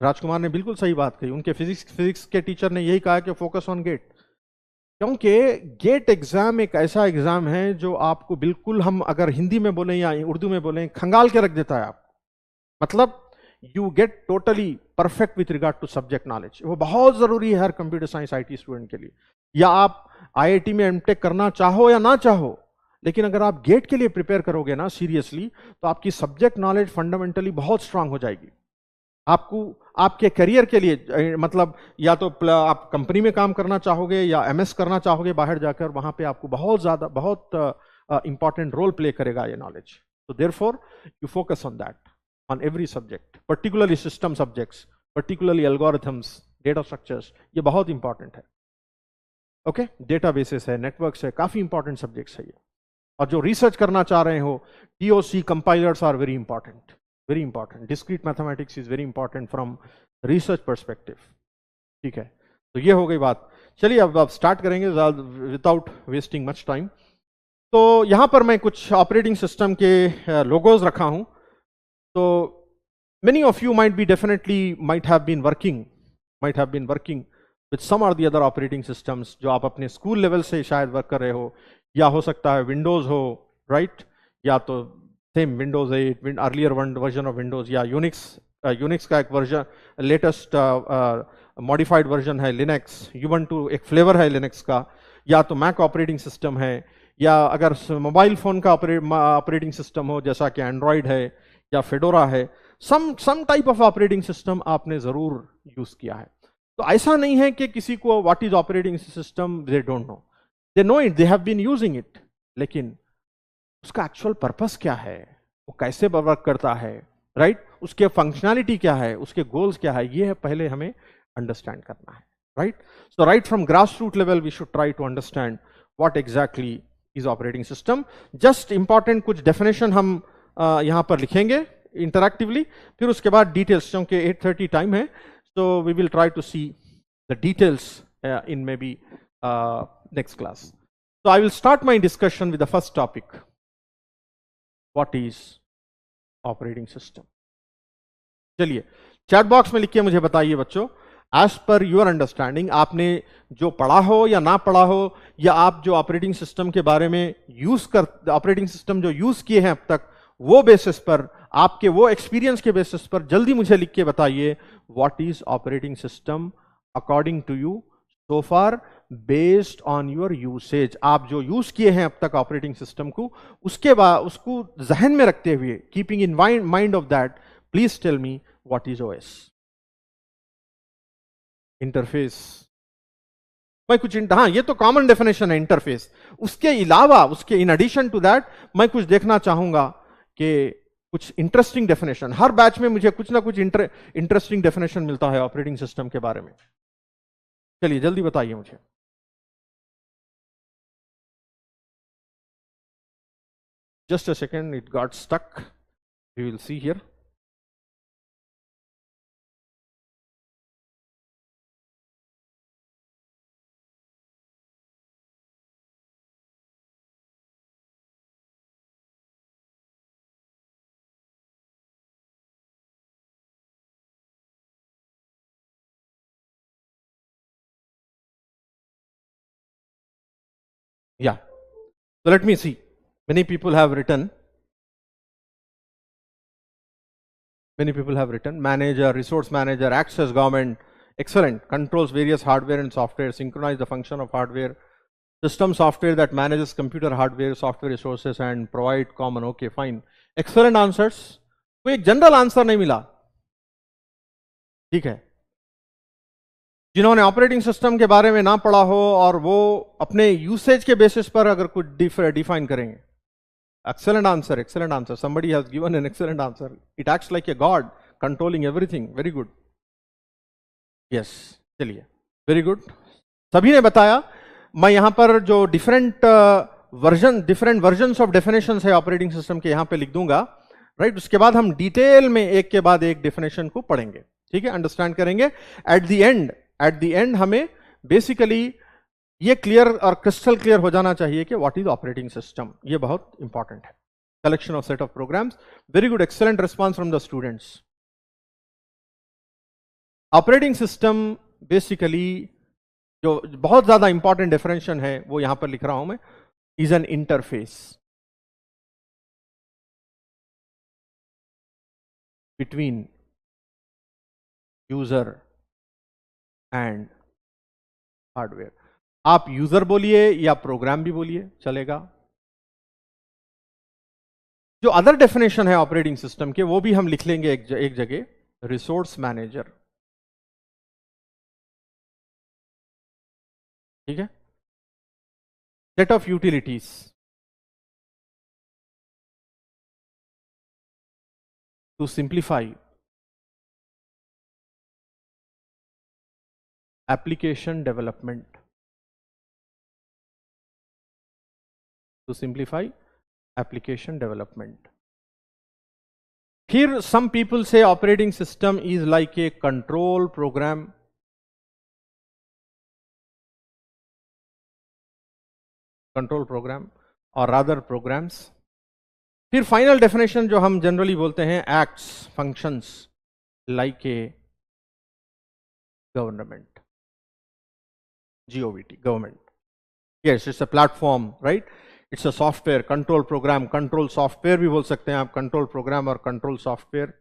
राजकुमार ने बिल्कुल सही बात कही, उनके फिजिक्स के टीचर ने यही कहा कि फोकस ऑन गेट। क्योंकि गेट एग्जाम एक ऐसा एग्जाम है जो आपको बिल्कुल, हम अगर हिंदी में बोलें या उर्दू में बोलें, खंगाल के रख देता है आपको। मतलब you get totally perfect with regard to subject knowledge. वो बहुत जरूरी है हर कंप्यूटर साइंस आईटी स्टूडेंट के लिए, या आप आईआईटी में एमटेक करना चाहो या ना चाहो। लेकिन अगर आप गेट के लिए प्रिपेयर करोगे ना सीरियसली, तो आपकी सब्जेक्ट नॉलेज फंडामेंटली बहुत स्ट्रांग हो जाएगी। आपको आपके करियर के लिए, मतलब या तो आप कंपनी में काम करना चाहोगे या एमएस करना चाहोगे बाहर जाकर, वहां पे आपको बहुत ज्यादा, बहुत इंपॉर्टेंट रोल प्ले करेगा ये नॉलेज। तो therefore you focus on that, on every subject, particularly system subjects, particularly algorithms, data structures, ये बहुत इंपॉर्टेंट है। ओके, डेटाबेसेस है, नेटवर्क्स है, काफी इंपॉर्टेंट सब्जेक्ट्स है ये। और जो रिसर्च करना चाह रहे हो, TOC compilers are very important, very important. Discrete mathematics is very important from research perspective. ठीक है, तो ये हो गई बात। चलिए अब स्टार्ट करेंगे विदाउट वेस्टिंग मच टाइम। तो यहां पर मैं कुछ ऑपरेटिंग सिस्टम के लोगोज रखा हूं। तो many of you might be definitely might have been working with some और द अदर ऑपरेटिंग सिस्टम्स, जो आप अपने स्कूल लेवल से शायद वर्क कर रहे हो, या हो सकता है विंडोज हो, राइट, या तो same Windows 8, earlier version of Windows, या यूनिक्स का एक वर्जन, लेटेस्ट मॉडिफाइड वर्जन है लिनक्स, यूबंटू एक फ्लेवर है लिनक्स का, या तो मैक ऑपरेटिंग सिस्टम है, या अगर मोबाइल फोन का ऑपरेटिंग सिस्टम हो जैसा कि एंड्रॉयड है या फेडोरा है, some type of operating system आपने जरूर यूज किया है। तो ऐसा नहीं है कि किसी को what is operating system they don't know, they know it, they have been using it, लेकिन उसका एक्चुअल पर्पस क्या है, वो कैसे वर्क करता है, राइट, उसके फंक्शनैलिटी क्या है, उसके गोल्स क्या है, ये है पहले हमें अंडरस्टैंड करना है, right. So right from grass root level we should try to understand what exactly is operating system. Just important कुछ डेफिनेशन हम यहां पर लिखेंगे इंटरैक्टिवली, फिर उसके बाद डिटेल्स, क्योंकि 8:30 टाइम है, so we will try to see the details in maybe next class. So I will start my discussion with the first topic. What is operating system? चलिए चैट बॉक्स में लिख के मुझे बताइए बच्चों, एज पर योर अंडरस्टैंडिंग, आपने जो पढ़ा हो या ना पढ़ा हो, या आप जो ऑपरेटिंग सिस्टम के बारे में ऑपरेटिंग सिस्टम जो यूज किए हैं अब तक, वो बेसिस पर, आपके वो एक्सपीरियंस के बेसिस पर जल्दी मुझे लिख के बताइए, what is operating system according to you so far, based on your usage. आप जो यूज किए हैं अब तक ऑपरेटिंग सिस्टम को, उसके बाद उसको जहन में रखते हुए, keeping in mind of that, please tell me what is OS. Interface, मैं कुछ हाँ, ये तो कॉमन डेफिनेशन है इंटरफेस। उसके अलावा, उसके इन एडिशन टू दैट, मैं कुछ देखना चाहूंगा कि कुछ इंटरेस्टिंग डेफिनेशन, हर बैच में मुझे कुछ ना कुछ इंटरेस्टिंग डेफिनेशन मिलता है ऑपरेटिंग सिस्टम के बारे में। चलिए जल्दी बताइए मुझे। Just a second, it got stuck, we will see here. Yeah, so let me see. Many people have written. Manager, resource manager, acts as government. Excellent. Controls various hardware and software. Synchronize the function of hardware. System software that manages computer hardware, software resources and provide common. Okay, fine. Excellent answers. कोई एक general answer नहीं मिला। ठीक है। जिन्होंने operating system के बारे में ना पढ़ा हो और वो अपने यूसेज के बेसिस पर अगर कुछ डिफाइन करेंगे, excellent answer, excellent answer, somebody has given an excellent answer, it acts like a god controlling everything, very good, yes, चलिए, very good, सभी ने बताया। मैं यहां पर जो डिफरेंट वर्जन्स ऑफ डेफिनेशंस है ऑपरेटिंग सिस्टम के यहां पे लिख दूंगा, राइट। उसके बाद हम डिटेल में एक के बाद एक डेफिनेशन को पढ़ेंगे, ठीक है, अंडरस्टैंड करेंगे। एट द एंड हमें बेसिकली ये क्लियर और क्रिस्टल क्लियर हो जाना चाहिए कि व्हाट इज ऑपरेटिंग सिस्टम, ये बहुत इंपॉर्टेंट है। Collection of set of programs, very good, excellent response from the students. Operating system basically जो बहुत ज्यादा इंपॉर्टेंट डेफिनेशन है वो यहां पर लिख रहा हूं मैं, is an interface between user and hardware. आप यूजर बोलिए या प्रोग्राम भी बोलिए, चलेगा। जो अदर डेफिनेशन है ऑपरेटिंग सिस्टम के वो भी हम लिख लेंगे एक जगह, रिसोर्स मैनेजर, ठीक है, set of utilities, to simplify application development, to simplify application development. Here some people say operating system is like a control program, or rather programs. फिर फाइनल डेफिनेशन जो हम जनरली बोलते हैं, acts, functions like a government, GOVT, government, yes, it's a platform, right, it's a software, control program, control software भी बोल सकते हैं आप, कंट्रोल प्रोग्राम और कंट्रोल सॉफ्टवेयर।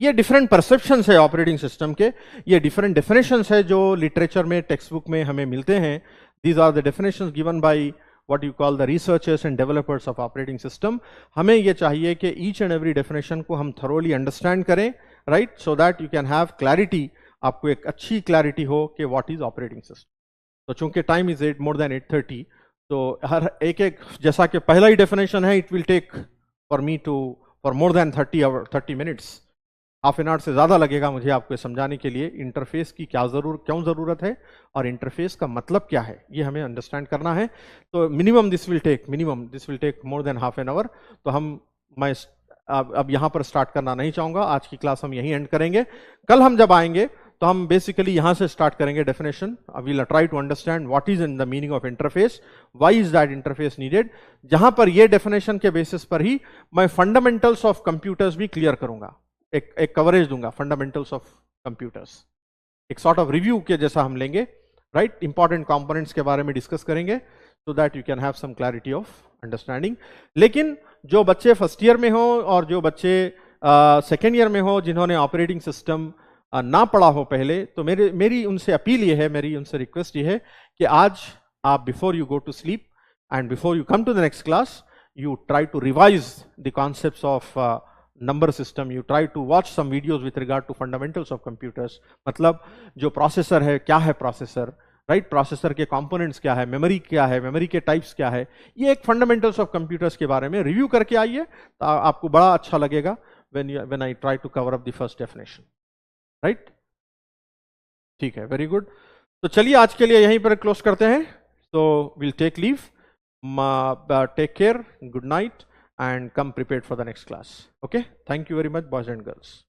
ये डिफरेंट परसेप्शंस है ऑपरेटिंग सिस्टम के, ये डिफरेंट डेफिनेशंस है जो लिटरेचर में, टेक्स्ट बुक में हमें मिलते हैं। These are the definitions given by what you call the researchers and developers of operating system. हमें ये चाहिए कि ईच एंड एवरी डेफिनेशन को हम थरोली अंडरस्टैंड करें, right, so that you can have clarity, आपको एक अच्छी क्लैरिटी हो कि व्हाट इज ऑपरेटिंग सिस्टम। तो चूंकि टाइम इज मोर देन 8:30, तो हर एक जैसा कि पहला ही डेफिनेशन है, it will take for me to for more than 30 minutes, half an hour से ज़्यादा लगेगा मुझे आपको समझाने के लिए इंटरफेस की क्यों ज़रूरत है और इंटरफेस का मतलब क्या है, ये हमें अंडरस्टैंड करना है। तो minimum this will take more than half an hour. तो मैं अब यहाँ पर स्टार्ट करना नहीं चाहूँगा, आज की क्लास हम यहीं एंड करेंगे। कल हम जब आएंगे तो हम बेसिकली यहां से स्टार्ट करेंगे definition. We will try to understand what is in the meaning of interface, why is that interface needed, जहां पर ये डेफिनेशन के बेसिस पर ही मैं फंडामेंटल्स ऑफ कंप्यूटर्स भी क्लियर करूंगा, एक कवरेज दूंगा फंडामेंटल्स ऑफ कंप्यूटर्स, एक सॉर्ट ऑफ रिव्यू के जैसा हम लेंगे, राइट, इंपॉर्टेंट कंपोनेंट्स के बारे में डिस्कस करेंगे, so that you can have some clarity of understanding. लेकिन जो बच्चे फर्स्ट ईयर में हो और जो बच्चे सेकेंड ईयर में हो, जिन्होंने ऑपरेटिंग सिस्टम ना पढ़ा हो पहले, तो मेरी उनसे अपील ये है, मेरी उनसे रिक्वेस्ट ये है कि आज आप before you go to sleep and before you come to the next class, you try to revise the concepts of number system, you try to watch some videos with regard to fundamentals of computers. मतलब जो processor है, क्या है processor, right, processor के components क्या है, memory क्या है, मेमोरी के टाइप्स क्या है, ये एक फंडामेंटल्स ऑफ कंप्यूटर्स के बारे में रिव्यू करके आइए, तो आपको बड़ा अच्छा लगेगा when I try to cover up the first definition, right, ठीक है, वेरी गुड। तो चलिए आज के लिए यहीं पर क्लोज करते हैं। तो will take leave, take care, good night and come prepared for the next class. Okay, thank you very much boys and girls.